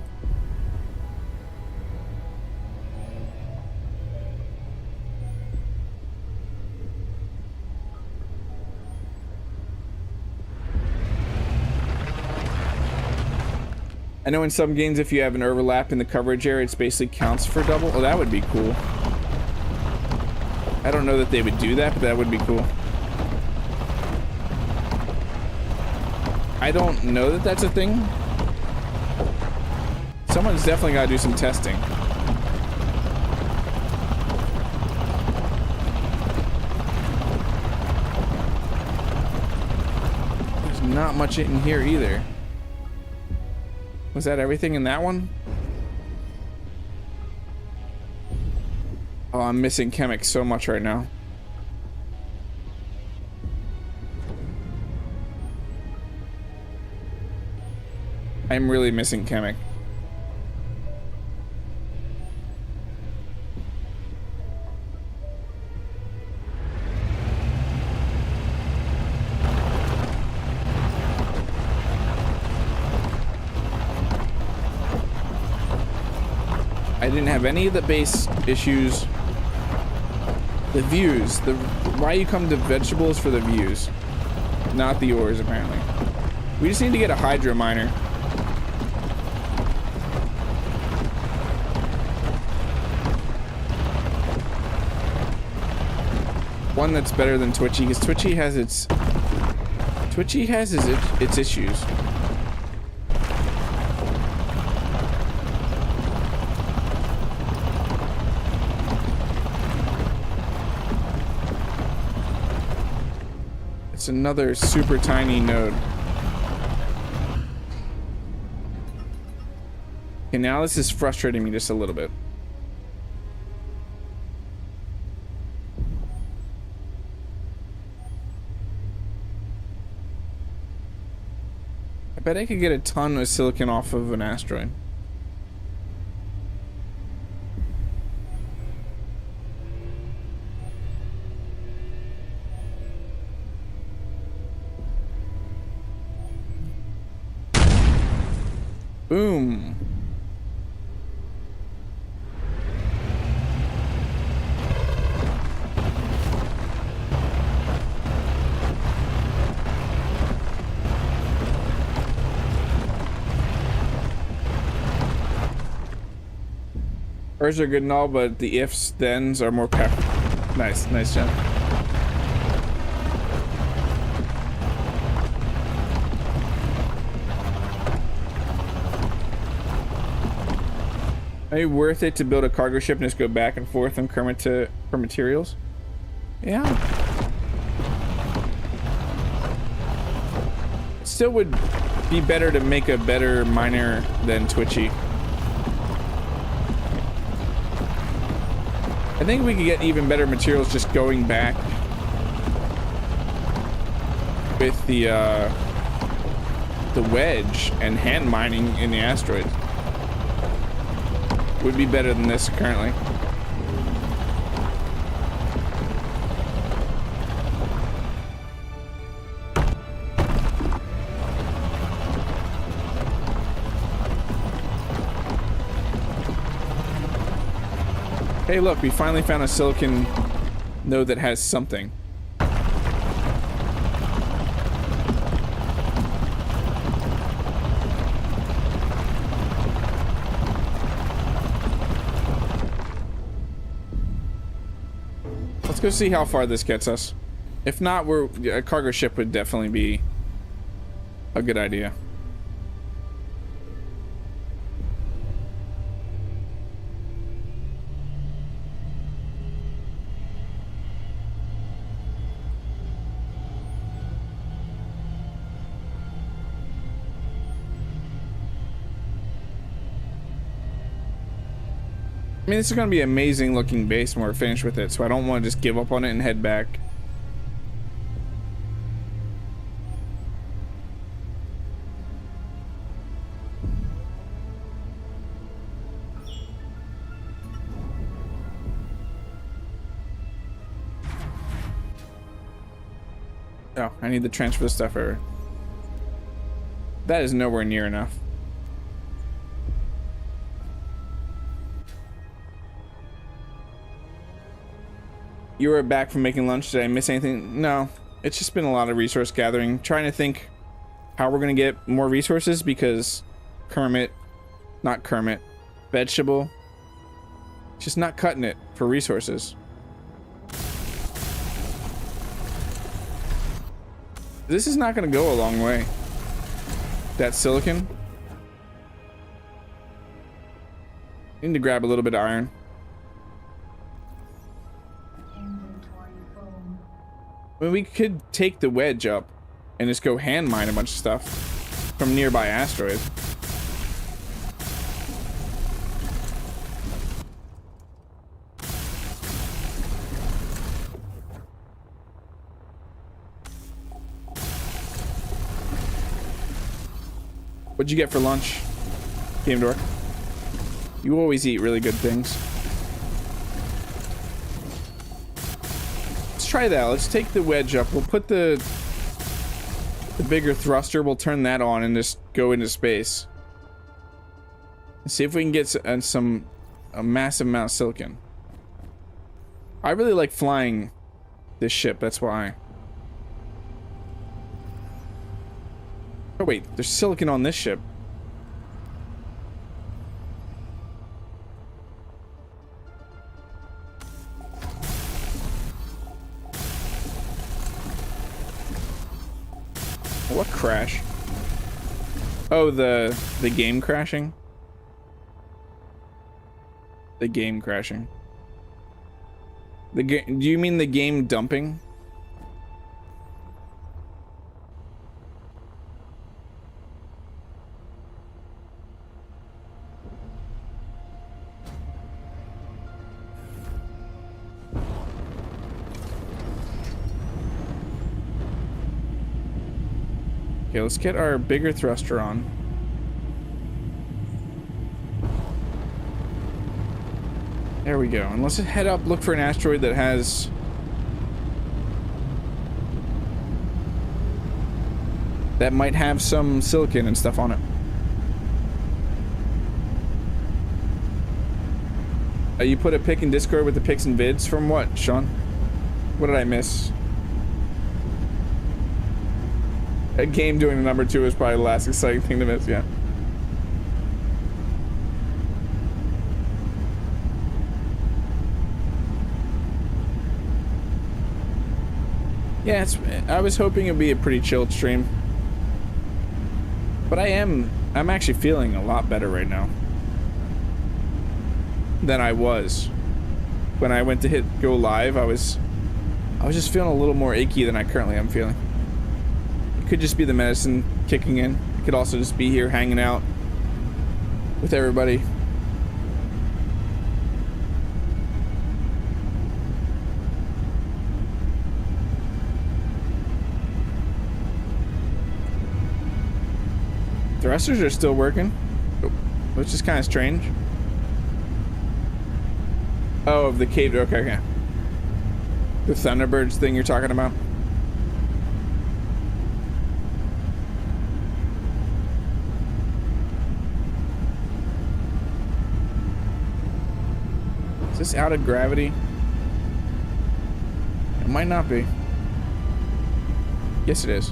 I know in some games if you have an overlap in the coverage area, it basically counts for double. Oh, that would be cool. I don't know that they would do that, but that would be cool. I don't know that that's a thing. Someone's definitely got to do some testing. There's not much in here either. Was that everything in that one? Oh, I'm missing Kemik so much right now. I'm really missing Kemik. I didn't have any of the base issues. The views, why you come to vegetables for the views, not the ores apparently. We just need to get a hydro miner. One that's better than Twitchy, because Twitchy has its issues. It's another super tiny node. Okay, now this is frustrating me just a little bit. I bet I could get a ton of silicon off of an asteroid. Boom. Hers are good and all, but the ifs, thens are more powerful. Nice, nice job. Maybe worth it to build a cargo ship and just go back and forth and Kermit for materials? Yeah. Still would be better to make a better miner than Twitchy. I think we could get even better materials just going back with the wedge and hand mining in the asteroids. Would be better than this currently. Hey, look, we finally found a silicon node that has something. Let's go see how far this gets us. If not, a cargo ship would definitely be a good idea. I mean, this is going to be an amazing looking base when we're finished with it, so I don't want to just give up on it and head back. Oh, I need to transfer the stuff over. That is nowhere near enough. You were back from making lunch. Did I miss anything? No. It's just been a lot of resource gathering. Trying to think how we're going to get more resources because vegetable, just not cutting it for resources. This is not going to go a long way. that silicon. Need to grab a little bit of iron. Inventory full. I mean, we could take the wedge up and just go hand mine a bunch of stuff from nearby asteroids. What'd you get for lunch, Game Dork? You always eat really good things. Let's try that. Let's take the wedge up. We'll put the bigger thruster. We'll turn that on and just go into space. Let's see if we can get a massive amount of silicon. I really like flying this ship. That's why. Oh wait, there's silicon on this ship. What crash? Oh, the game crashing? The game crashing. The game, do you mean the game dumping? Okay, let's get our bigger thruster on. There we go. And let's head up, look for an asteroid that has... that might have some silicon and stuff on it. You put a pic in Discord with the pics and vids from what, Sean? What did I miss? A game doing the #2 is probably the last exciting thing to miss, yeah. Yeah, I was hoping it'd be a pretty chilled stream. But I'm actually feeling a lot better right now than I was. When I went to hit go live, I was just feeling a little more achy than I currently am feeling. Could just be the medicine kicking in. It could also just be here hanging out with everybody. Thrusters are still working, which is kind of strange. Oh, of the cave. Okay. The Thunderbirds thing you're talking about. Is this out of gravity? It might not be. Yes, it is.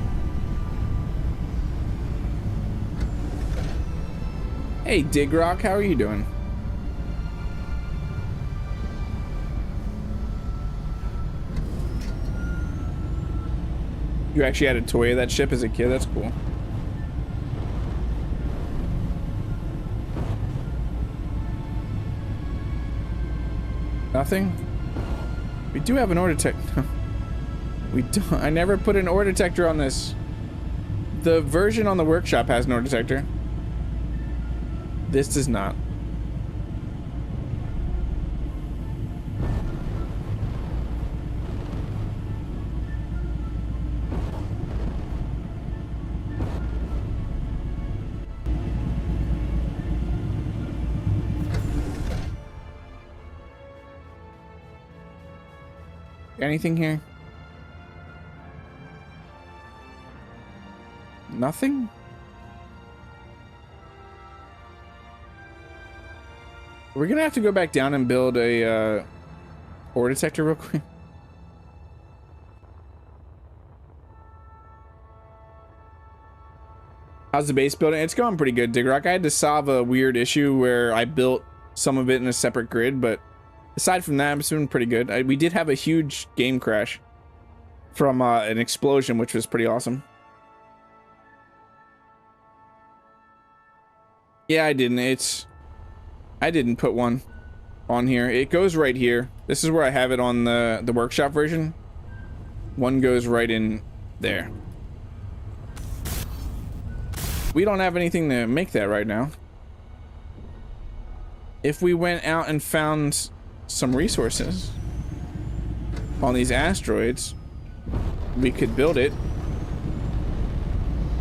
Hey, Dig Rock, how are you doing? You actually had a toy of that ship as a kid? That's cool. Nothing? We do have an ore detector. We don't. I never put an ore detector on this. The version on the workshop has an ore detector. This does not. Anything here? Nothing? We're gonna have to go back down and build a ore detector real quick. How's the base building? It's going pretty good, Digrock. I had to solve a weird issue where I built some of it in a separate grid, but aside from that, it's been pretty good. We did have a huge game crash from an explosion, which was pretty awesome. Yeah, I didn't. I didn't put one on here. It goes right here. This is where I have it on the workshop version. One goes right in there. We don't have anything to make that right now. If we went out and found some resources on these asteroids, we could build it.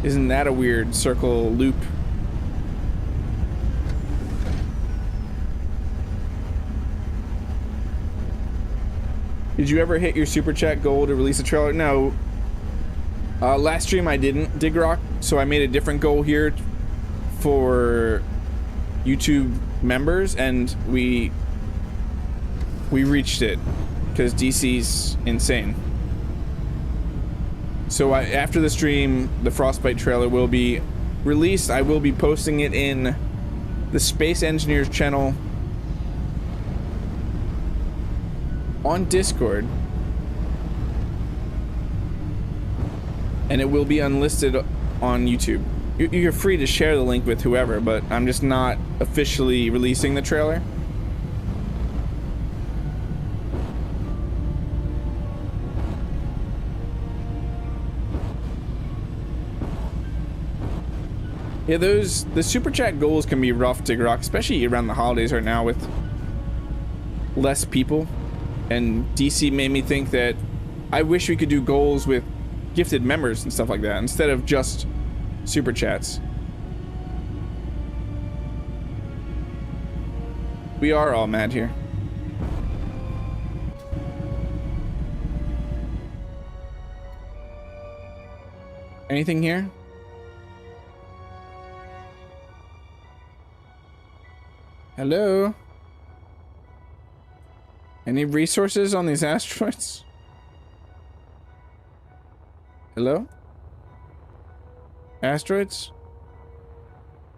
Isn't that a weird circle loop? Did you ever hit your super chat goal to release a trailer? No. Last stream I didn't, Dig Rock, so I made a different goal here for YouTube members, and we reached it because DC's insane. So after the stream, the Frostbite trailer will be released. I will be posting it in the Space Engineers channel on Discord, and it will be unlisted on YouTube. You're free to share the link with whoever, but I'm just not officially releasing the trailer. Yeah, the super chat goals can be rough to rock, especially around the holidays right now with less people. And DC made me think that I wish we could do goals with gifted members and stuff like that instead of just super chats. We are all mad here. Anything here? Hello? Any resources on these asteroids? Hello? Asteroids?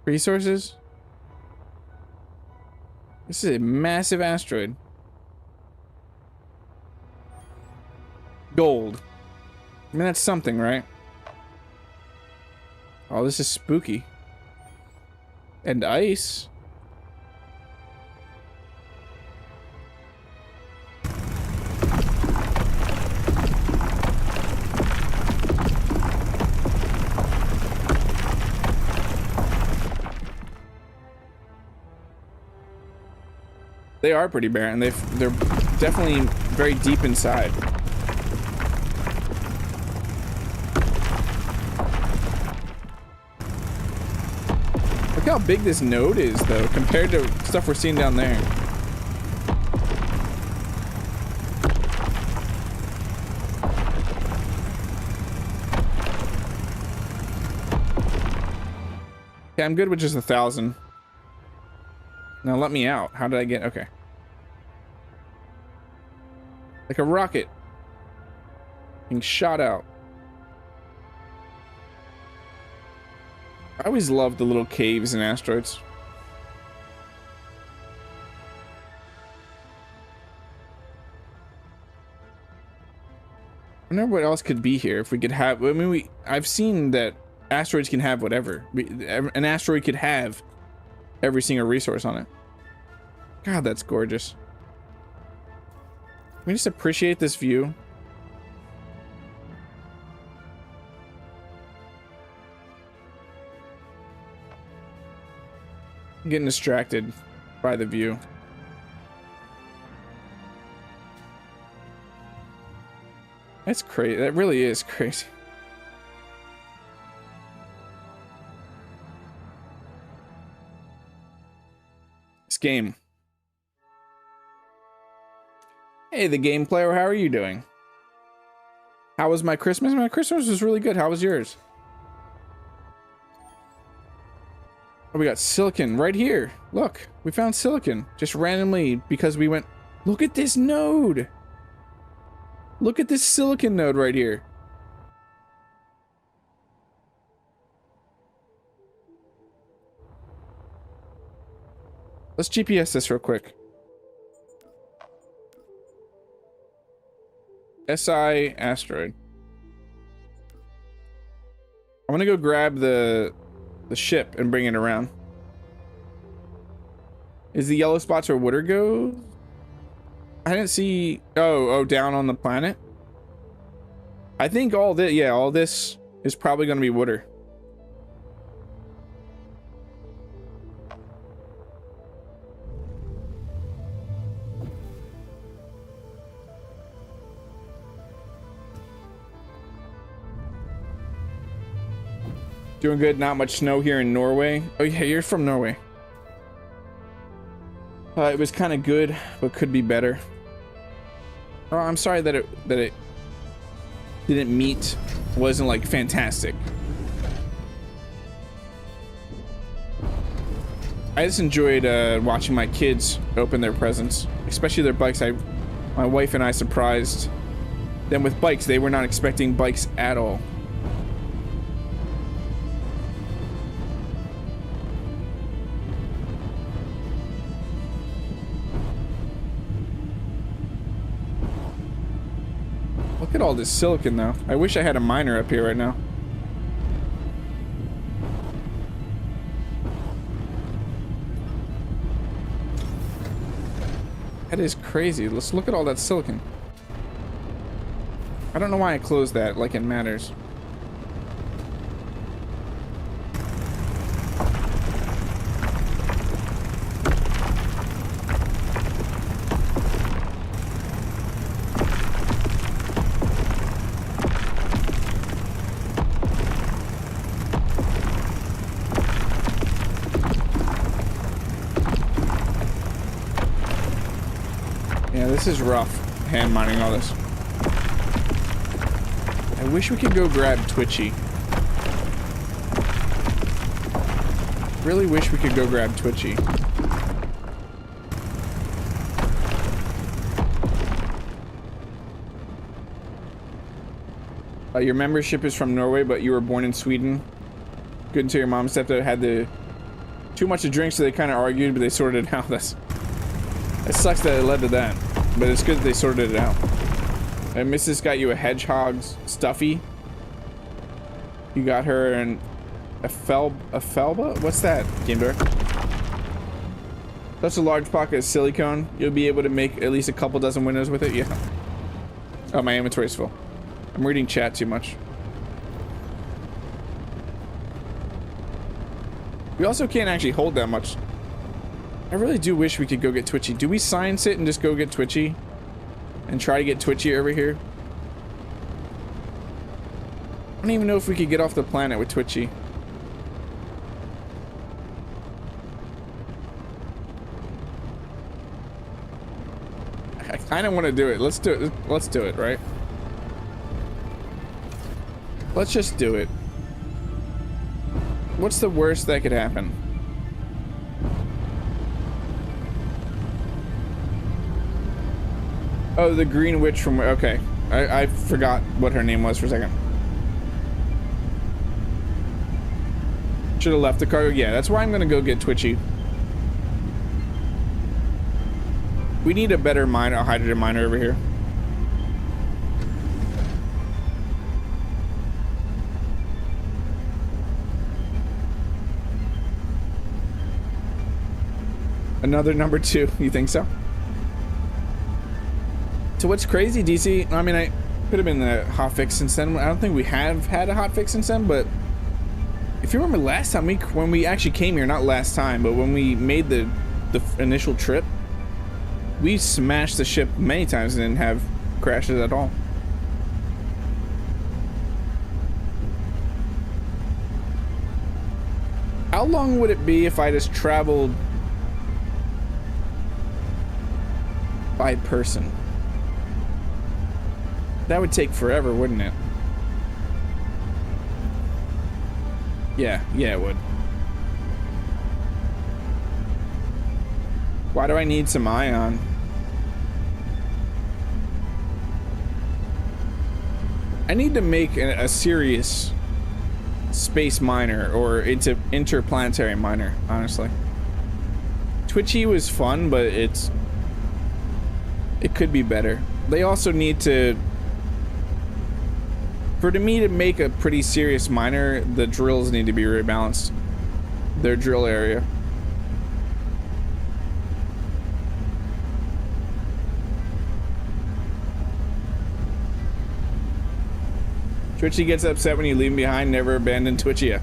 Resources? This is a massive asteroid. Gold. I mean, that's something, right? Oh, this is spooky. And ice. They are pretty barren. They're definitely very deep inside. Look how big this node is, though, compared to stuff we're seeing down there. Okay, I'm good with just 1,000. Now let me out. How did I get? Okay. Like a rocket being shot out. I always loved the little caves in asteroids. I wonder what else could be here if we could have. I mean, I've seen that asteroids can have whatever. An asteroid could have every single resource on it. God, that's gorgeous. Can we just appreciate this view? I'm getting distracted by the view. That's crazy. That really is crazy. This game. Hey, the game player, how are you doing? How was my Christmas? My Christmas was really good. How was yours? Oh, we got silicon right here. Look, we found silicon just randomly because we went. Look at this node. Look at this silicon node right here. Let's GPS this real quick. SI asteroid. I'm gonna go grab the ship and bring it around. Is the yellow spots where water goes? I didn't see. Oh, down on the planet. I think all this, yeah, all this is probably going to be water. Doing good. Not much snow here in Norway. Oh yeah, you're from Norway. It was kind of good, but could be better. Oh, I'm sorry that it didn't meet. Wasn't like fantastic. I just enjoyed watching my kids open their presents, especially their bikes. My wife and I surprised them with bikes. They were not expecting bikes at all. Look at all this silicon, though. I wish I had a miner up here right now. That is crazy. Let's look at all that silicon. I don't know why I closed that, like it matters. This is rough, hand mining all this. I wish we could go grab Twitchy. Really wish we could go grab Twitchy. Your membership is from Norway, but you were born in Sweden. Good until your mom and stepdad had too much to drink, so they kind of argued, but they sorted it out. It sucks that it led to that. But it's good that they sorted it out. And Mrs. got you a hedgehog's stuffy. You got her an a felba? What's that, Game Door? Such a large pocket of silicone, you'll be able to make at least a couple dozen windows with it. Yeah. Oh, my inventory's full. I'm reading chat too much. We also can't actually hold that much. I really do wish we could go get Twitchy. Do we science it and just go get Twitchy? And try to get Twitchy over here? I don't even know if we could get off the planet with Twitchy. I kind of want to do it. Let's do it. Let's do it, right? Let's just do it. What's the worst that could happen? Oh, the green witch from... Okay. I forgot what her name was for a second. Should have left the cargo. Yeah, that's why I'm going to go get Twitchy. We need a better miner, a hydrogen miner over here. Another number 2. You think so? So what's crazy, DC? I mean, I could have been the hotfix since then. I don't think we have had a hotfix since then, but if you remember last time when we actually came here, not last time, but when we made the initial trip, we smashed the ship many times and didn't have crashes at all. How long would it be if I just traveled by person? That would take forever, wouldn't it? Yeah, it would. Why do I need some ion? I need to make a serious space miner or interplanetary miner, honestly. Twitchy was fun, but it could be better. They also need to... For me to make a pretty serious miner, the drills need to be rebalanced. Their drill area. Twitchy gets upset when you leave him behind, never abandon Twitchy.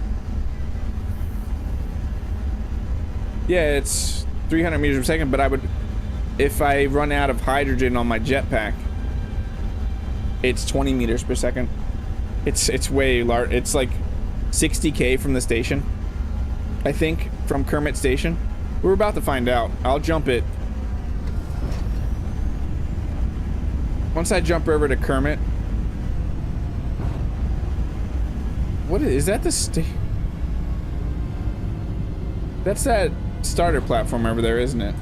Yeah, it's 300 meters per second, but I would, if I run out of hydrogen on my jetpack, it's 20 meters per second. It's way large. It's like 60K from the station, I think, from Kermit Station. We're about to find out. I'll jump it. Once I jump over to Kermit. What is that? That's that starter platform over there, isn't it?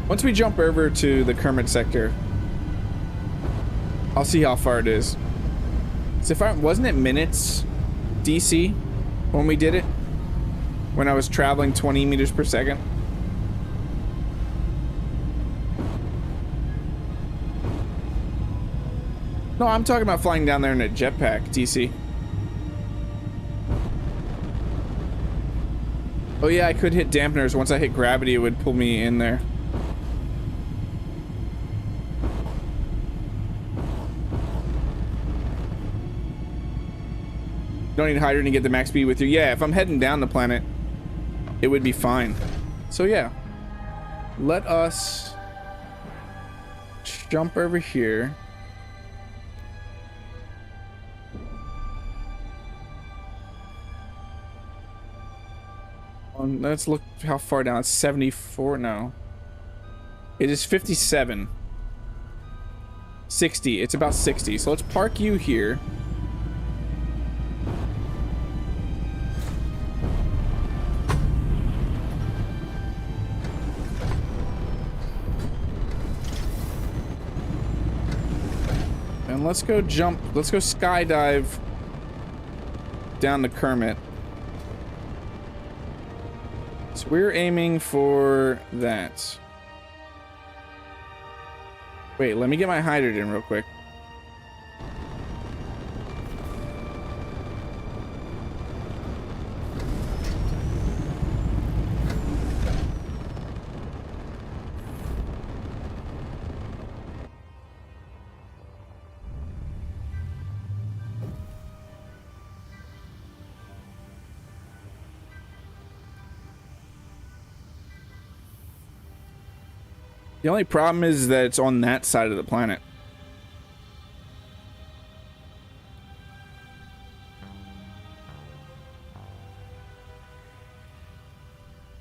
Once we jump over to the Kermit sector, I'll see how far it is. So wasn't it minutes DC when we did it? When I was traveling 20 meters per second? No, I'm talking about flying down there in a jetpack, DC. Oh yeah, I could hit dampeners. Once I hit gravity, it would pull me in there. Don't need hydrogen to get the max speed with you. Yeah, if I'm heading down the planet, it would be fine. So yeah, let us jump over here. Let's look how far down. It's 74 now. It is 57. 60. It's about 60. So let's park you here. And let's go jump. Let's go skydive down to Kermit. So we're aiming for that. Wait, let me get my hydrogen real quick. The only problem is that it's on that side of the planet.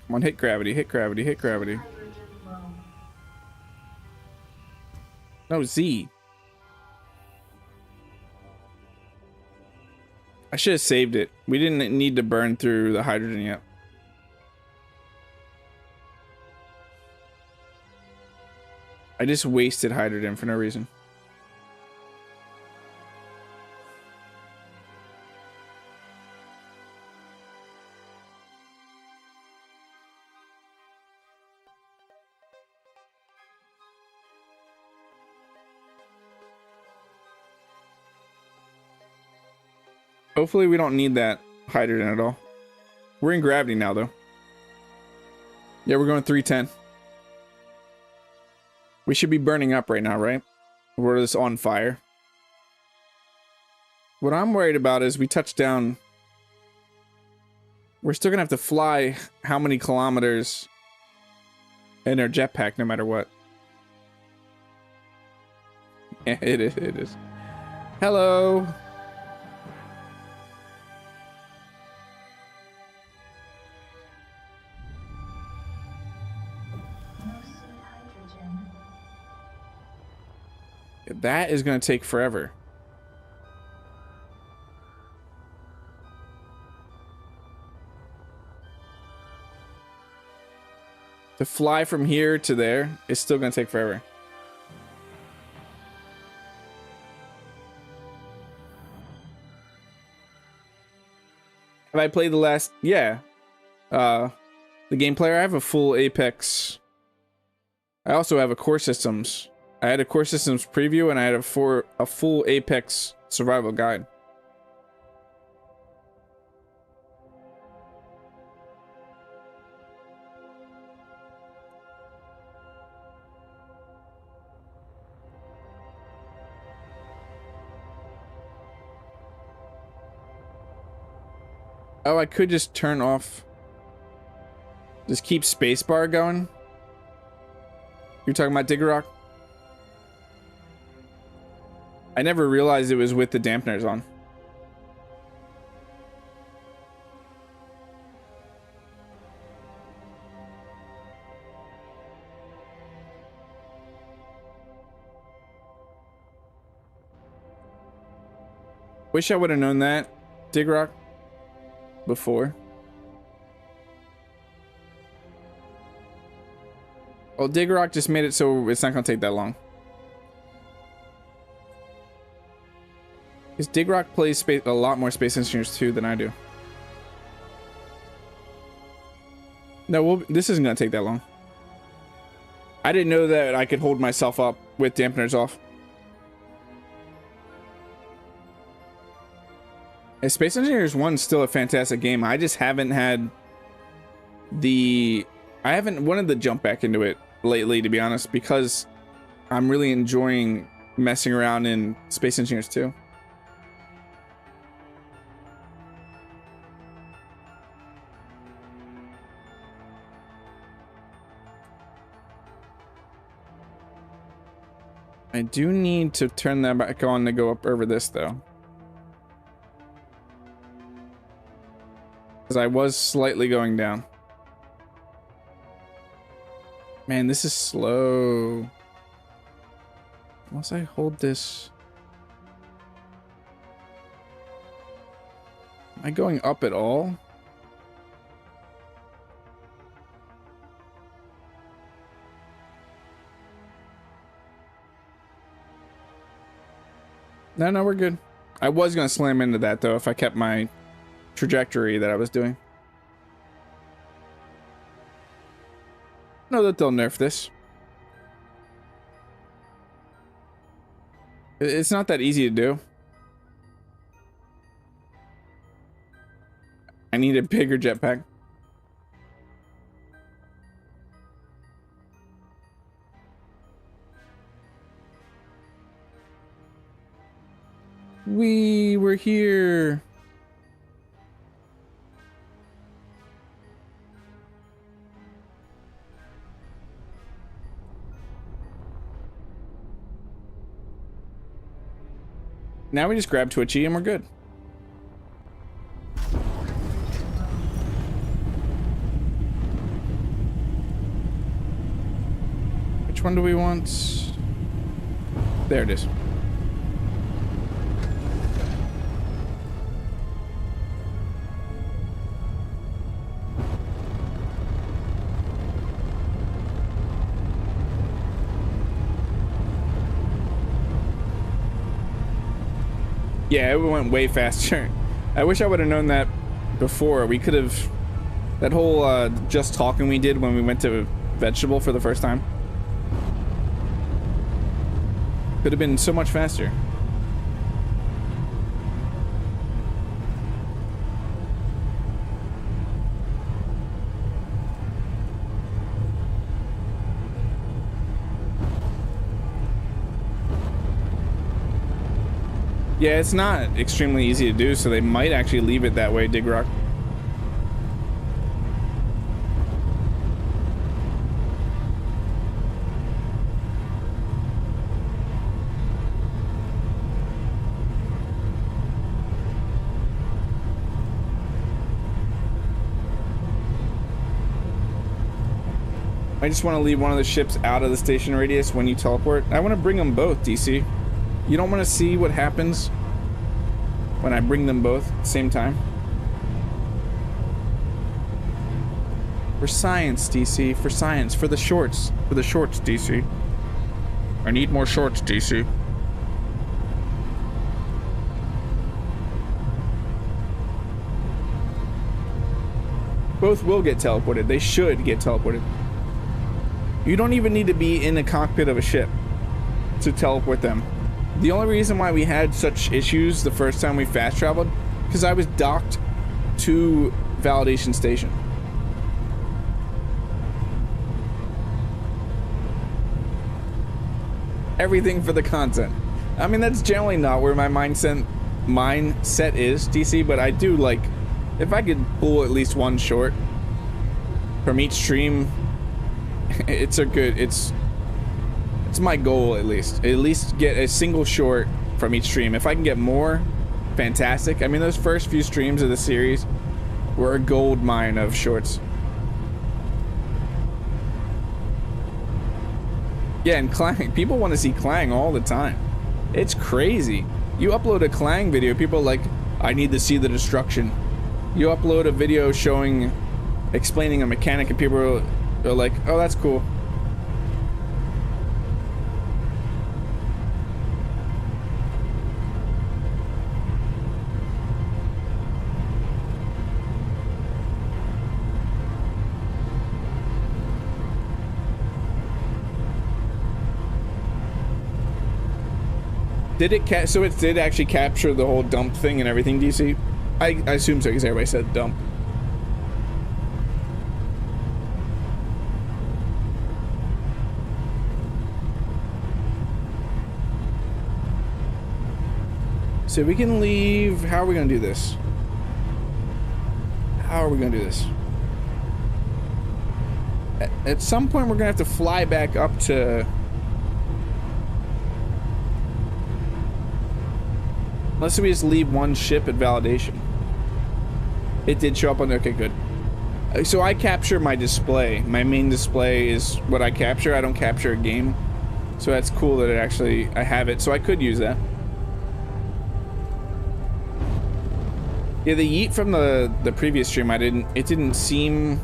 Come on, hit gravity, hit gravity, hit gravity. No, Z. I should have saved it. We didn't need to burn through the hydrogen yet. I just wasted hydrogen for no reason. Hopefully we don't need that hydrogen at all. We're in gravity now though. Yeah, we're going 310. We should be burning up right now, right? We're just on fire. What I'm worried about is we touch down. We're still gonna have to fly how many kilometers in our jetpack no matter what. Yeah, it is, it is. Hello. That is going to take forever. To fly from here to there is still going to take forever. Have I played the last? Yeah. The game player. I have a full Apex. I also have a Core Systems. I had a Core Systems preview and I had a full Apex survival guide. Oh, I could just turn off. Just keep spacebar going. You're talking about Digger Rock? I never realized it was with the dampeners on. Wish I would have known that, Dig Rock, before. Well, Dig Rock just made it so it's not going to take that long. Because Dig Rock plays a lot more Space Engineers 2 than I do. No, this isn't going to take that long. I didn't know that I could hold myself up with dampeners off. And Space Engineers 1 is still a fantastic game. I just haven't had the... I haven't wanted to jump back into it lately, to be honest, because I'm really enjoying messing around in Space Engineers 2. I do need to turn that back on to go up over this, though. Because I was slightly going down. Man, this is slow. Once I hold this... Am I going up at all? No, we're good. I was going to slam into that, though, if I kept my trajectory that I was doing. Know that they'll nerf this. It's not that easy to do. I need a bigger jetpack. We were here. Now we just grab Twitchy and we're good. Which one do we want? There it is. Yeah, it went way faster. I wish I would have known that before. We could have... That whole just talking we did when we went to Vegetable for the first time. Could have been so much faster. Yeah, it's not extremely easy to do, so they might actually leave it that way, Dig Rock. I just want to leave one of the ships out of the station radius when you teleport. I want to bring them both, DC. You don't want to see what happens when I bring them both at the same time? For science, DC. For science. For the shorts. For the shorts, DC. I need more shorts, DC. Both will get teleported. They should get teleported. You don't even need to be in the cockpit of a ship to teleport them. The only reason why we had such issues the first time we fast traveled, because I was docked to validation station. Everything for the content. I mean, that's generally not where my mindset is, DC, but I do like If I could pull at least one short from each stream, it's my goal at least. At least get a single short from each stream. If I can get more, fantastic. I mean, those first few streams of the series were a gold mine of shorts. Yeah, and Clang. People want to see Clang all the time. It's crazy. You upload a Clang video, people are like, I need to see the destruction. You upload a video explaining a mechanic, and people are like, oh, that's cool. Did it so it did actually capture the whole dump thing and everything, DC? I assume so, because everybody said dump. So we can leave. How are we gonna do this? How are we gonna do this? At some point we're gonna have to fly back up to... Unless we just leave one ship at validation. It did show up on... Okay, good. So I capture my display. My main display is what I capture. I don't capture a game. So that's cool that it actually... I have it. So I could use that. Yeah, the yeet from the previous stream, it didn't seem...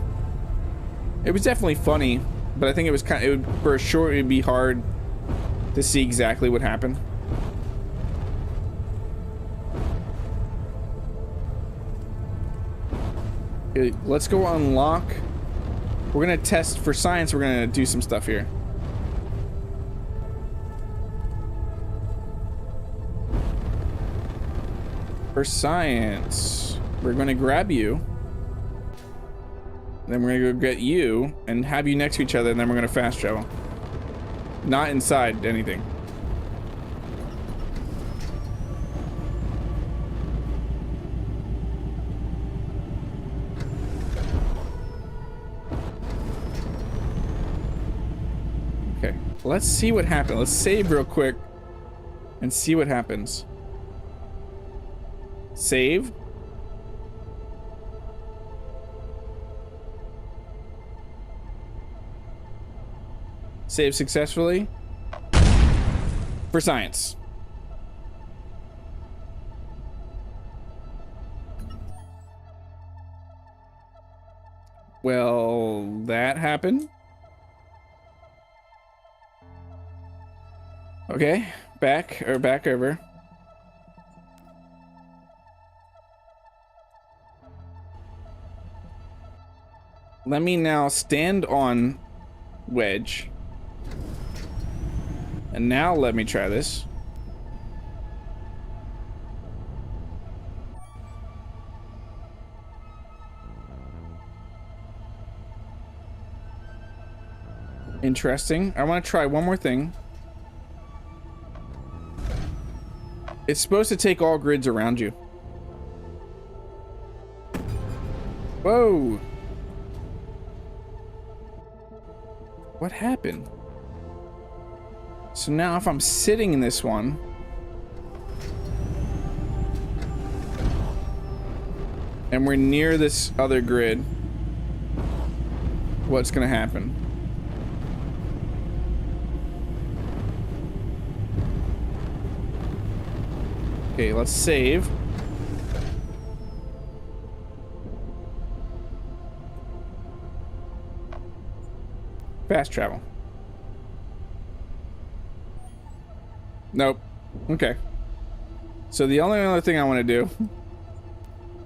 It was definitely funny. But I think it was kind of... for a short, it would be hard to see exactly what happened. Let's go unlock. We're gonna test for science. We're gonna do some stuff here. For science, we're gonna grab you. Then we're gonna go get you and have you next to each other, and then we're gonna fast travel. Not inside anything. Let's see what happens. Let's save real quick and see what happens. Save. Save successfully. For science. Well, that happened. Okay, back over. Let me now stand on Wedge. And now let me try this. Interesting. I want to try one more thing. It's supposed to take all grids around you. Whoa. What happened? So now if I'm sitting in this one, and we're near this other grid, what's gonna happen? Okay, let's save. Fast travel. Nope. Okay. So the only other thing I want to do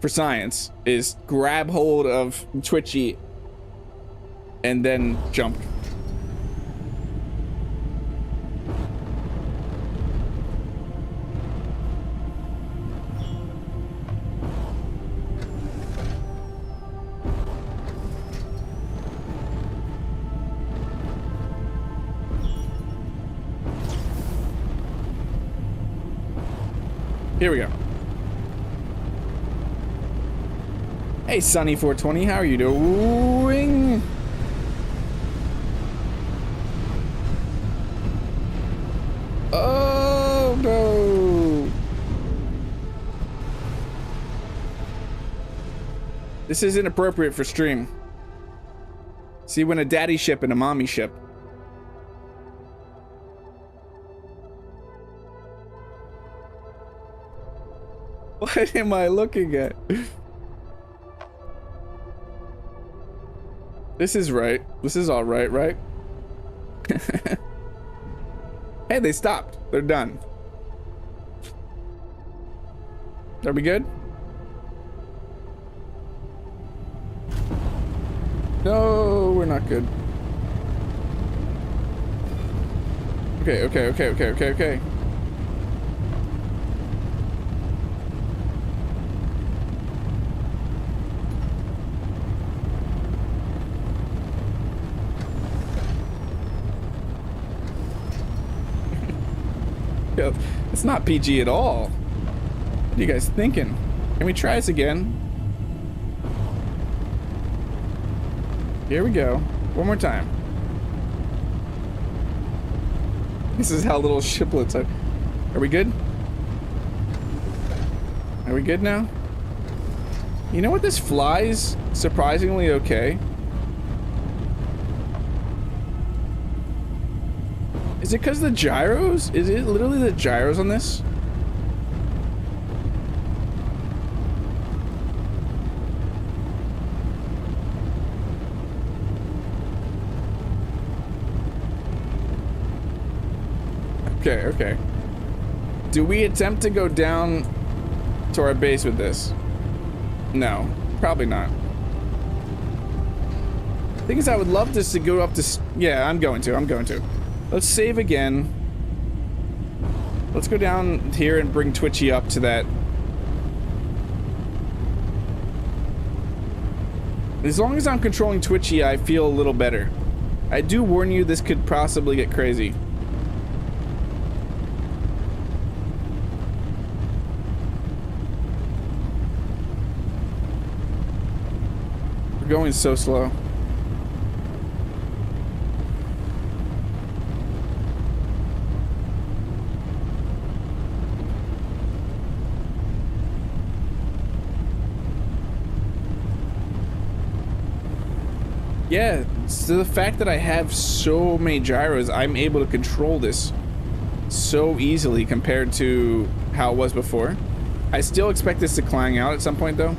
for science is grab hold of Twitchy and then jump. Here we go. Hey, Sunny420, how are you doing? Oh, no. This is inappropriate for stream. See, when a daddy ship and a mommy ship. What am I looking at? This is right. This is all right, right? Hey, they stopped. They're done. Are we good? No, we're not good. Okay. Yo, it's not PG at all. What are you guys thinking? Can we try this again? Here we go. One more time. This is how little shiplets are. Are we good? Are we good now? You know what? This flies surprisingly okay. Is it because the gyros? Is it literally the gyros on this? Okay. Do we attempt to go down to our base with this? No, probably not. Thing is, I would love this to go up to... Yeah, I'm going to. Let's save again. Let's go down here and bring Twitchy up to that. As long as I'm controlling Twitchy, I feel a little better. I do warn you, this could possibly get crazy. We're going so slow. Yeah, so the fact that I have so many gyros, I'm able to control this so easily compared to how it was before. I still expect this to clang out at some point though.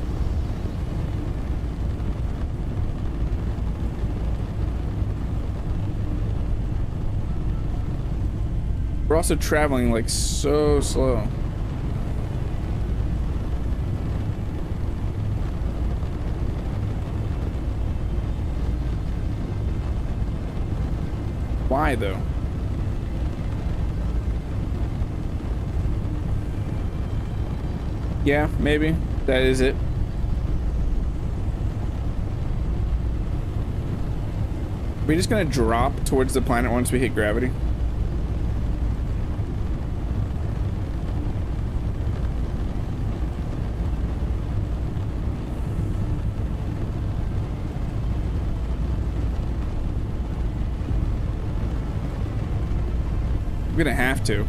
We're also traveling like so slow. Why though? Yeah, maybe. That is it. We're just gonna drop towards the planet once we hit gravity. I'm gonna have to.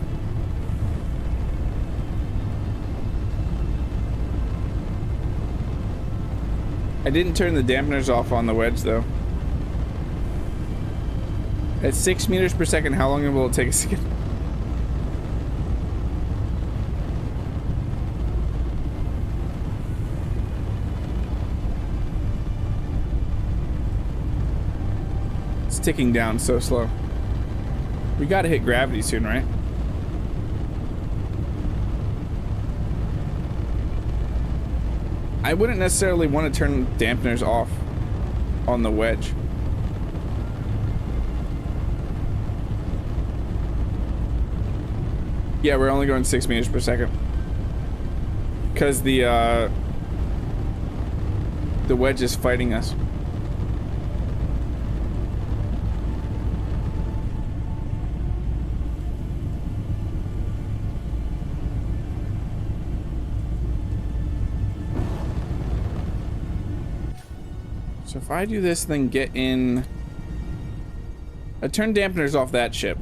I didn't turn the dampeners off on the Wedge though. At 6 meters per second, how long will it take us to get? It's ticking down so slow. We gotta hit gravity soon, right? I wouldn't necessarily want to turn dampeners off on the Wedge. Yeah, we're only going 6 meters per second. Because the Wedge is fighting us. So if I do this, then get in... I turn dampeners off that ship.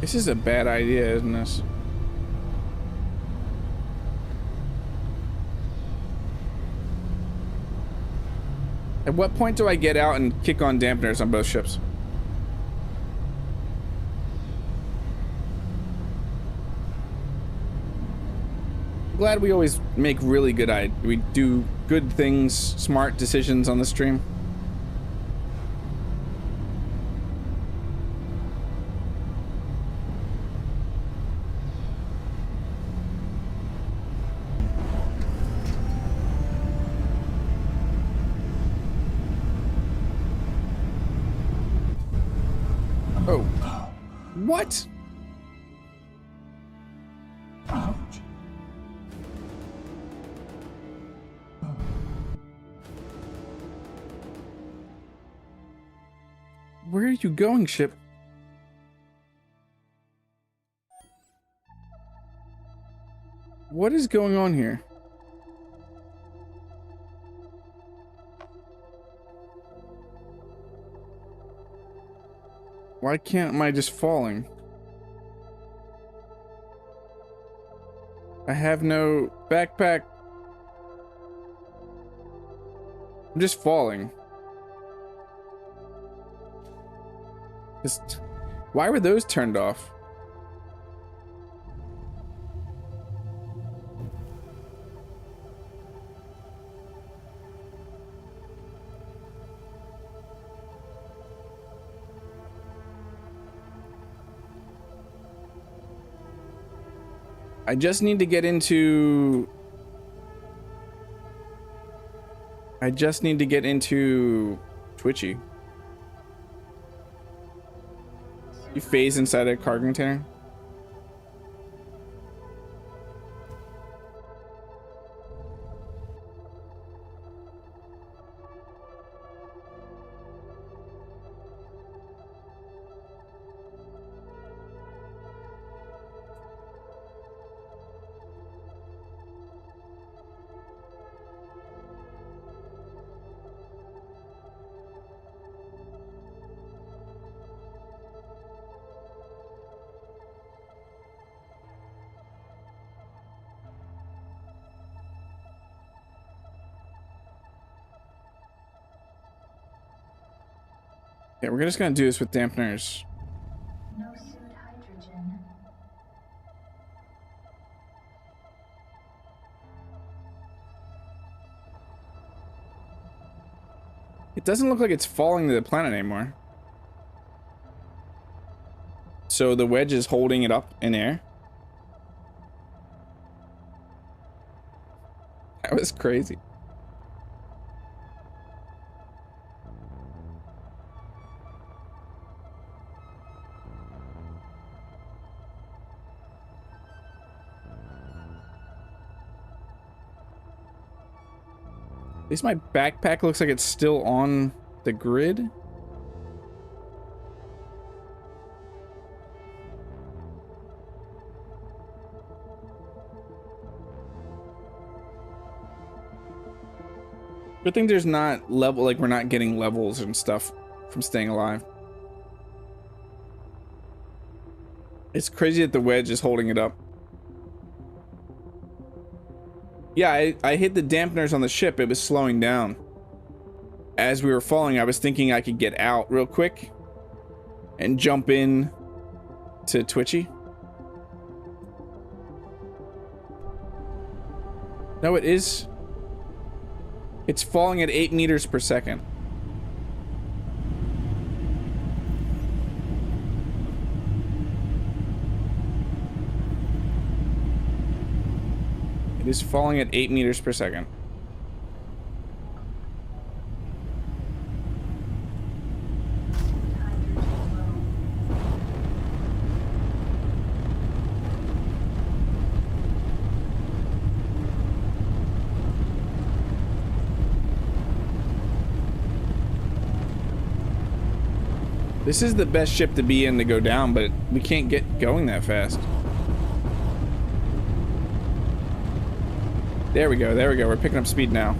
This is a bad idea, isn't this? At what point do I get out and kick on dampeners on both ships? I'm glad we always make really good we do good things, smart decisions on the stream. Oh. What? Ouch. Where are you going, ship? What is going on here? Why can't I just falling? I have no backpack. I'm just falling. Just, why were those turned off? I just need to get into... Twitchy. You phase inside a cargo container? Yeah, we're just gonna do this with dampeners. No suit hydrogen. It doesn't look like it's falling to the planet anymore. So the wedge is holding it up in air. That was crazy. At least my backpack looks like it's still on the grid. Good thing there's not level, like we're not getting levels and stuff from staying alive. It's crazy that the wedge is holding it up. Yeah, I hit the dampeners on the ship. It was slowing down. As we were falling, I was thinking I could get out real quick and jump in to Twitchy. No, it is. It's falling at 8 meters per second. It is falling at 8 meters per second. This is the best ship to be in to go down, but we can't get going that fast. There we go, there we go. We're picking up speed now.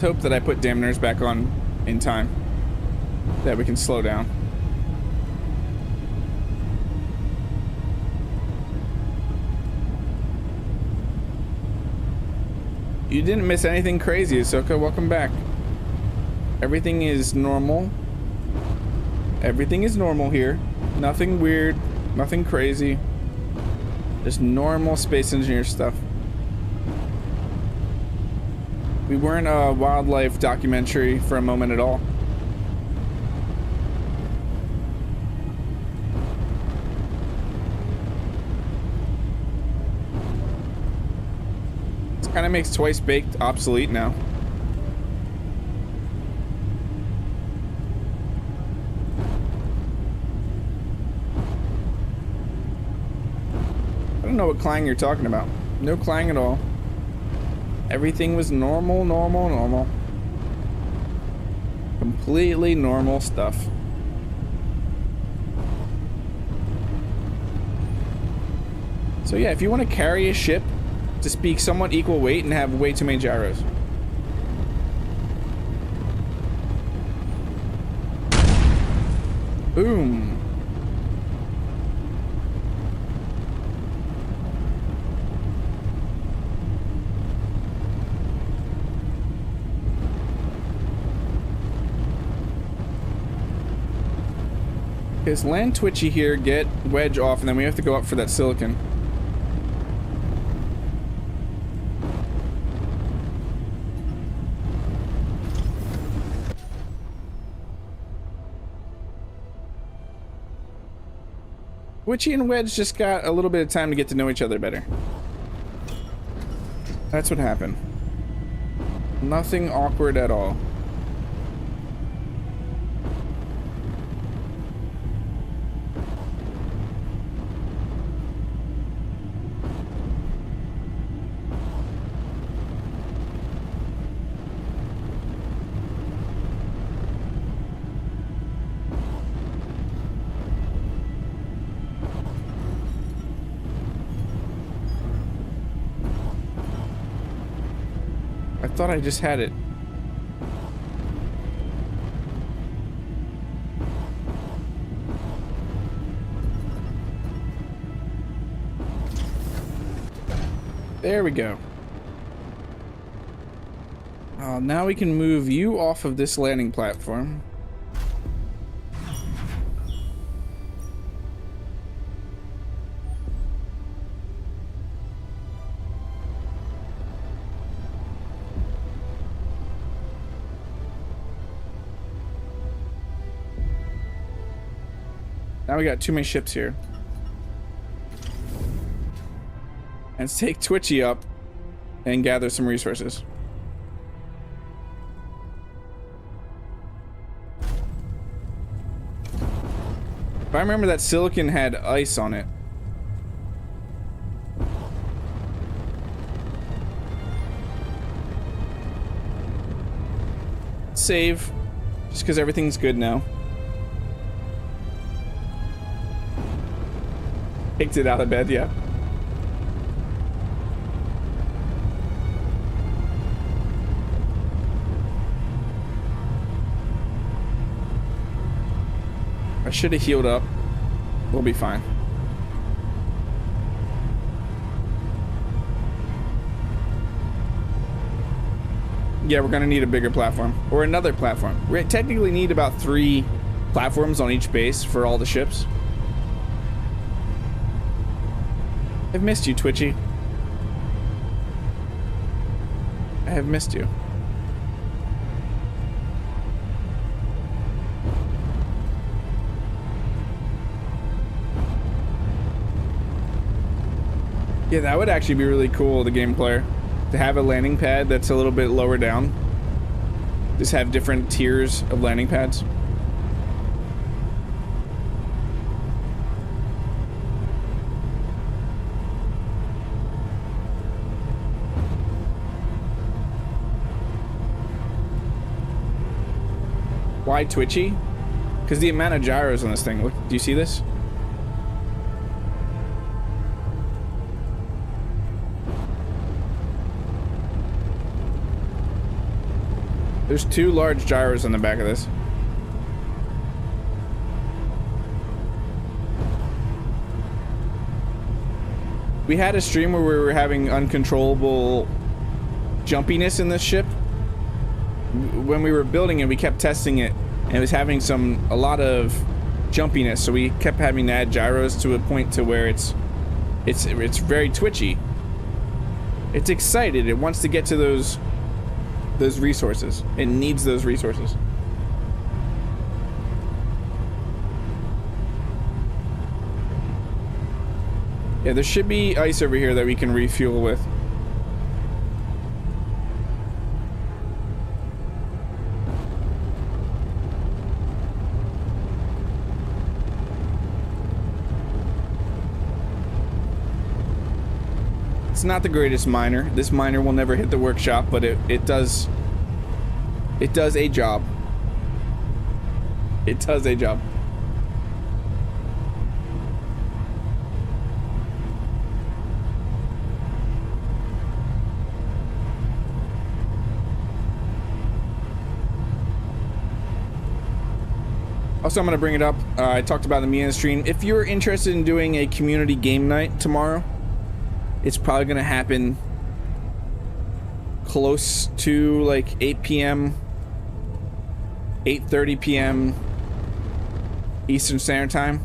Hope that I put dampeners back on in time, that we can slow down. You didn't miss anything crazy, Ahsoka. Welcome back. Everything is normal. Everything is normal here. Nothing weird, nothing crazy. Just normal space engineer stuff. We weren't a wildlife documentary for a moment at all. This kind of makes twice baked obsolete now. I don't know what Clang you're talking about. No Clang at all. Everything was normal, normal, normal. Completely normal stuff. So yeah, if you want to carry a ship to speak somewhat equal weight and have way too many gyros. Boom. Okay, land Twitchy here, get Wedge off, and then we have to go up for that silicon. Twitchy and Wedge just got a little bit of time to get to know each other better. That's what happened. Nothing awkward at all. I thought I just had it. There we go. Now we can move you off of this landing platform. Now we got too many ships here. And let's take Twitchy up and gather some resources. If I remember, that silicon had ice on it. Save, just because everything's good now. Kicked it out of bed, yeah. I should have healed up. We'll be fine. Yeah, we're gonna need a bigger platform. Or another platform. We technically need about 3 platforms on each base for all the ships. I've missed you, Twitchy. I have missed you. Yeah, that would actually be really cool, the game player, to have a landing pad that's a little bit lower down. Just have different tiers of landing pads. Why twitchy? Because the amount of gyros on this thing. Look, do you see this? There's 2 large gyros on the back of this. We had a stream where we were having uncontrollable jumpiness in this ship. When we were building it, we kept testing it, and it was having a lot of jumpiness. So we kept having to add gyros to a point to where it's very twitchy. It's excited. It wants to get to those resources. It needs those resources. Yeah, there should be ice over here that we can refuel with. It's not the greatest miner. This miner will never hit the workshop, but it does a job. It does a job. Also, I'm going to bring it up. I talked about the Mian stream. If you're interested in doing a community game night tomorrow, it's probably going to happen close to like 8 p.m., 8:30 p.m. Eastern Standard Time.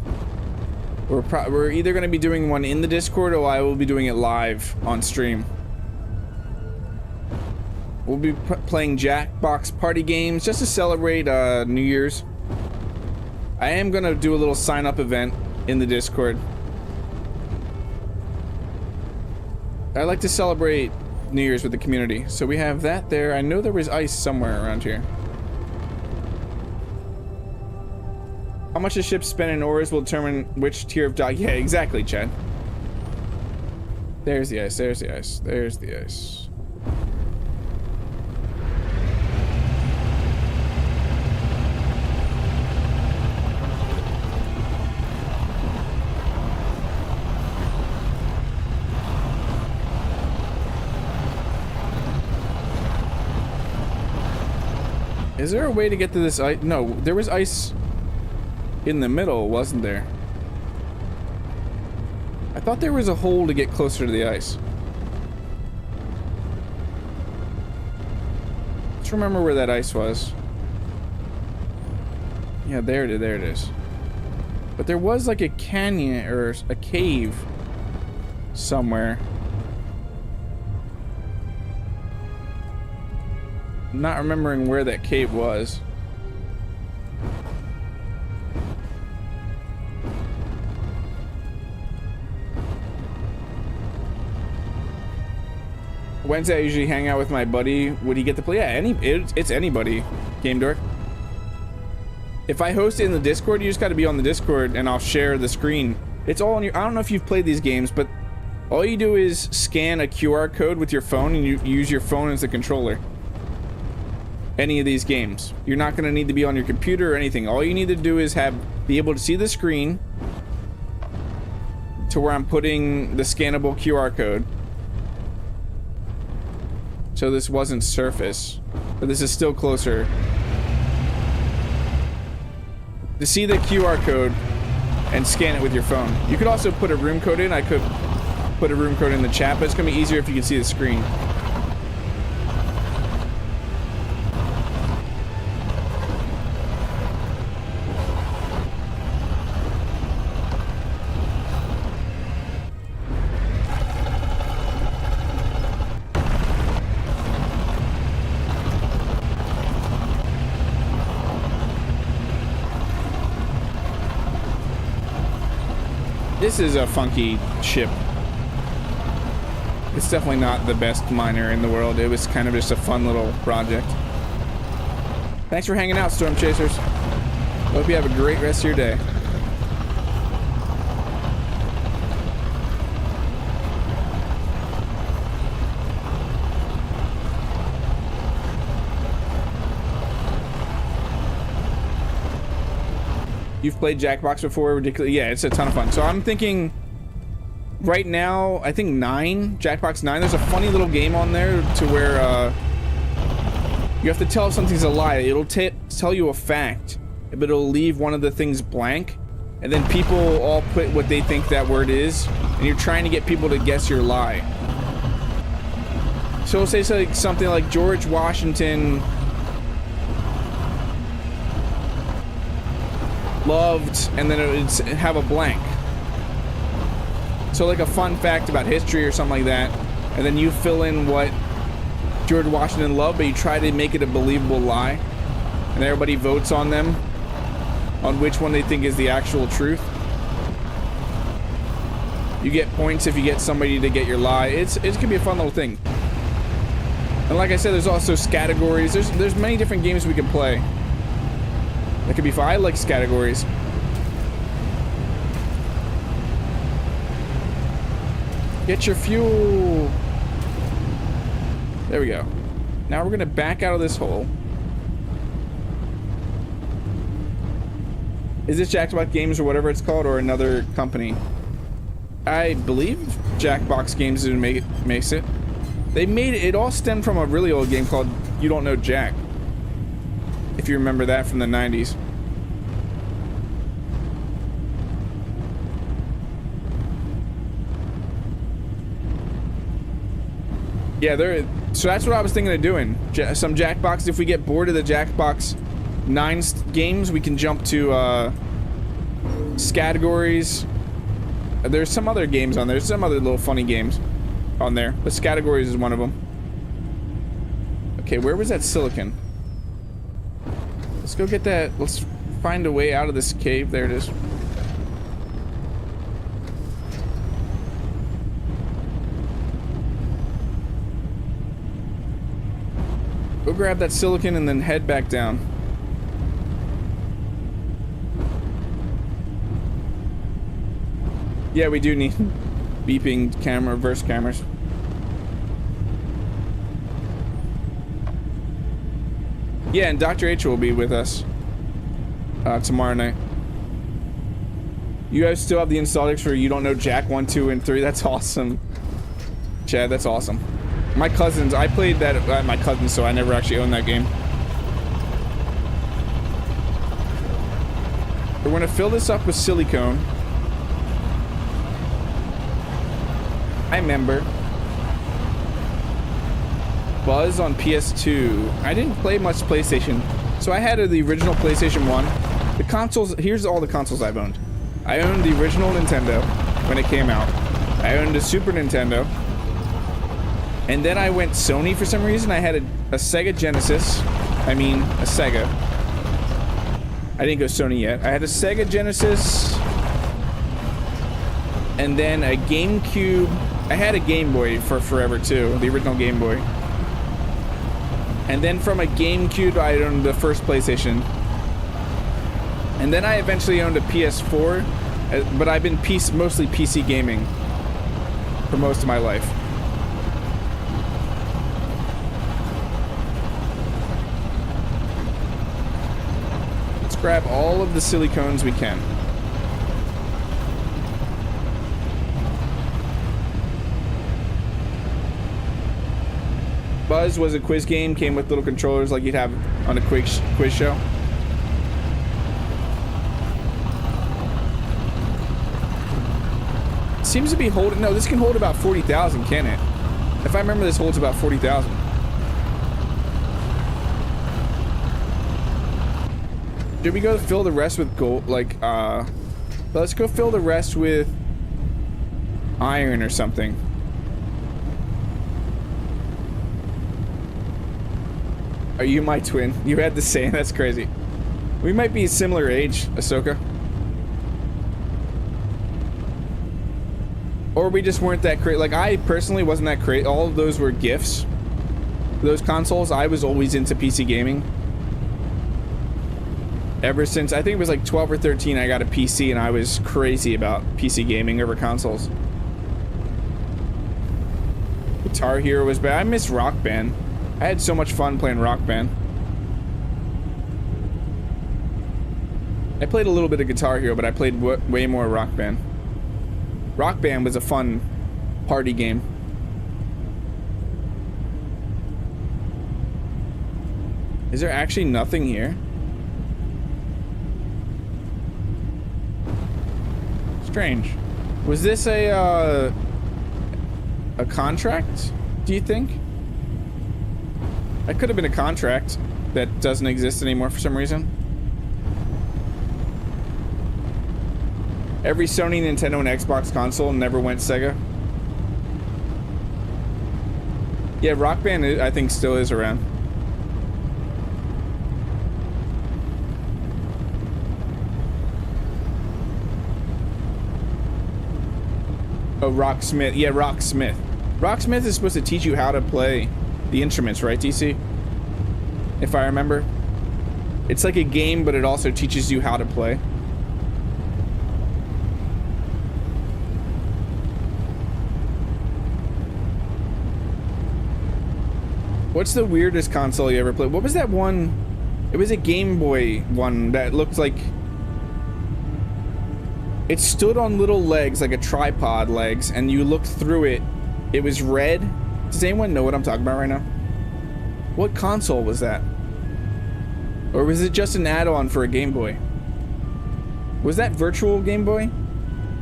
We're either going to be doing one in the Discord, or I will be doing it live on stream. We'll be playing Jackbox party games just to celebrate New Year's. I am going to do a little sign-up event in the Discord. I like to celebrate New Year's with the community. So we have that there. I know there was ice somewhere around here. How much a ship spent in ores will determine which tier of dock. Yeah, exactly, Chad. There's the ice. There's the ice. There's the ice. Is there a way to get to this ice? No, there was ice in the middle, wasn't there? I thought there was a hole to get closer to the ice. Let's remember where that ice was. Yeah, there it is. But there was like a canyon or a cave somewhere. I'm not remembering where that cave was. Wednesday I usually hang out with my buddy. Would he get to play? Yeah, it's anybody, Game Dork. If I host it in the Discord, you just got to be on the Discord and I'll share the screen. It's all on your. I don't know if you've played these games, but all you do is scan a QR code with your phone and you use your phone as the controller. Any of these games, you're not going to need to be on your computer or anything. All you need to do is be able to see the screen to where I'm putting the scannable QR code. So this wasn't surface, but this is still closer. To see the QR code and scan it with your phone. You could also put a room code in. I could put a room code in the chat, but it's going to be easier if you can see the screen. This is a funky ship. It's definitely not the best miner in the world. It was kind of just a fun little project. Thanks for hanging out, Storm Chasers. Hope you have a great rest of your day. You've played Jackbox before? Ridiculous. Yeah, it's a ton of fun. So I'm thinking right now, I think 9, Jackbox 9, there's a funny little game on there to where you have to tell if something's a lie. It'll tell you a fact, but it'll leave one of the things blank, and then people all put what they think that word is, and you're trying to get people to guess your lie. So it'll say something like George Washington loved, and then it would have a blank. So like a fun fact about history or something like that, and then you fill in what George Washington loved, but you try to make it a believable lie, and everybody votes on them, on which one they think is the actual truth. You get points if you get somebody to get your lie. It can be a fun little thing. And like I said, there's also categories. There's many different games we can play. That could be fun. I like categories. Get your fuel. There we go. Now we're gonna back out of this hole. Is this Jackbox Games or whatever it's called, or another company? I believe Jackbox Games makes it. They made it. It all stemmed from a really old game called You Don't Know Jack. If you remember that from the 90s. Yeah, so that's what I was thinking of doing. Some Jackbox. If we get bored of the Jackbox 9 games, we can jump to categories. There's some other games on there. There's some other little funny games on there. But categories is one of them. Okay, where was that silicon? Let's go get that. Let's find a way out of this cave. There it is. Go grab that silicon and then head back down. Yeah, we do need beeping camera, reverse cameras. Yeah, and Dr. H will be with us tomorrow night. You guys still have the installers for You Don't Know Jack 1, 2, and 3. That's awesome. Chad, that's awesome. My cousins, I played that at my cousins, so I never actually owned that game. We're gonna fill this up with silicone. I remember. Buzz on PS2. I didn't play much PlayStation. So I had the original PlayStation 1. The consoles, here's all the consoles I've owned. I owned the original Nintendo when it came out. I owned a Super Nintendo. And then I went Sony for some reason. I had a Sega Genesis. I mean, a Sega. I didn't go Sony yet. I had a Sega Genesis. And then a GameCube. I had a Game Boy for forever too. The original Game Boy. And then from a GameCube, I owned the first PlayStation. And then I eventually owned a PS4. But I've been mostly PC gaming for most of my life. Grab all of the silicones we can. Buzz was a quiz game, came with little controllers like you'd have on a quiz show. Seems to be holding, no, this can hold about 40,000, can it? If I remember, this holds about 40,000. Should we go fill the rest with gold? Like, let's go fill the rest with iron or something. Are you my twin? You had the same. That's crazy. We might be a similar age, Ahsoka. Or we just weren't that great. Like, I personally wasn't that great. All of those were gifts. Those consoles, I was always into PC gaming. Ever since, I think it was like 12 or 13, I got a PC and I was crazy about PC gaming over consoles. Guitar Hero was bad. I miss Rock Band. I had so much fun playing Rock Band. I played a little bit of Guitar Hero, but I played way more Rock Band. Rock Band was a fun party game. Is there actually nothing here? Strange. Was this a contract, do you think? That could have been a contract that doesn't exist anymore for some reason. Every Sony, Nintendo, and Xbox console never went Sega. Yeah, Rock Band, I think, still is around. Oh, Rocksmith. Yeah, Rocksmith. Rocksmith is supposed to teach you how to play the instruments, right, DC? If I remember. It's like a game, but it also teaches you how to play. What's the weirdest console you ever played? What was that one? It was a Game Boy one that looked like... It stood on little legs, like a tripod legs, and you looked through it. It was red. Does anyone know what I'm talking about right now? What console was that? Or was it just an add-on for a Game Boy? Was that Virtual Game Boy?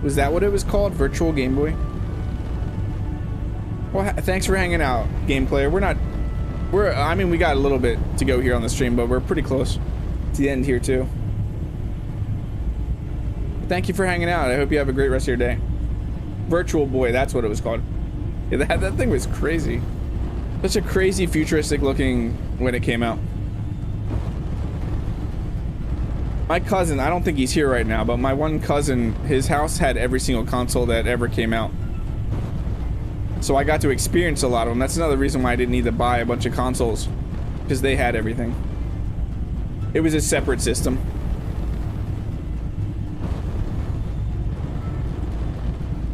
Was that what it was called? Virtual Game Boy? Well, thanks for hanging out, Game Player. I mean, we got a little bit to go here on the stream, but we're pretty close to the end here, too. Thank you for hanging out. I hope you have a great rest of your day. Virtual Boy, that's what it was called. Yeah, that thing was crazy. Such a crazy futuristic looking when it came out. My cousin, I don't think he's here right now, but my one cousin, his house had every single console that ever came out. So I got to experience a lot of them. That's another reason why I didn't need to buy a bunch of consoles, because they had everything. It was a separate system.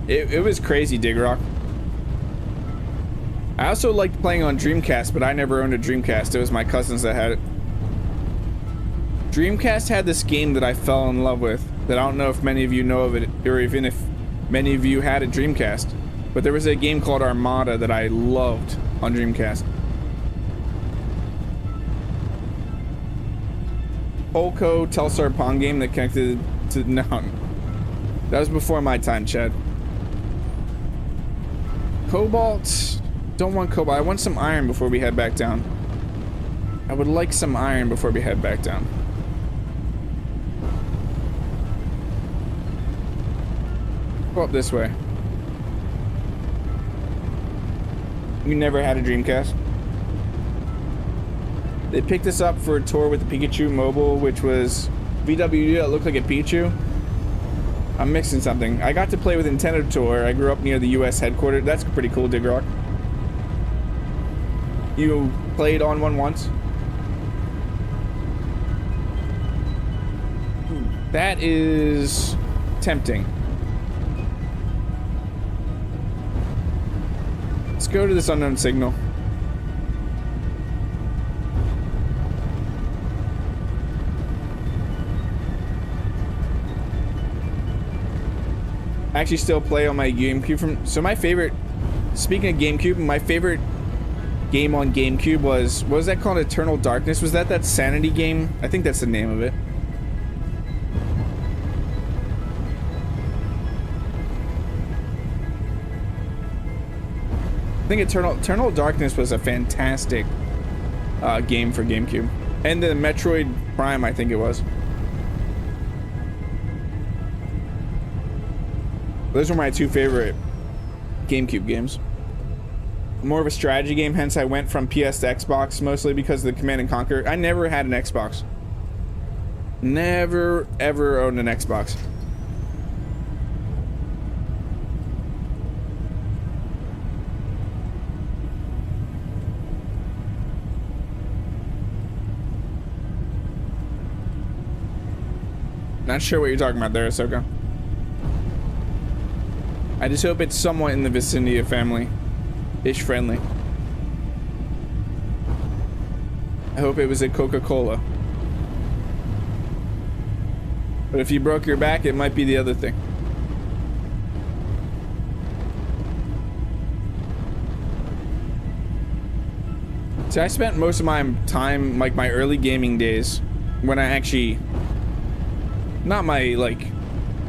It was crazy, Digrock. I also liked playing on Dreamcast, but I never owned a Dreamcast. It was my cousins that had it. Dreamcast had this game that I fell in love with, that I don't know if many of you know of it, or even if many of you had a Dreamcast. But there was a game called Armada that I loved on Dreamcast. Polko Telstar Pong game that connected to... No. That was before my time, Chad. Cobalt... Don't want cobalt. I want some iron before we head back down. I would like some iron before we head back down. Go up this way. You never had a Dreamcast? They picked us up for a tour with the Pikachu Mobile, which was VW that looked like a Pichu. I'm mixing something. I got to play with Nintendo Tour. I grew up near the US headquarters. That's pretty cool, Digrock. You played on one once? That is tempting. Let's go to this unknown signal. I actually still play on my GameCube so my favorite, speaking of GameCube, my favorite game on GameCube was, what was that called? Eternal Darkness? Was that Sanity game? I think that's the name of it. I think Eternal Darkness was a fantastic game for GameCube. And the Metroid Prime, I think it was. Those were my two favorite GameCube games. More of a strategy game, hence I went from PS to Xbox, mostly because of the Command & Conquer. I never had an Xbox. Never, ever owned an Xbox. Not sure what you're talking about there, Ahsoka. I just hope it's somewhat in the vicinity of family-ish friendly. I hope it was a Coca-Cola. But if you broke your back, it might be the other thing. See, I spent most of my time, like my early gaming days, when I actually, not my like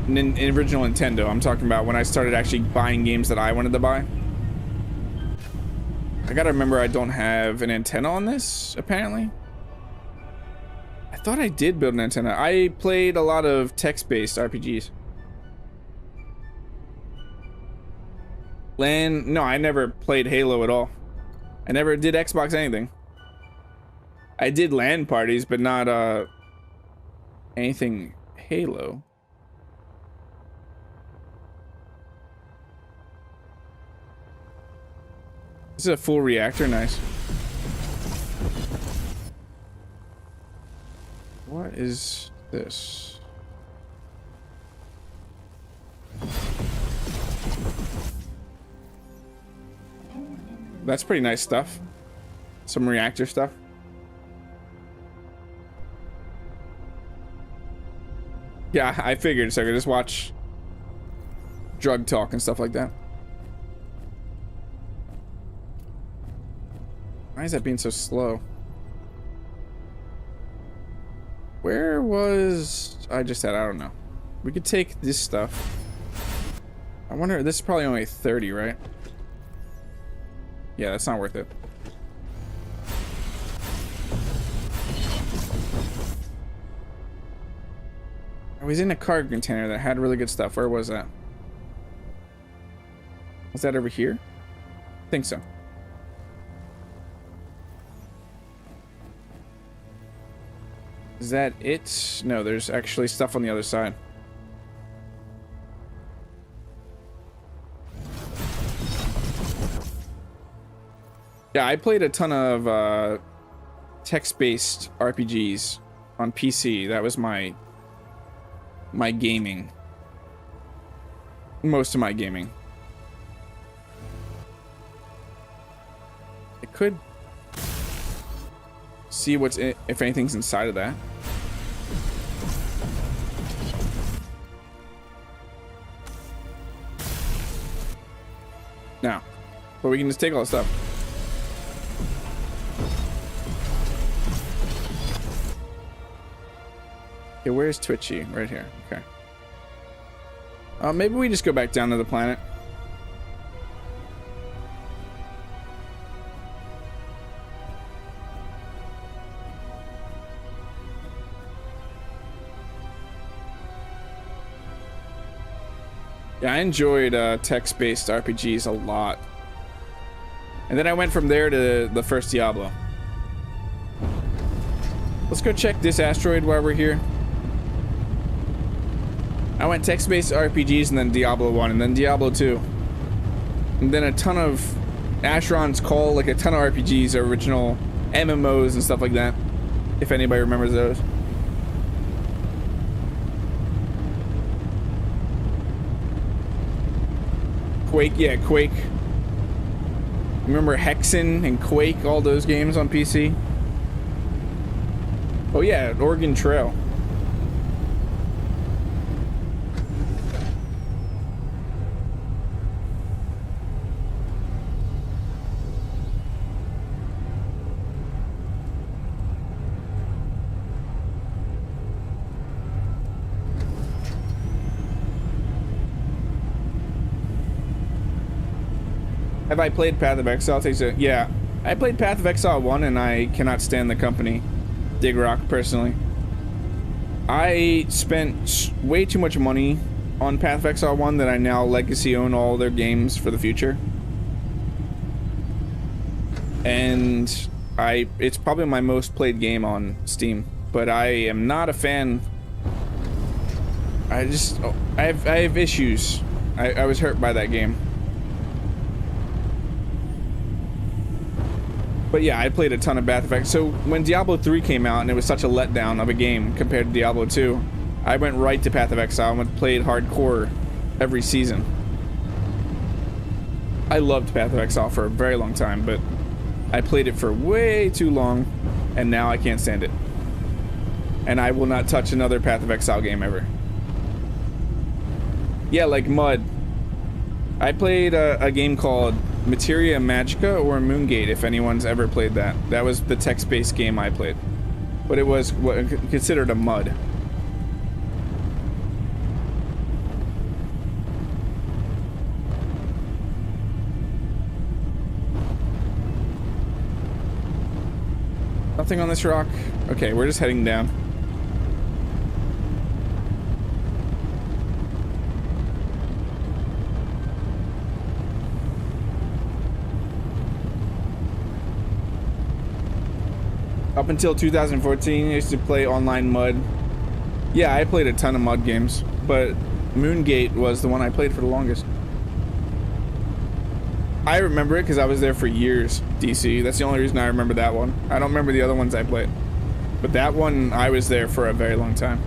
original Nintendo, I'm talking about when I started actually buying games that I wanted to buy. I gotta remember I don't have an antenna on this, apparently. I thought I did build an antenna. I played a lot of text-based RPGs. LAN, no, I never played Halo at all. I never did Xbox anything. I did LAN parties, but not anything Halo. This is a full reactor, nice. What is this? That's pretty nice stuff. Some reactor stuff. Yeah, I figured, so I could just watch drug talk and stuff like that. Why is that being so slow? Where was I just at? I don't know. We could take this stuff. I wonder, this is probably only 30, right? Yeah, that's not worth it. I was in a cargo container that had really good stuff. Where was that? Was that over here? I think so. Is that it? No, there's actually stuff on the other side. Yeah, I played a ton of text-based RPGs on PC. That was my gaming. Most of my gaming. I could see what's in, if anything's inside of that. No, but we can just take all the stuff. Okay, where's Twitchy? Right here. Okay. Maybe we just go back down to the planet. Yeah, I enjoyed text-based RPGs a lot. And then I went from there to the first Diablo. Let's go check this asteroid while we're here. I went text-based RPGs and then Diablo 1 and then Diablo 2. And then a ton of Asheron's Call, like a ton of RPGs, original MMOs and stuff like that. If anybody remembers those. Quake, yeah, Quake. Remember Hexen and Quake, all those games on PC? Oh yeah, Oregon Trail. Have I played Path of Exile? Yeah, I played Path of Exile 1 and I cannot stand the company, Dig Rock, personally. I spent way too much money on Path of Exile 1 that I now legacy own all their games for the future. And it's probably my most played game on Steam, but I am not a fan. I have issues. I was hurt by that game. But yeah, I played a ton of Path of Exile. So when Diablo 3 came out and it was such a letdown of a game compared to Diablo 2, I went right to Path of Exile and played hardcore every season. I loved Path of Exile for a very long time, but I played it for way too long, and now I can't stand it. And I will not touch another Path of Exile game ever. Yeah, like Mud. I played a game called Materia Magica or Moongate, if anyone's ever played that. That was the text-based game I played. But it was considered a Mud. Nothing on this rock? Okay, we're just heading down. Up until 2014, I used to play online Mud. Yeah, I played a ton of Mud games, but Moongate was the one I played for the longest. I remember it because I was there for years, DC. That's the only reason I remember that one. I don't remember the other ones I played. But that one, I was there for a very long time.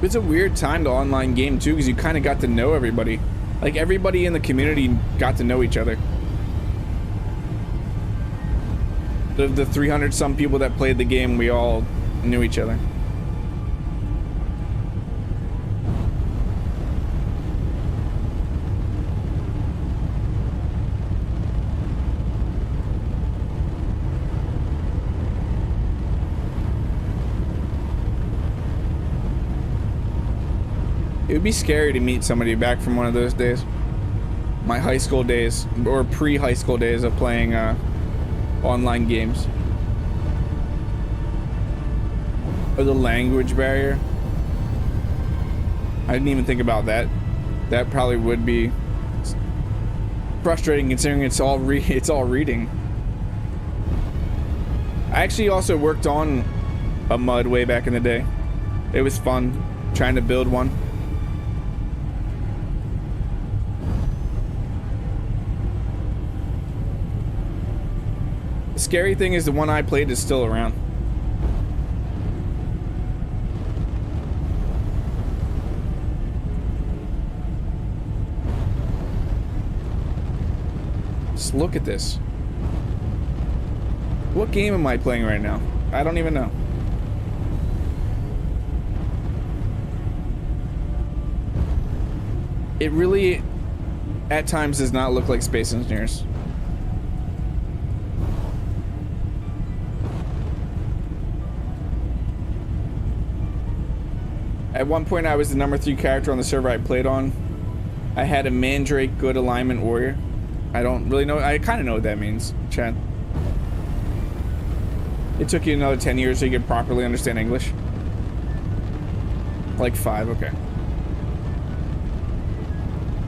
It's a weird time to online game too, because you kind of got to know everybody. Like, everybody in the community got to know each other. The 300 some people that played the game, we all knew each other. It would be scary to meet somebody back from one of those days. My high school days, or pre-high school days of playing online games. Or the language barrier. I didn't even think about that. That probably would be frustrating considering it's all reading. I actually also worked on a Mud way back in the day. It was fun trying to build one. The scary thing is the one I played is still around. Just look at this. What game am I playing right now? I don't even know. It really, at times, does not look like Space Engineers. At one point, I was the #3 character on the server I played on. I had a Mandrake Good Alignment Warrior. I don't really know. I kind of know what that means, Chad. It took you another 10 years so you could properly understand English. Like 5, okay.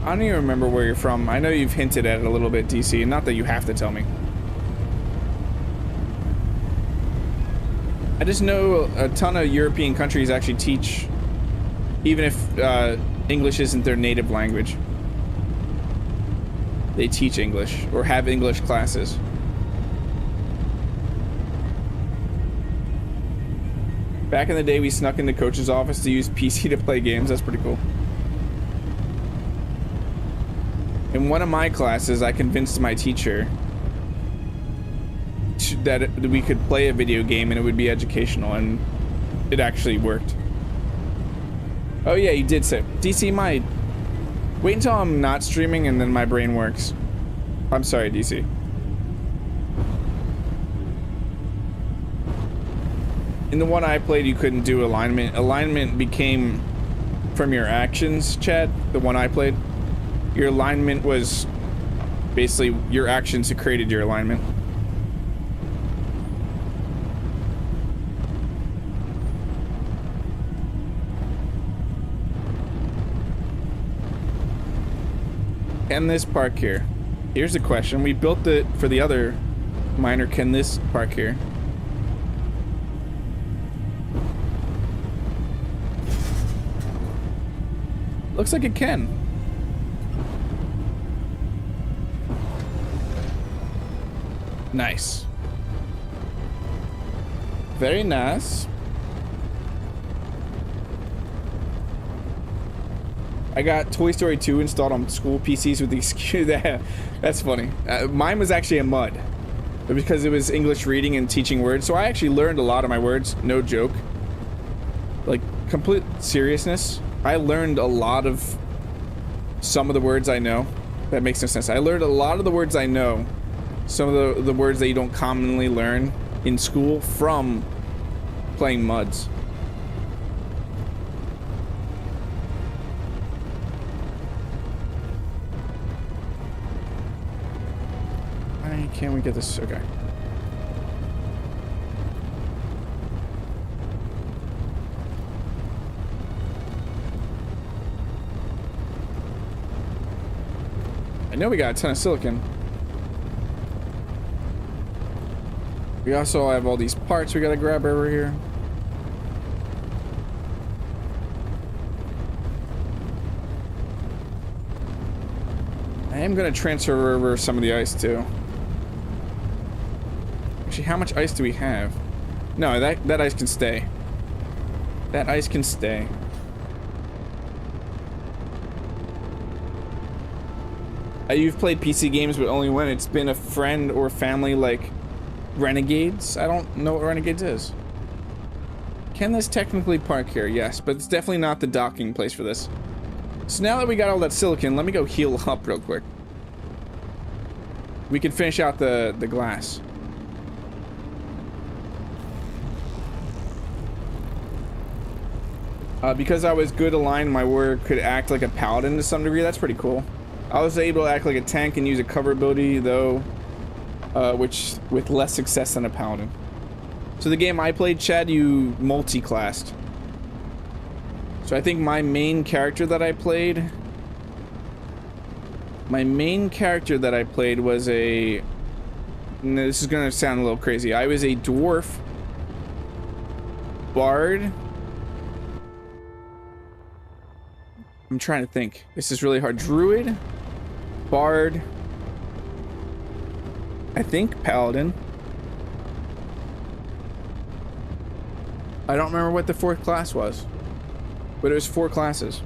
I don't even remember where you're from. I know you've hinted at it a little bit, DC, and not that you have to tell me. I just know a ton of European countries actually teach, even if English isn't their native language. They teach English, or have English classes. Back in the day, we snuck into coach's office to use PC to play games. That's pretty cool. In one of my classes, I convinced my teacher that we could play a video game and it would be educational, and it actually worked. Oh yeah, you did say. DC, wait until I'm not streaming and then my brain works. I'm sorry, DC. In the one I played, you couldn't do alignment. Alignment became from your actions, Chad. The one I played. Your alignment was basically your actions that created your alignment. Can this park here? Here's the question. We built it for the other miner. Can this park here? Looks like it can. Nice. Very nice. I got Toy Story 2 installed on school PCs with the excuse that. That's funny. Mine was actually a MUD because it was English reading and teaching words. So I actually learned a lot of my words. No joke. Like, complete seriousness. I learned a lot of some of the words I know. That makes no sense. I learned a lot of the words I know. Some of the words that you don't commonly learn in school from playing MUDs. Why can't we get this? Okay. I know we got a ton of silicon. We also have all these parts we gotta grab over here. I am gonna transfer over some of the ice too. Actually, how much ice do we have? No, that ice can stay. That ice can stay. You've played PC games, but only when it's been a friend or family, like Renegades. I don't know what Renegades is. Can this technically park here? Yes, but it's definitely not the docking place for this. So now that we got all that silicon, let me go heal up real quick. We can finish out the glass. Because I was good aligned, my warrior could act like a paladin to some degree. That's pretty cool. I was able to act like a tank and use a cover ability, though, which with less success than a paladin. So the game I played, Chad, you multi-classed. So I think my main character that I played was a... No, this is gonna sound a little crazy. I was a dwarf, bard. I'm trying to think. This is really hard. Druid, bard, I think paladin. I don't remember what the fourth class was, but it was 4 classes.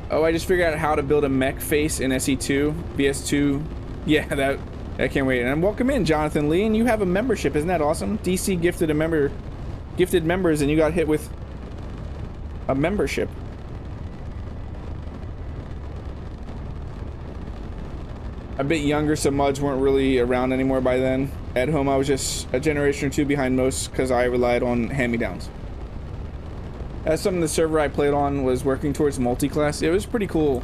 Oh, I just figured out how to build a mech face in SE2, VS2. Yeah, that can't wait. And welcome in, Jonathan Lee, and you have a membership. Isn't that awesome? DC gifted members, and you got hit with a membership. A bit younger, so MUDs weren't really around anymore by then. At home, I was just a generation or 2 behind most because I relied on hand-me-downs. That's something the server I played on was working towards multi-class. It was a pretty cool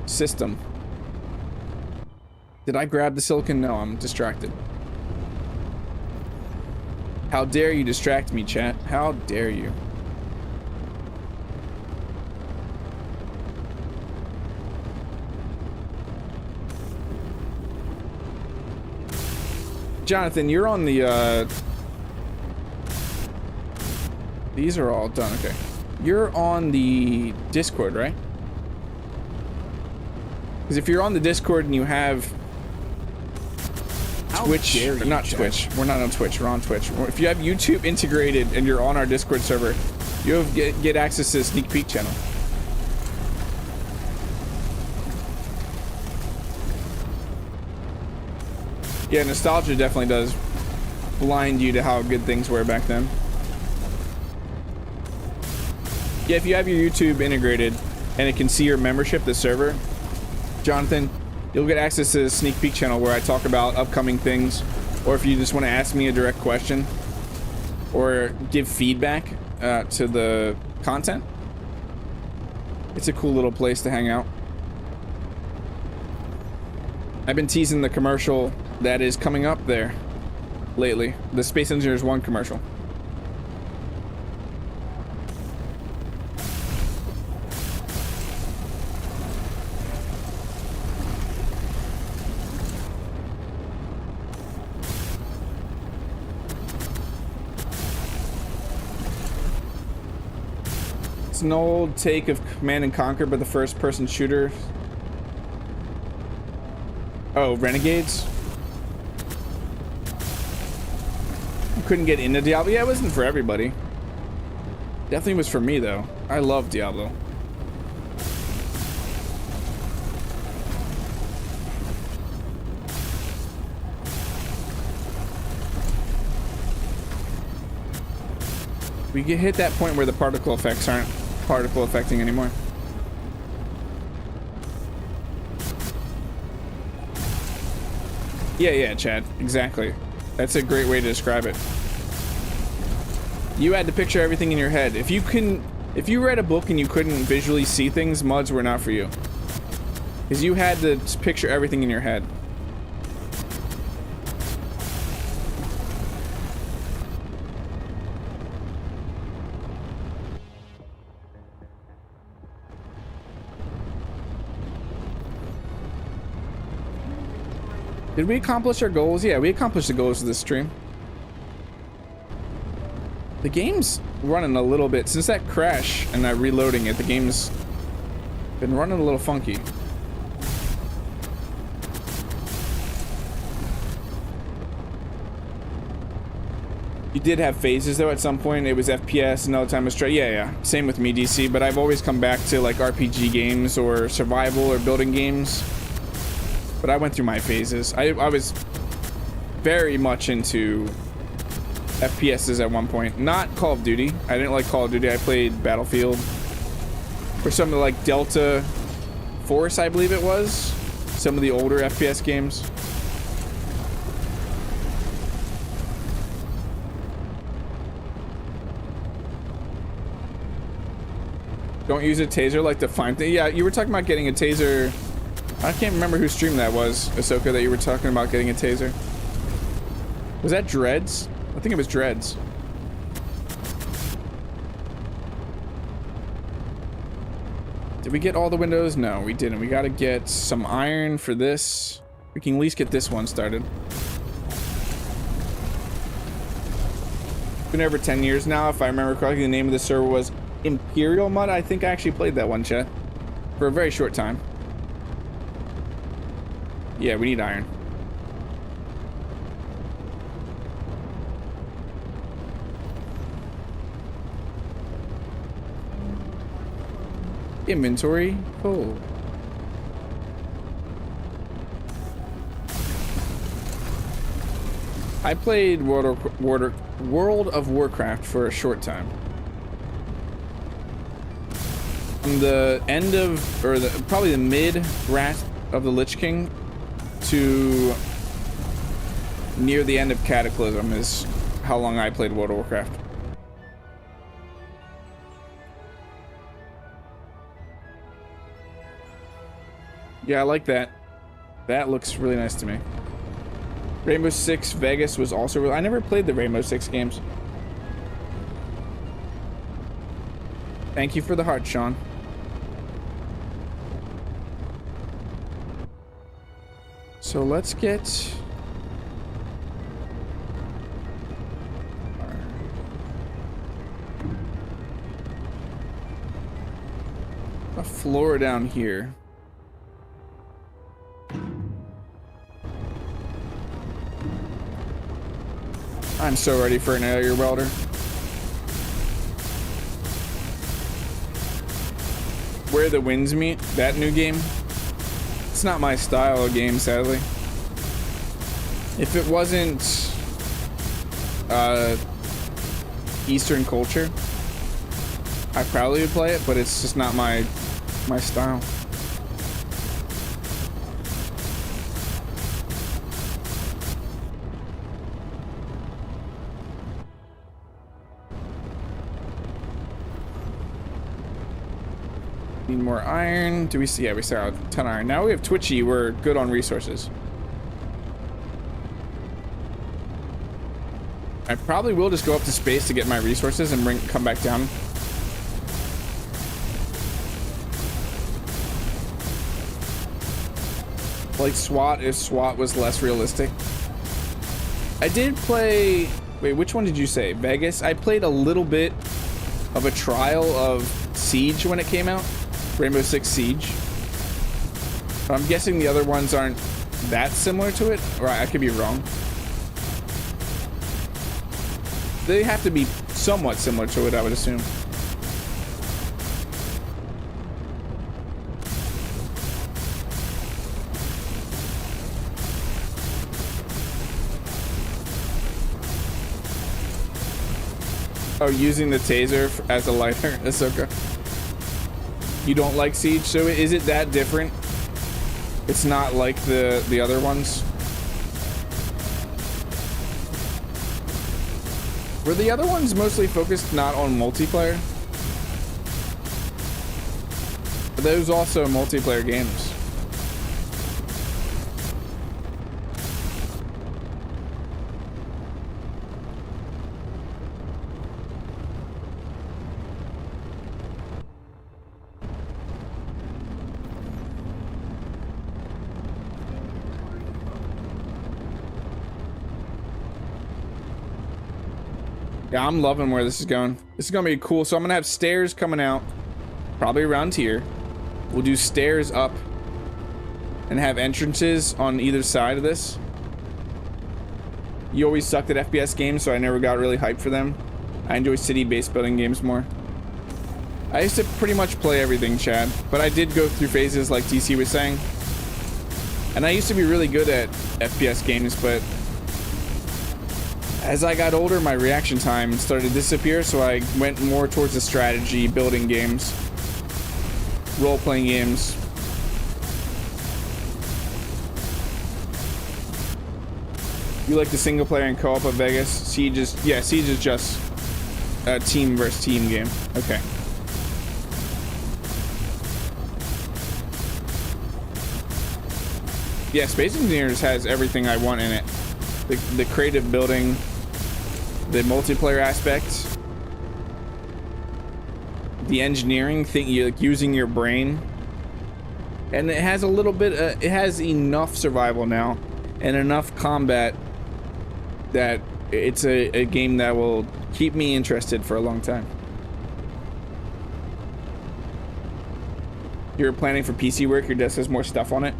system. Did I grab the silicon? No, I'm distracted. How dare you distract me, chat? How dare you? Jonathan, you're on the, these are all done, okay. You're on the Discord, right? Because if you're on the Discord and you have Twitch, or not Twitch, we're not on Twitch, we're on Twitch. If you have YouTube integrated and you're on our Discord server, you'll get access to the sneak peek channel. Yeah, nostalgia definitely does blind you to how good things were back then. Yeah, if you have your YouTube integrated and it can see your membership, the server, Jonathan, you'll get access to the sneak peek channel where I talk about upcoming things, or if you just want to ask me a direct question or give feedback to the content. It's a cool little place to hang out. I've been teasing the commercial that is coming up there lately. The Space Engineers 1 commercial. It's an old take of Command and Conquer, but the first person shooter. Oh, Renegades? couldn't get into Diablo. Yeah, it wasn't for everybody. Definitely was for me though. I love Diablo. We hit that point where the particle effects aren't particle affecting anymore. Yeah, Chad. Exactly. That's a great way to describe it. You had to picture everything in your head. If you read a book and you couldn't visually see things, mods were not for you. Because you had to picture everything in your head. Did we accomplish our goals? Yeah, we accomplished the goals of this stream. The game's running a little bit. Since that crash and that reloading it, the game's been running a little funky. You did have phases though at some point. It was FPS, another time was straight. Yeah. Same with me, DC, but I've always come back to like RPG games or survival or building games. But I went through my phases. I was very much into FPSs at one point. Not Call of Duty. I didn't like Call of Duty. I played Battlefield. Or something like Delta Force, I believe it was. Some of the older FPS games. Don't use a taser like the fine thing. Yeah, you were talking about getting a taser. I can't remember whose stream that was, Ahsoka, that you were talking about getting a taser. Was that Dreads? I think it was Dreads. Did we get all the windows? No, we didn't. We gotta get some iron for this. We can at least get this one started. Been over 10 years now. If I remember correctly, the name of the server was Imperial Mud. I think I actually played that one, chat. For a very short time. Yeah, we need iron. Inventory full. I played World of Warcraft for a short time. From the end of, or probably the mid Wrath of the Lich King to near the end of Cataclysm is how long I played World of Warcraft. Yeah, I like that. That looks really nice to me. Rainbow Six Vegas was also really... I never played the Rainbow Six games. Thank you for the heart, Sean. So let's get... a floor down here. I'm so ready for an air welder. Where the Winds Meet, that new game. It's not my style of game, sadly. If it wasn't Eastern culture, I probably would play it, but it's just not my style. Need more iron. Do we see? Yeah, we start out a ton of iron. Now we have Twitchy. We're good on resources. I probably will just go up to space to get my resources and come back down. Like SWAT, if SWAT was less realistic. I did play... Wait, which one did you say? Vegas? I played a little bit of a trial of Siege when it came out. Rainbow Six Siege. But I'm guessing the other ones aren't that similar to it. Or I could be wrong. they have to be somewhat similar to it, I would assume. Oh, using the taser as a lighter. That's okay. You don't like Siege, so is it that different? It's not like the other ones? Were the other ones mostly focused not on multiplayer? Are those also multiplayer games? Yeah, I'm loving where this is going. This is gonna be cool. So I'm gonna have stairs coming out, probably around here. We'll do stairs up and have entrances on either side of this. You always sucked at FPS games, so I never got really hyped for them. I enjoy city-based building games more. I used to pretty much play everything, Chad, but I did go through phases like DC was saying. And I used to be really good at FPS games, but as I got older, my reaction time started to disappear, so I went more towards the strategy, building games, role-playing games. You like the single player and co-op of Vegas? Siege is just a team versus team game. Okay. Yeah, Space Engineers has everything I want in it. The creative building, the multiplayer aspect, the engineering thing, like using your brain, and it has a little bit. It has enough survival now, and enough combat that it's a game that will keep me interested for a long time. You're planning for PC work. Your desk has more stuff on it.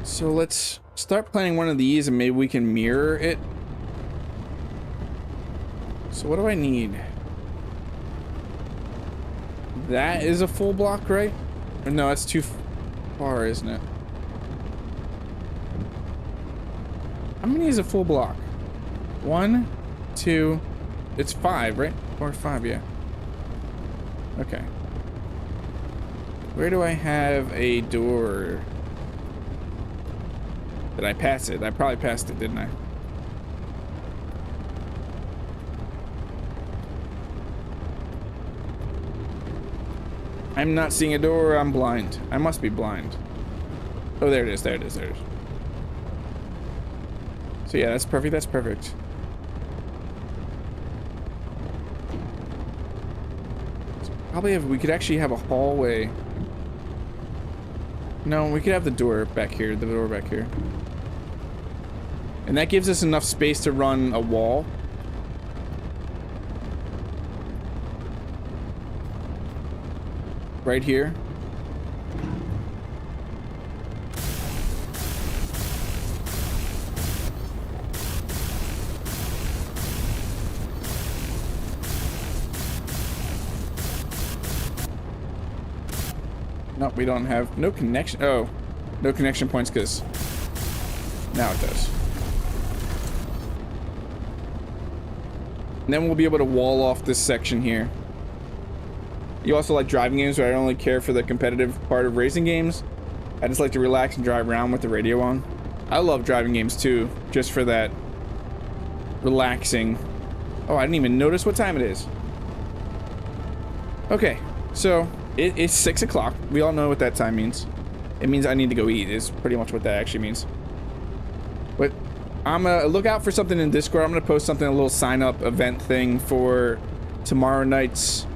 So let's start planning one of these and maybe we can mirror it. So what do I need? That is a full block, right? Or no, that's too far, isn't it? How many is a full block? 1, 2, it's 5, right? Or 5, yeah. Okay. Where do I have a door? Did I pass it? I probably passed it, didn't I? I'm not seeing a door. I'm blind. I must be blind. Oh, there it is. There it is. There it is. So yeah, that's perfect. That's perfect. So probably we could actually have a hallway. No, we could have the door back here. The door back here. And that gives us enough space to run a wall. Right here. Nope, we don't have no connection. Oh, no connection points because now it does. And then we'll be able to wall off this section here. You also like driving games where I don't really care for the competitive part of racing games. I just like to relax and drive around with the radio on. I love driving games too, just for that relaxing. Oh, I didn't even notice what time it is. Okay, so it's 6 o'clock. We all know what that time means. It means I need to go eat is pretty much what that actually means. But I'm gonna look out for something in Discord. I'm gonna post something, a little sign up event thing for tomorrow night's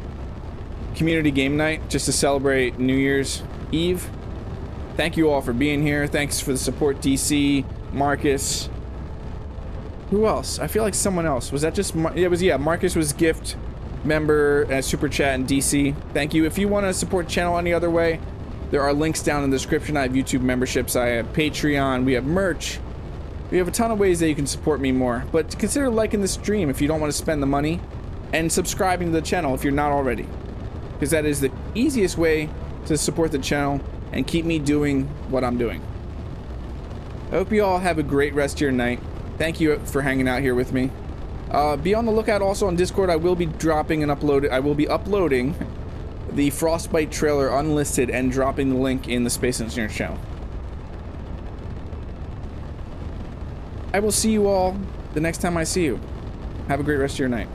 community game night, just to celebrate New Year's Eve. Thank you all for being here. Thanks for the support, DC, Marcus. Who else? I feel like someone else. Was that just Marcus was gift member, super chat, and DC. Thank you. If you want to support the channel any other way, There are links down in the description. I have YouTube memberships, I have Patreon, we have merch. We have a ton of ways that you can support me more. But consider liking the stream if you don't want to spend the money, and subscribing to the channel if you're not already. Because that is the easiest way to support the channel and keep me doing what I'm doing. I hope you all have a great rest of your night. Thank you for hanging out here with me. Be on the lookout also on Discord. I will be dropping and uploading the Frostbite trailer unlisted and dropping the link in the Space Engineers channel. I will see you all the next time I see you. Have a great rest of your night.